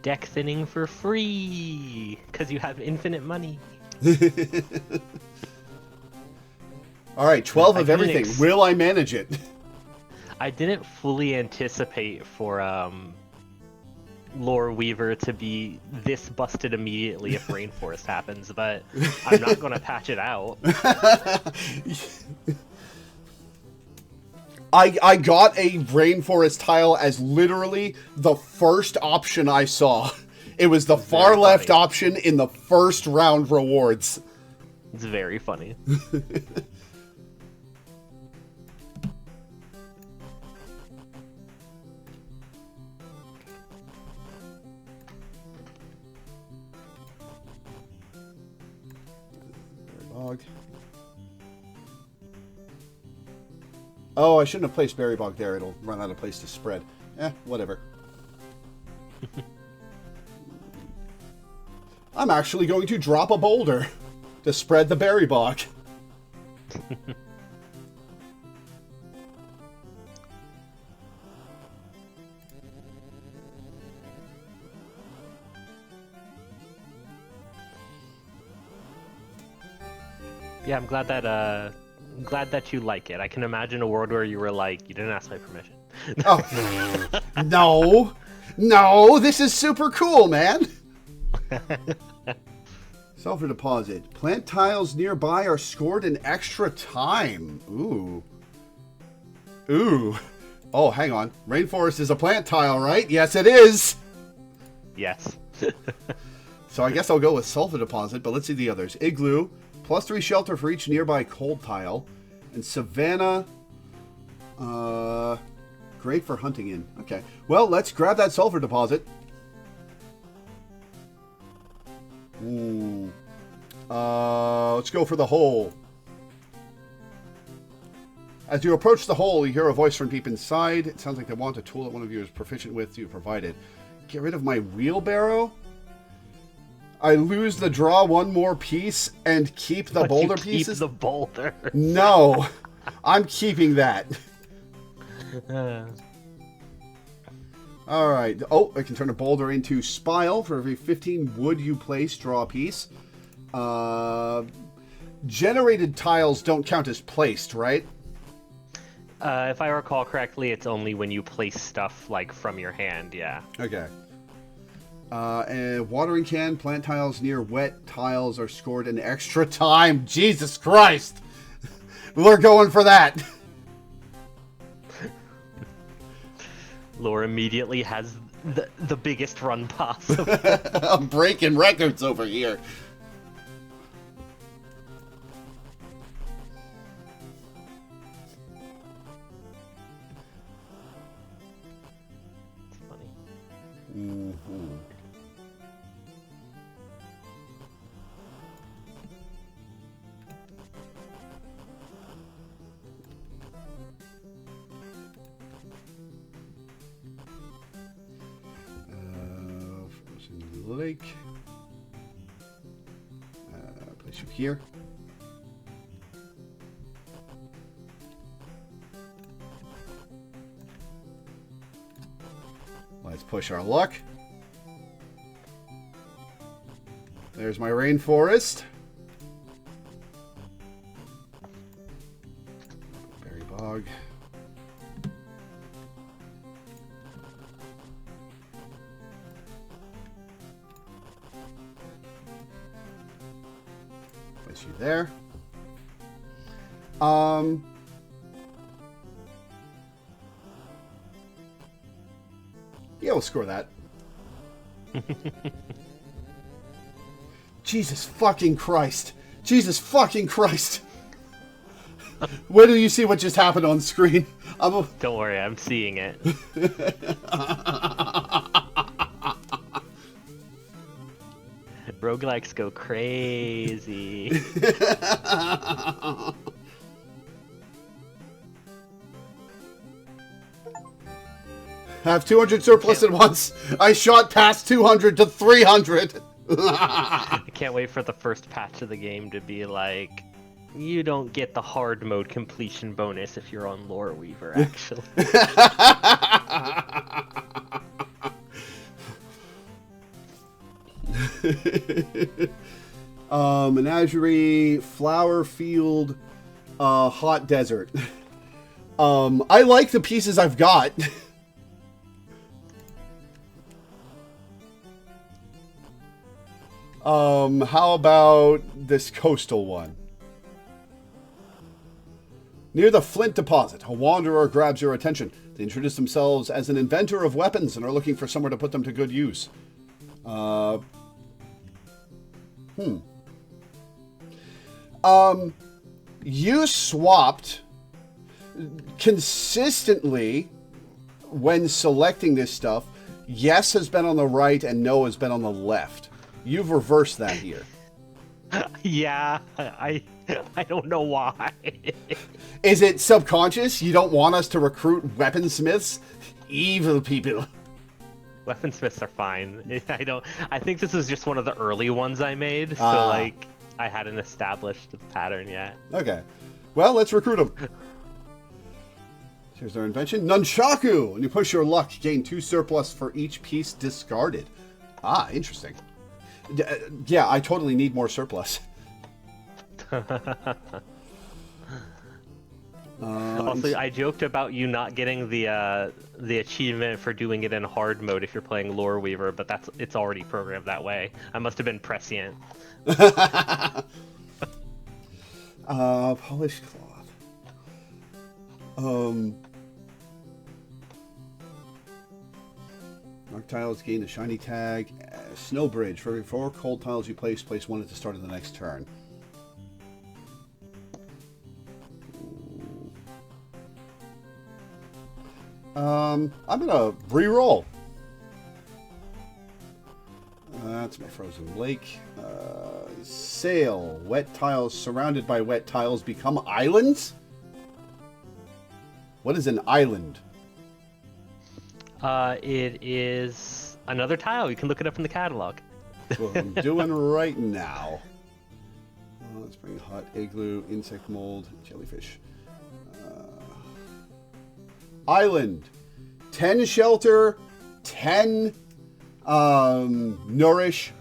Deck thinning for free, because you have infinite money. All right, 12 of everything. Will I manage it? I didn't fully anticipate for Loreweaver to be this busted immediately if Rainforest happens, but I'm not going to patch it out. I got a Rainforest tile as literally the first option I saw. It was the far left option in the first round rewards. It's very funny. Oh, I shouldn't have placed berry bog there. It'll run out of place to spread. Whatever. I'm actually going to drop a boulder to spread the berry bog. Yeah, I'm glad that you like it. I can imagine a world where you were like, you didn't ask my permission. Oh, no. No, this is super cool, man. Sulfur deposit. Plant tiles nearby are scored in extra time. Ooh. Ooh. Oh, hang on. Rainforest is a plant tile, right? Yes, it is. Yes. So I guess I'll go with sulfur deposit, but let's see the others. Igloo, +3 shelter for each nearby cold tile. And savanna, great for hunting in. Okay. Well, let's grab that sulfur deposit. Ooh. Let's go for the hole. As you approach the hole, you hear a voice from deep inside. It sounds like they want a tool that one of you is proficient with to provide it. Get rid of my wheelbarrow? I lose the draw one more piece and keep the boulder pieces? Keep the boulder. No. I'm keeping that. Alright. Oh, I can turn a boulder into spile. For every 15 wood you place, draw a piece. Generated tiles don't count as placed, right? If I recall correctly, it's only when you place stuff like from your hand, yeah. Okay. And watering can, plant tiles near wet tiles are scored in extra time. Jesus Christ! We're going for that. Lore immediately has the biggest run possible. I'm breaking records over here. It's funny. Mm-hmm. Lake. Place you here. Let's push our luck. There's my rainforest. Berry bog. Place you there. Yeah, we'll score that. Jesus fucking Christ. Jesus fucking Christ. Where do you see what just happened on screen? Don't worry, I'm seeing it. Roguelikes go crazy. I have 200 surplus at once. I shot past 200 to 300. I can't wait for the first patch of the game to be like, you don't get the hard mode completion bonus if you're on Loreweaver, actually. Menagerie, flower field, hot desert. I like the pieces I've got. How about this coastal one? Near the flint deposit, a wanderer grabs your attention. They introduce themselves as an inventor of weapons and are looking for somewhere to put them to good use. You swapped consistently when selecting this stuff. Yes has been on the right and no has been on the left. You've reversed that here. Yeah, I don't know why. Is it subconscious? You don't want us to recruit weaponsmiths? Evil people. Weaponsmiths are fine. I think this is just one of the early ones I made, so like I hadn't established the pattern yet. Okay. Well, let's recruit them. Here's their invention. Nunchaku! When you push your luck, gain 2 surplus for each piece discarded. Ah, interesting. Yeah, I totally need more surplus. Also, I joked about you not getting the achievement for doing it in hard mode if you're playing Loreweaver, but it's already programmed that way. I must have been prescient. Polished cloth. Mark tiles gain a shiny tag. Snow bridge. For every 4 cold tiles you place one at the start of the next turn. I'm gonna re-roll. That's my frozen lake. Sail. Wet tiles surrounded by wet tiles become islands? What is an island? It is another tile. You can look it up in the catalog. That's what I'm doing right now. Let's bring hot igloo, insect mold, jellyfish. Island. 10 shelter, 10 nourish.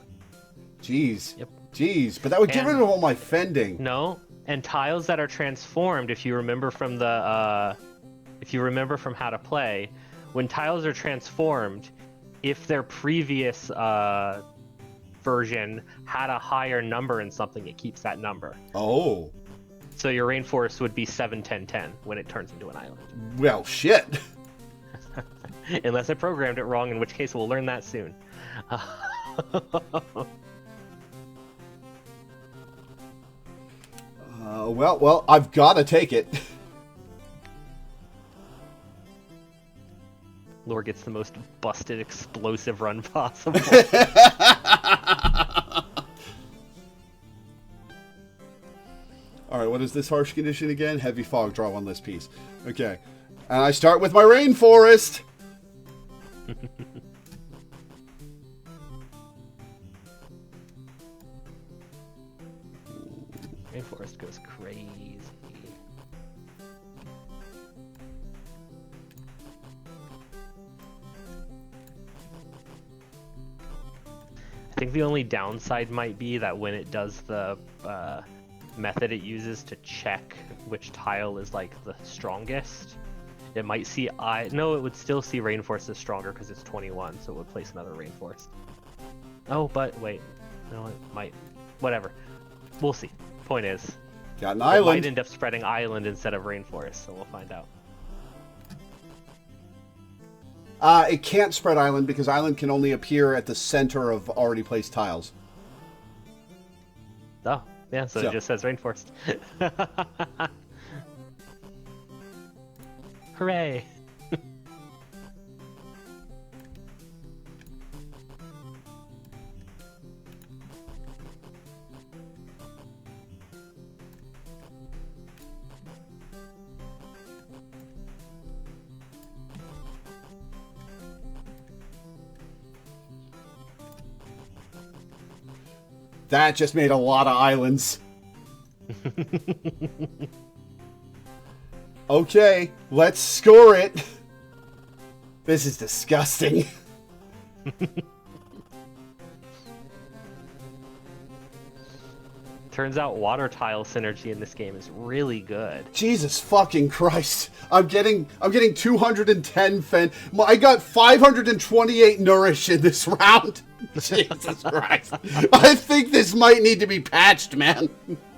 Jeez. Yep. Jeez, but that would get rid of all my fending. No, and tiles that are transformed, if you remember from how to play, when tiles are transformed, if their previous version had a higher number in something, it keeps that number. Oh. So your rainforest would be 7, 10, 10 when it turns into an island. Well, shit. Unless I programmed it wrong, in which case we'll learn that soon. Well, I've got to take it. Lore gets the most busted explosive run possible. Alright, what is this harsh condition again? Heavy fog, draw 1 list piece. Okay. And I start with my rainforest! Rainforest goes crazy. I think the only downside might be that when it does the method it uses to check which tile is like the strongest, it might see no, it would still see rainforest as stronger because it's 21, so it would place another rainforest. Oh, but wait, no, it might. Whatever, we'll see. Point is, got an it island. might end up spreading island instead of rainforest, so we'll find out. It can't spread island because island can only appear at the center of already placed tiles. Oh, yeah, so it just says rainforest. Hooray! That just made a lot of islands. Okay, let's score it. This is disgusting. Turns out water tile synergy in this game is really good. Jesus fucking Christ. I'm getting 210 fen. I got 528 nourish in this round. Jesus Christ. I think this might need to be patched, man.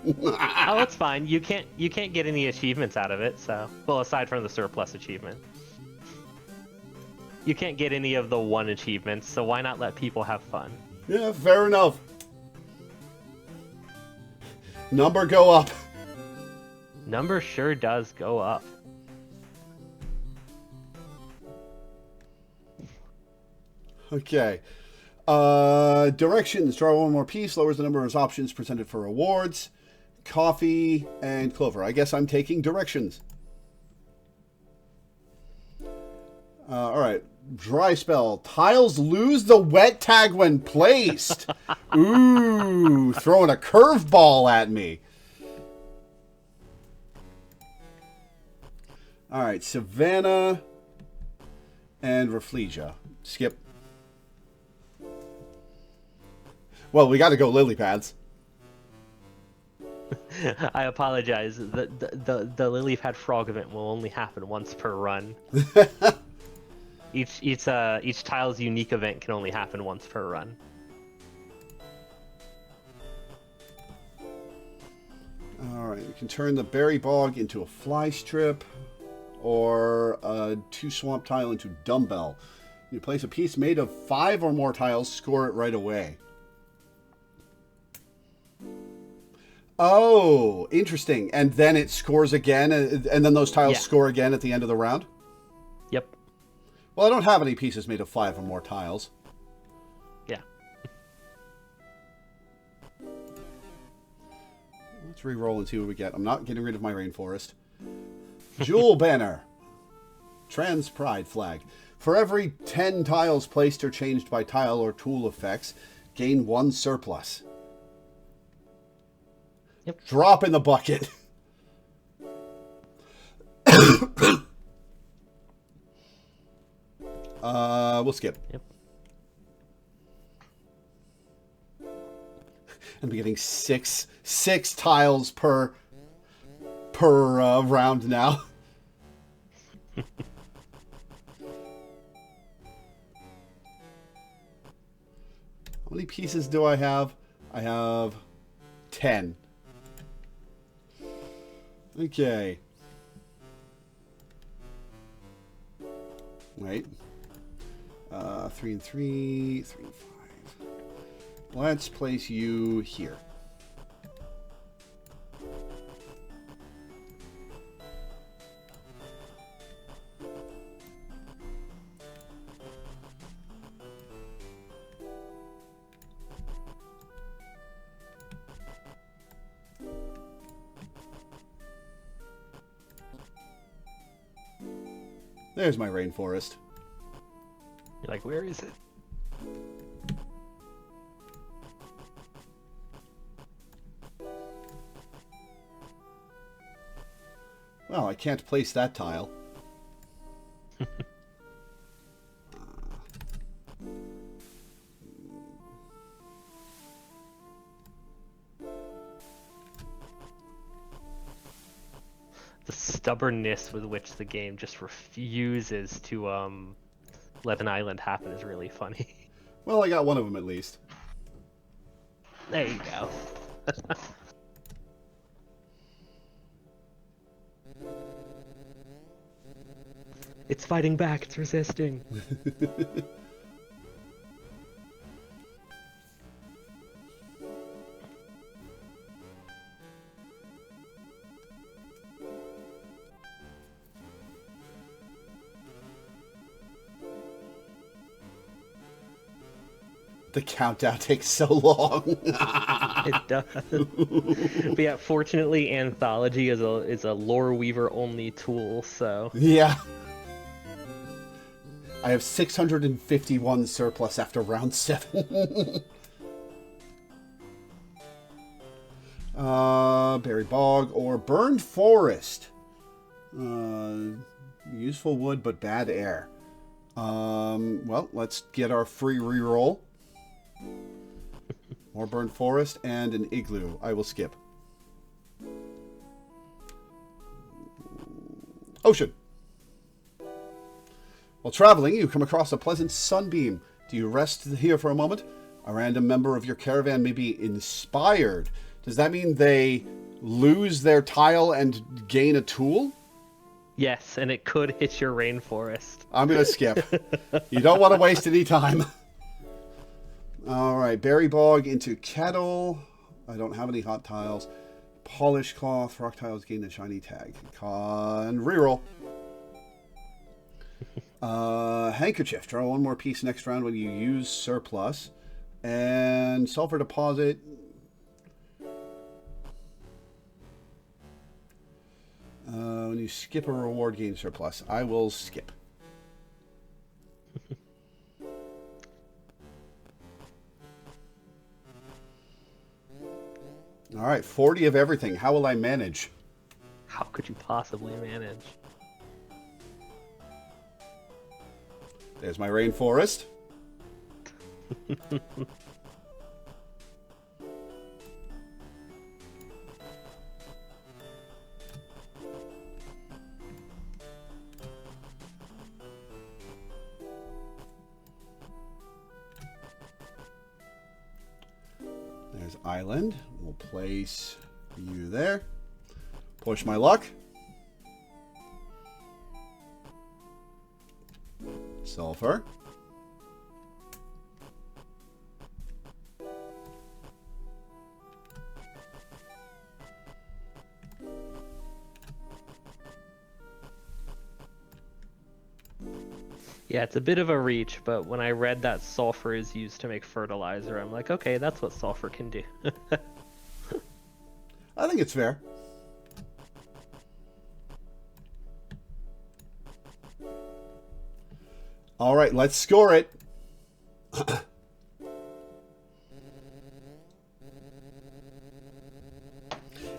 Oh, it's fine. You can't get any achievements out of it, so well, aside from the surplus achievement. You can't get any of the 1 achievements, so why not let people have fun? Yeah, fair enough. Number go up. Number sure does go up. Okay. Directions. Draw 1 more piece. Lowers the number of options presented for rewards. Coffee and clover. I guess I'm taking directions. Alright. Dry spell. Tiles lose the wet tag when placed. Ooh. Throwing a curveball at me. Alright. Savannah and Rafflesia. Skip. Well, we got to go lily pads. I apologize. The lily pad frog event will only happen once per run. Each tile's unique event can only happen once per run. Alright, we can turn the berry bog into a fly strip, or a 2 swamp tile into dumbbell. You place a piece made of 5 or more tiles, score it right away. Oh, interesting. And then it scores again, and then those tiles score again at the end of the round? Yep. Well, I don't have any pieces made of 5 or more tiles. Yeah. Let's re-roll and see what we get. I'm not getting rid of my rainforest. Jewel banner. Trans pride flag. For every 10 tiles placed or changed by tile or tool effects, gain 1 surplus. Yep. Drop in the bucket. We'll skip. Yep. I'm getting six tiles per round now. How many pieces do I have? I have 10. Okay. Wait. 3 and 3, 3 and 5. Let's place you here. There's my rainforest. You're like, where is it? Well, I can't place that tile. The stubbornness with which the game just refuses to let an island happen is really funny. Well, I got one of them at least. There you go. It's fighting back, it's resisting. The countdown takes so long. It does. But yeah, fortunately, Anthology is a Loreweaver only tool, so. Yeah. I have 651 surplus after round 7. Berry bog or burned forest. Useful wood, but bad air. Well, let's get our free reroll. More burned forest and an igloo. I will skip. Ocean. While traveling, you come across a pleasant sunbeam. Do you rest here for a moment? A random member of your caravan may be inspired. Does that mean they lose their tile and gain a tool? Yes, and it could hit your rainforest. I'm going to skip. You don't want to waste any time. All right, berry bog into kettle. I don't have any hot tiles. Polish cloth. Rock tiles gain a shiny tag. Con reroll. Handkerchief. Draw one more piece next round when you use surplus. And sulfur deposit. When you skip a reward, gain surplus. I will skip. All right, 40 of everything. How will I manage? How could you possibly manage? There's my rainforest. island. We'll place you there. Push my luck. Sulfur. Yeah, it's a bit of a reach, but when I read that sulfur is used to make fertilizer, I'm like, okay, that's what sulfur can do. I think it's fair. All right, let's score it.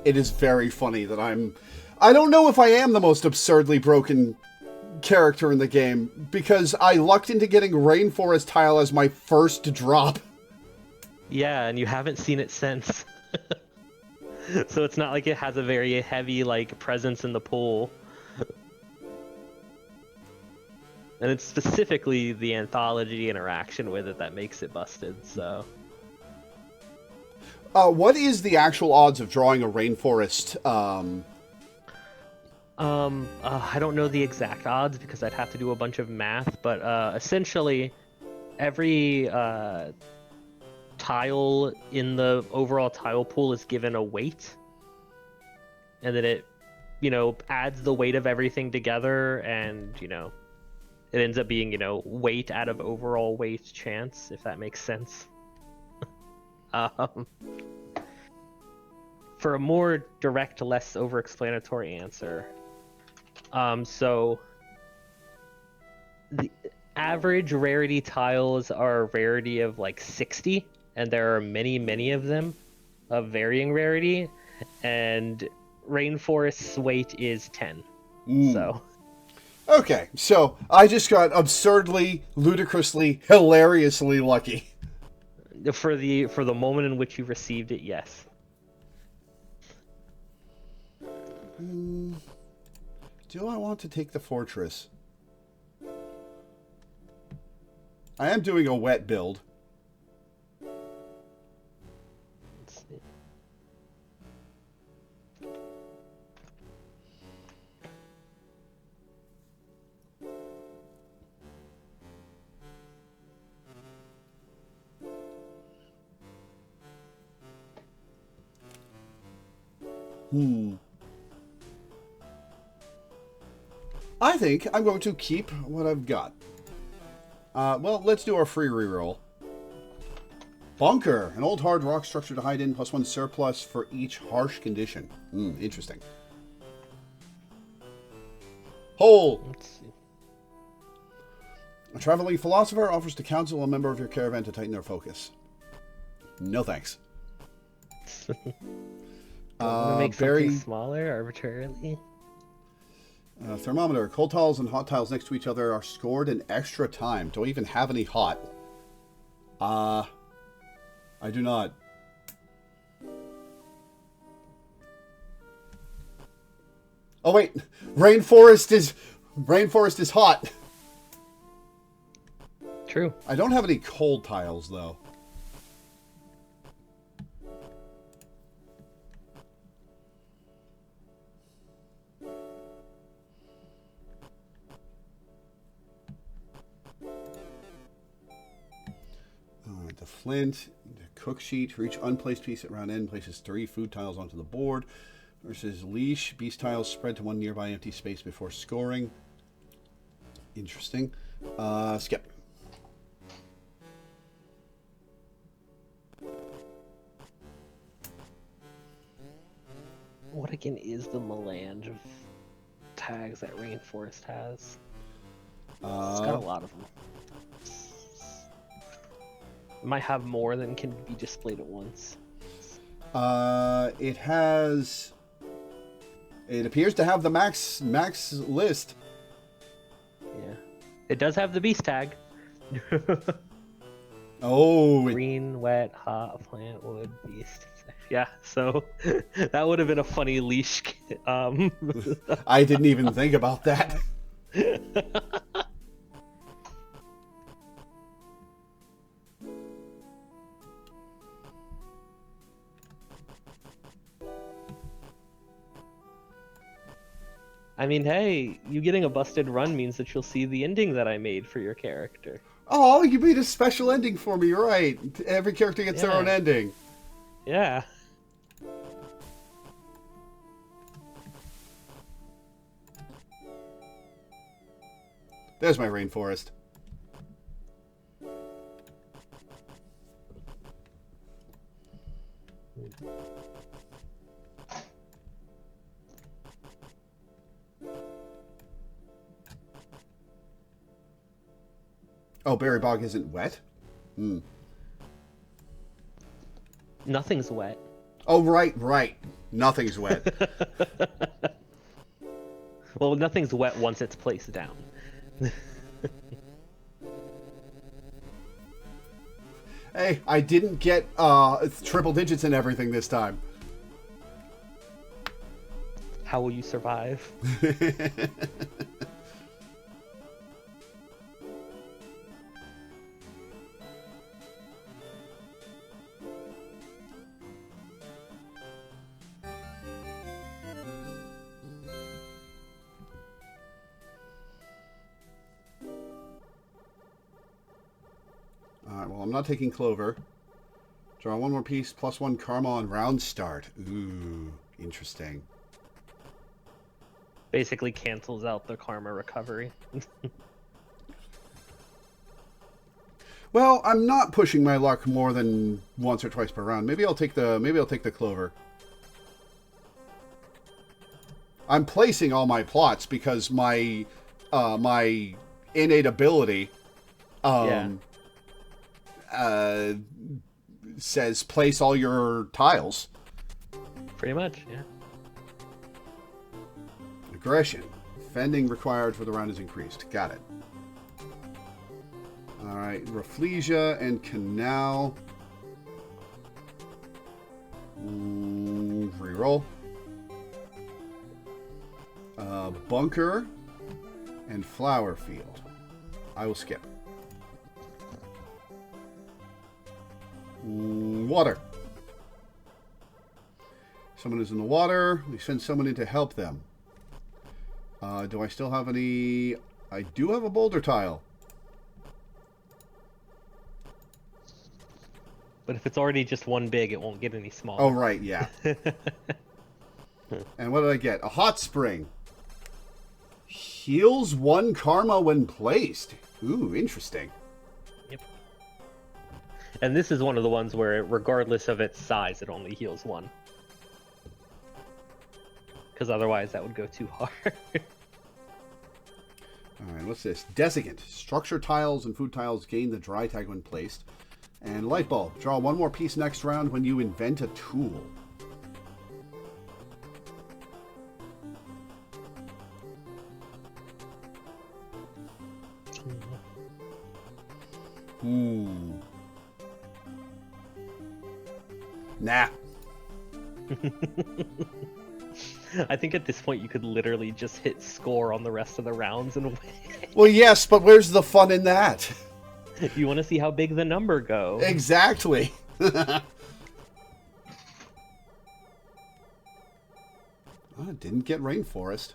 It is very funny that I don't know if I am the most absurdly broken character in the game, because I lucked into getting Rainforest Tile as my first drop. Yeah, and you haven't seen it since. So it's not like it has a very heavy like presence in the pool. And it's specifically the anthology interaction with it that makes it busted, so. What is the actual odds of drawing a Rainforest? I don't know the exact odds because I'd have to do a bunch of math, but essentially every tile in the overall tile pool is given a weight, and then it, adds the weight of everything together, and, it ends up being, weight out of overall weight chance, if that makes sense. For a more direct, less over-explanatory answer, so the average rarity tiles are a rarity of like 60, and there are many, many of them of varying rarity, and Rainforest's weight is 10. So. Okay, so I just got absurdly, ludicrously, hilariously lucky. For the moment in which you received it, yes. Do I want to take the fortress? I am doing a wet build. Let's see. I think I'm going to keep what I've got. Well, let's do our free reroll. Bunker, an old hard rock structure to hide in, +1 surplus for each harsh condition. Interesting. Hole. Let's see. A traveling philosopher offers to counsel a member of your caravan to tighten their focus. No thanks. Make something smaller arbitrarily. Thermometer. Cold tiles and hot tiles next to each other are scored in extra time. Do I even have any hot? I do not. Oh wait, rainforest is hot. True. I don't have any cold tiles though. The flint, the cook sheet. For each unplaced piece at round end, places 3 food tiles onto the board. Versus leash, beast tiles spread to one nearby empty space before scoring. Interesting. Skip. What again is the melange of tags that Rainforest has? It's got a lot of them. It might have more than can be displayed at once. It has. It appears to have the max list. Yeah, it does have the beast tag. Oh, Green, wet, hot, plant, wood, beast. Yeah, so that would have been a funny leash. I didn't even think about that. I mean, hey, you getting a busted run means that you'll see the ending that I made for your character. Oh, you made a special ending for me, right? Every character gets their own Yeah. ending. Yeah. There's my rainforest. Oh, Berry Bog isn't wet? Hmm. Nothing's wet. Oh, right. Nothing's wet. Well, nothing's wet once it's placed down. Hey, I didn't get triple digits and everything this time. How will you survive? Alright, well, I'm not taking Clover. Draw one more piece, +1 karma on round start. Ooh, interesting. Basically cancels out the karma recovery. Well, I'm not pushing my luck more than once or twice per round. Maybe I'll take the Clover. I'm placing all my plots because my my innate ability says place all your tiles. Pretty much, yeah. Aggression. Fending required for the round is increased. Got it. Alright, Rafflesia and Canal. Reroll. Bunker and Flower Field. I will skip. Water. Someone is in the water. We send someone in to help them. Do I still have any... I do have a boulder tile. But if it's already just one big, it won't get any smaller. Oh, right, yeah. And what did I get? A hot spring. Heals 1 karma when placed. Ooh, interesting. Yep. And this is one of the ones where, regardless of its size, it only heals 1. Because otherwise that would go too hard. Alright, what's this? Desiccant. Structure tiles and food tiles gain the dry tag when placed. And light bulb. Draw 1 more piece next round when you invent a tool. Nah. I think at this point you could literally just hit score on the rest of the rounds and win. Well, yes, but where's the fun in that? You want to see how big the number goes. Exactly. Oh, didn't get rainforest.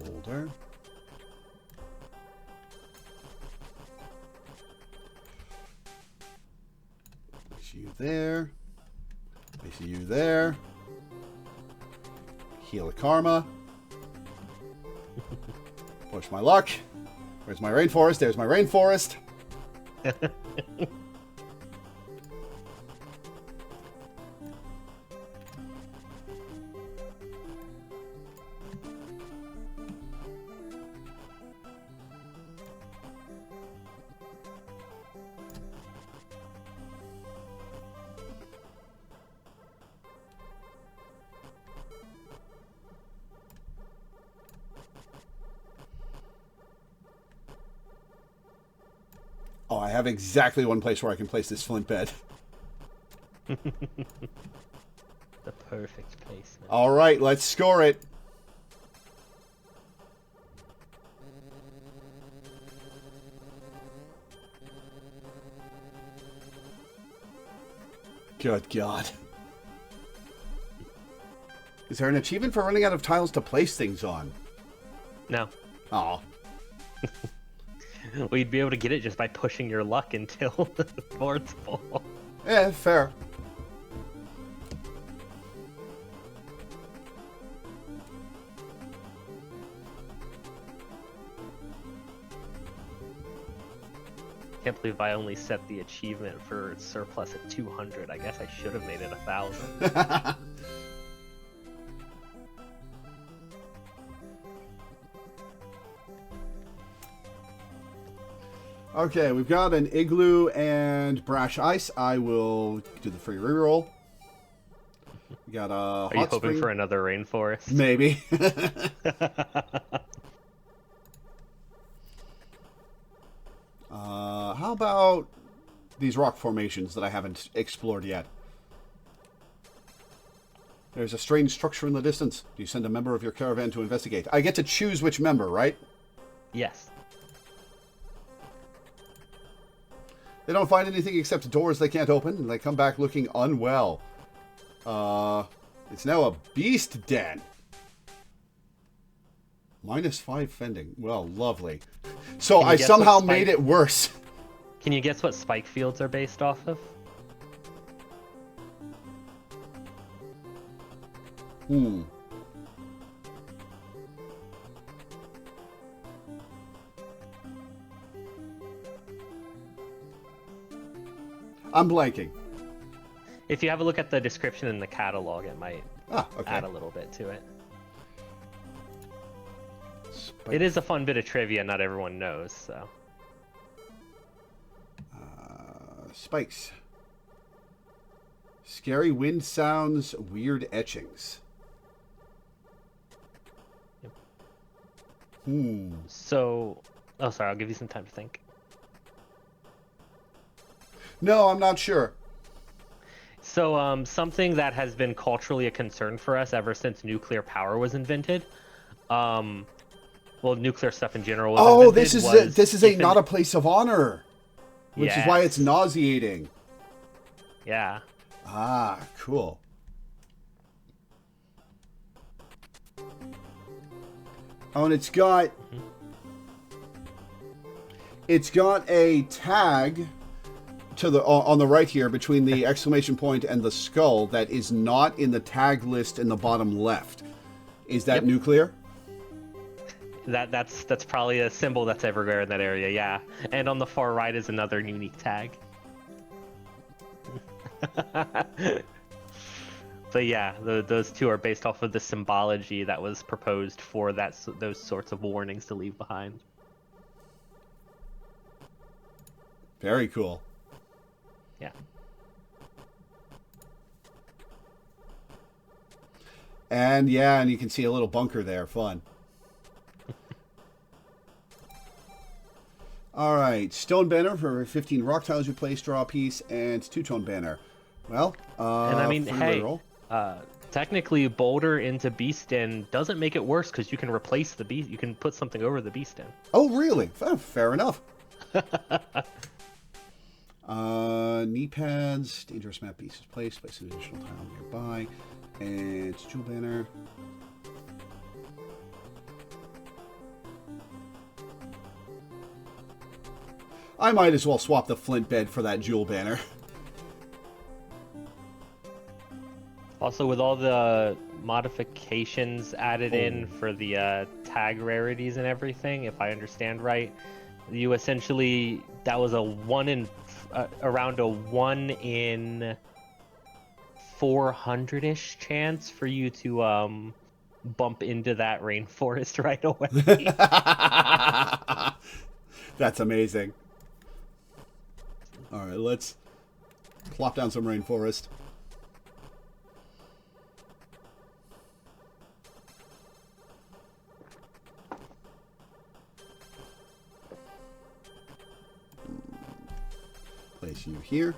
Boulder. I see you there. I see you there. Heal a karma. Push my luck. Where's my rainforest? There's my rainforest. I have exactly one place where I can place this flint bed. The perfect placement. All right, let's score it. Good God. Is there an achievement for running out of tiles to place things on? No. Oh. Well, you'd be able to get it just by pushing your luck until the board's full. Yeah, fair. Can't believe I only set the achievement for surplus at 200. I guess I should have made it 1,000. Okay, we've got an igloo and brash ice. I will do the free reroll. We got a Are you hoping for another rainforest? Maybe. How about these rock formations that I haven't explored yet? There's a strange structure in the distance. You send a member of your caravan to investigate. I get to choose which member, right? Yes. They don't find anything except doors they can't open, and they come back looking unwell. It's now a beast den. -5 fending. Well, lovely. So I somehow made it worse. Can you guess what spike fields are based off of? I'm blanking. If you have a look at the description in the catalog, it might add a little bit to it. It is a fun bit of trivia not everyone knows, so. Spikes. Scary wind sounds, weird etchings. Yep. So, oh, sorry, I'll give you some time to think. No, I'm not sure. So, something that has been culturally a concern for us ever since nuclear power was invented. Well, nuclear stuff in general was invented. This is not a place of honor, which is why it's nauseating. Yeah. Ah, cool. Oh, and it's got a tag to the on the right here between the exclamation point and the skull that is not in the tag list in the bottom left. Is that nuclear? That's probably a symbol that's everywhere in that area, yeah. And on the far right is another unique tag. But yeah, those two are based off of the symbology that was proposed for those sorts of warnings to leave behind. Very cool. Yeah. And you can see a little bunker there. Fun. All right, stone banner for 15 rock tiles you place, draw a piece, and two-tone banner. Well, and I mean, hey, technically, boulder into beast den doesn't make it worse because you can replace the beast. You can put something over the beast den. Oh, really? Fair enough. Knee pads, dangerous map pieces placed, place an additional tile nearby, and jewel banner. I might as well swap the flint bed for that jewel banner. Also, with all the modifications added in for the tag rarities and everything, if I understand right, you essentially, that was around a 1 in 400-ish chance for you to bump into that rainforest right away. That's amazing. All right, let's plop down some rainforest. Place you here.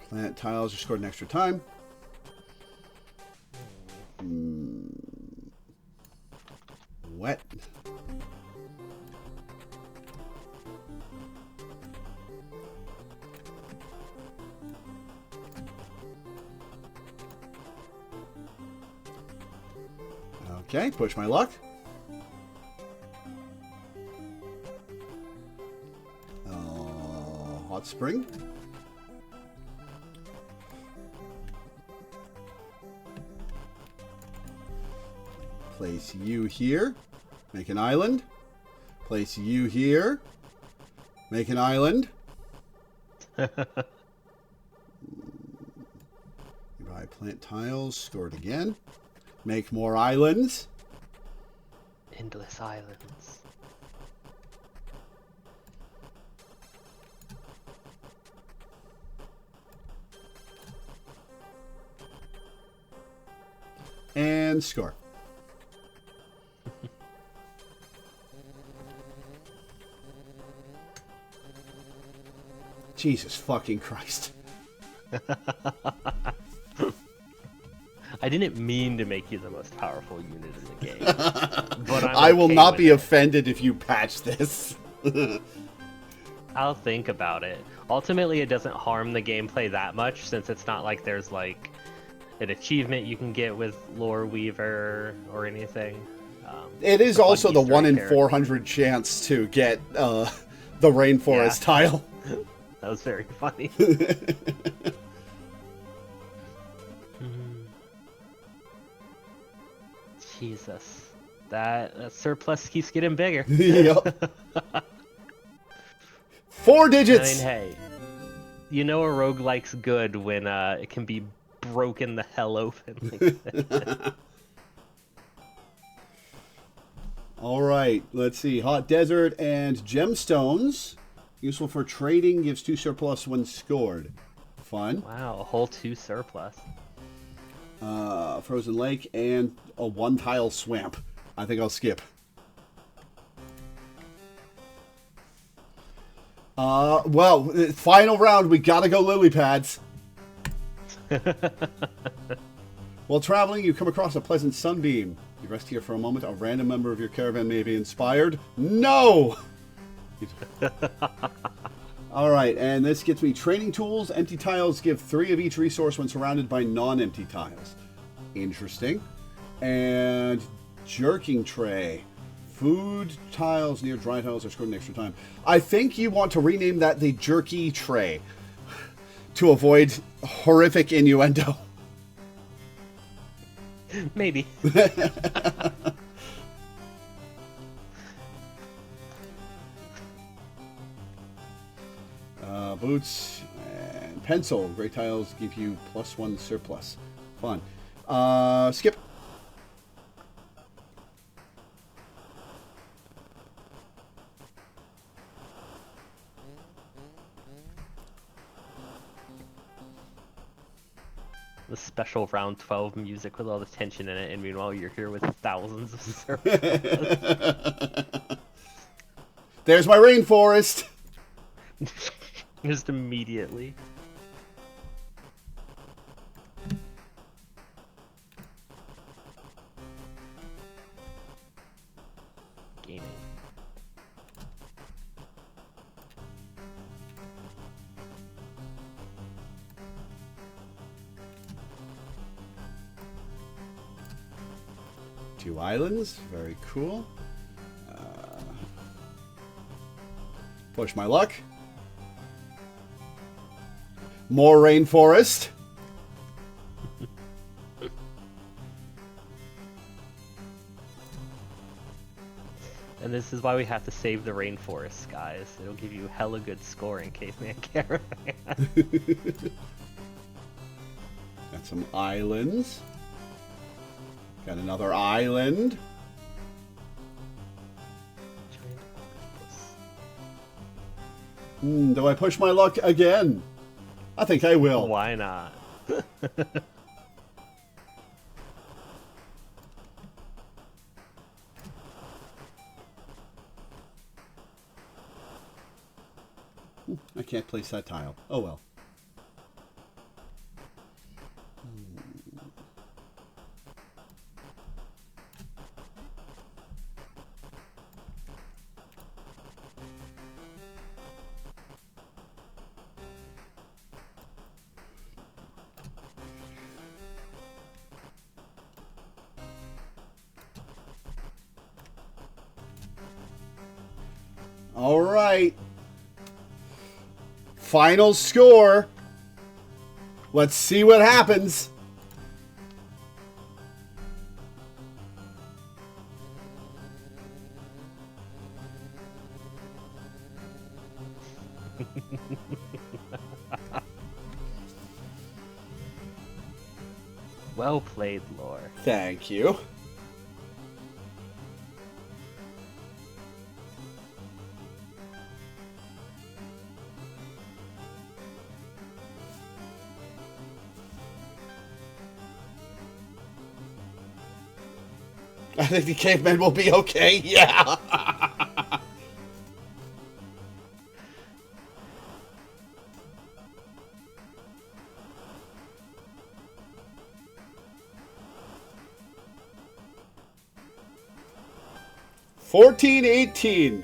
Plant tiles are scored an extra time. Wet. Okay, push my luck. Hot spring. Place you here. Make an island. Place you here. Make an island. You buy plant tiles. Score it again. Make more islands. Endless islands. And score. Jesus fucking Christ. I didn't mean to make you the most powerful unit in the game. But I will okay not with be it. offended if you patch this. I'll think about it. Ultimately, it doesn't harm the gameplay that much, since it's not like there's like an achievement you can get with Loreweaver or anything. It is a fun also the Easter 1 egg in character. 400 chance to get the rainforest Yeah. tile. That was very funny. Jesus. That surplus keeps getting bigger. Yep. 4 I digits! mean, hey, you know a roguelike's good when it can be broken the hell open like this. Alright, let's see. Hot Desert and Gemstones. Useful for trading, gives 2 surplus when scored. Fun. Wow, a whole 2 surplus. Frozen Lake and a 1-tile swamp. I think I'll skip. Well, final round, we gotta go lily pads. While traveling, you come across a pleasant sunbeam. You rest here for a moment. A random member of your caravan may be inspired. No! Alright, and this gets me training tools. Empty tiles give 3 of each resource when surrounded by non-empty tiles. Interesting. And jerking tray. Food tiles near dry tiles are scored an extra time. I think you want to rename that the jerky tray to avoid horrific innuendo. Maybe. Boots and pencil. Gray tiles give you +1 surplus. Fun. Skip. The special round 12 music with all the tension in it, and meanwhile you're here with thousands of surplus. There's my rainforest. Just immediately. Gaming. Two islands. Very cool. Push my luck. More rainforest. And this is why we have to save the rainforest, guys. It'll give you hella good score in Caveman Caravan. Got some islands. Got another island. Do I push my luck again? I think I will. Why not? I can't place that tile. Oh well. All right. Final score. Let's see what happens. Well played, Lore. Thank you. I think the cavemen will be okay. Yeah. $1,418.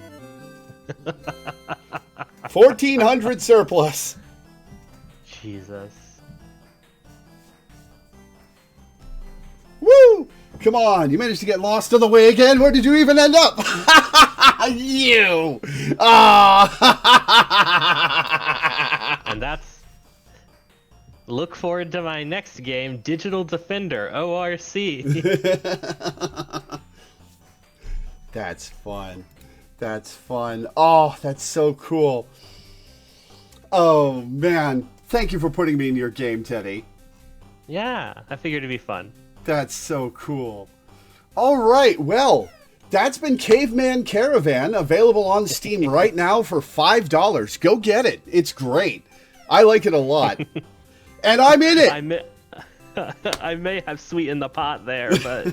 1,400 surplus. Jesus. Woo! Come on, you managed to get lost on the way again. Where did you even end up? You! Ah! And that's... Look forward to my next game, Digital Defender, ORC. That's fun. That's fun. Oh, that's so cool. Oh, man. Thank you for putting me in your game, Teddy. Yeah, I figured it'd be fun. That's so cool. All right, well, that's been Caveman Caravan, available on Steam right now for $5. Go get it. It's great. I like it a lot. And I'm in it. I may have sweetened the pot there, but...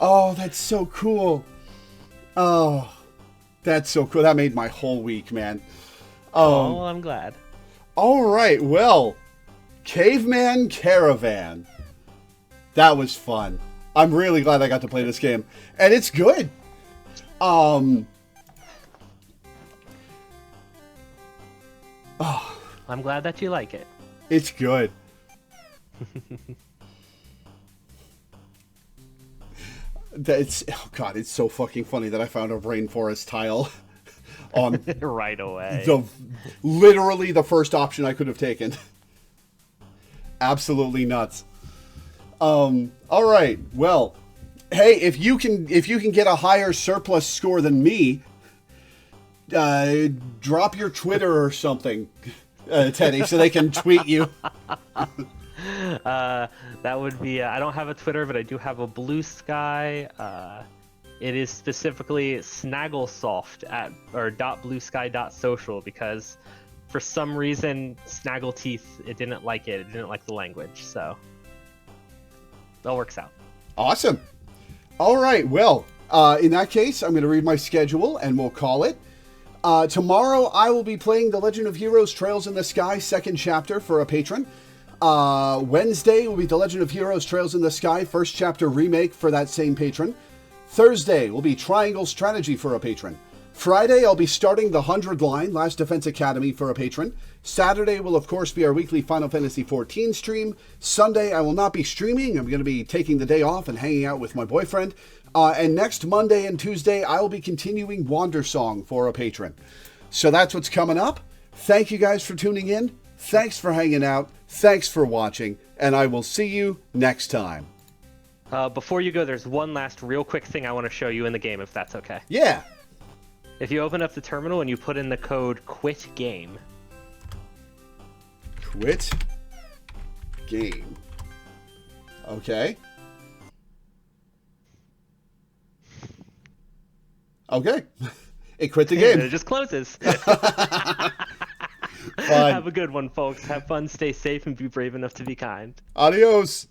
Oh, that's so cool. Oh, that's so cool. That made my whole week, man. Oh, I'm glad. All right, well, Caveman Caravan. That was fun. I'm really glad I got to play this game. And it's good. I'm glad that you like it. It's good. Oh god, it's so fucking funny that I found a rainforest tile on right away. Literally the first option I could have taken. Absolutely nuts. All right. Well, hey, if you can get a higher surplus score than me, drop your Twitter or something, Teddy, so they can tweet you. That would be... I don't have a Twitter, but I do have a Blue Sky. It is specifically snagglesoft or .bluesky.social, because for some reason Snaggleteeth, it didn't like it. It didn't like the language, so that works out. Awesome. All right. Well, in that case, I'm going to read my schedule and we'll call it. Tomorrow I will be playing The Legend of Heroes Trails in the Sky, second chapter for a patron. Wednesday will be The Legend of Heroes Trails in the Sky, first chapter remake for that same patron. Thursday will be Triangle Strategy for a patron. Friday, I'll be starting the 100 line, Last Defense Academy for a patron. Saturday will, of course, be our weekly Final Fantasy XIV stream. Sunday, I will not be streaming. I'm going to be taking the day off and hanging out with my boyfriend. And next Monday and Tuesday, I will be continuing Wander Song for a patron. So that's what's coming up. Thank you guys for tuning in. Thanks for hanging out. Thanks for watching. And I will see you next time. Before you go, there's one last real quick thing I want to show you in the game, if that's okay. Yeah. If you open up the terminal and you put in the code QUIT-GAME. Quit game. Okay. Okay. It quit the game. It just closes. Fine. Have a good one, folks. Have fun, stay safe, and be brave enough to be kind. Adios.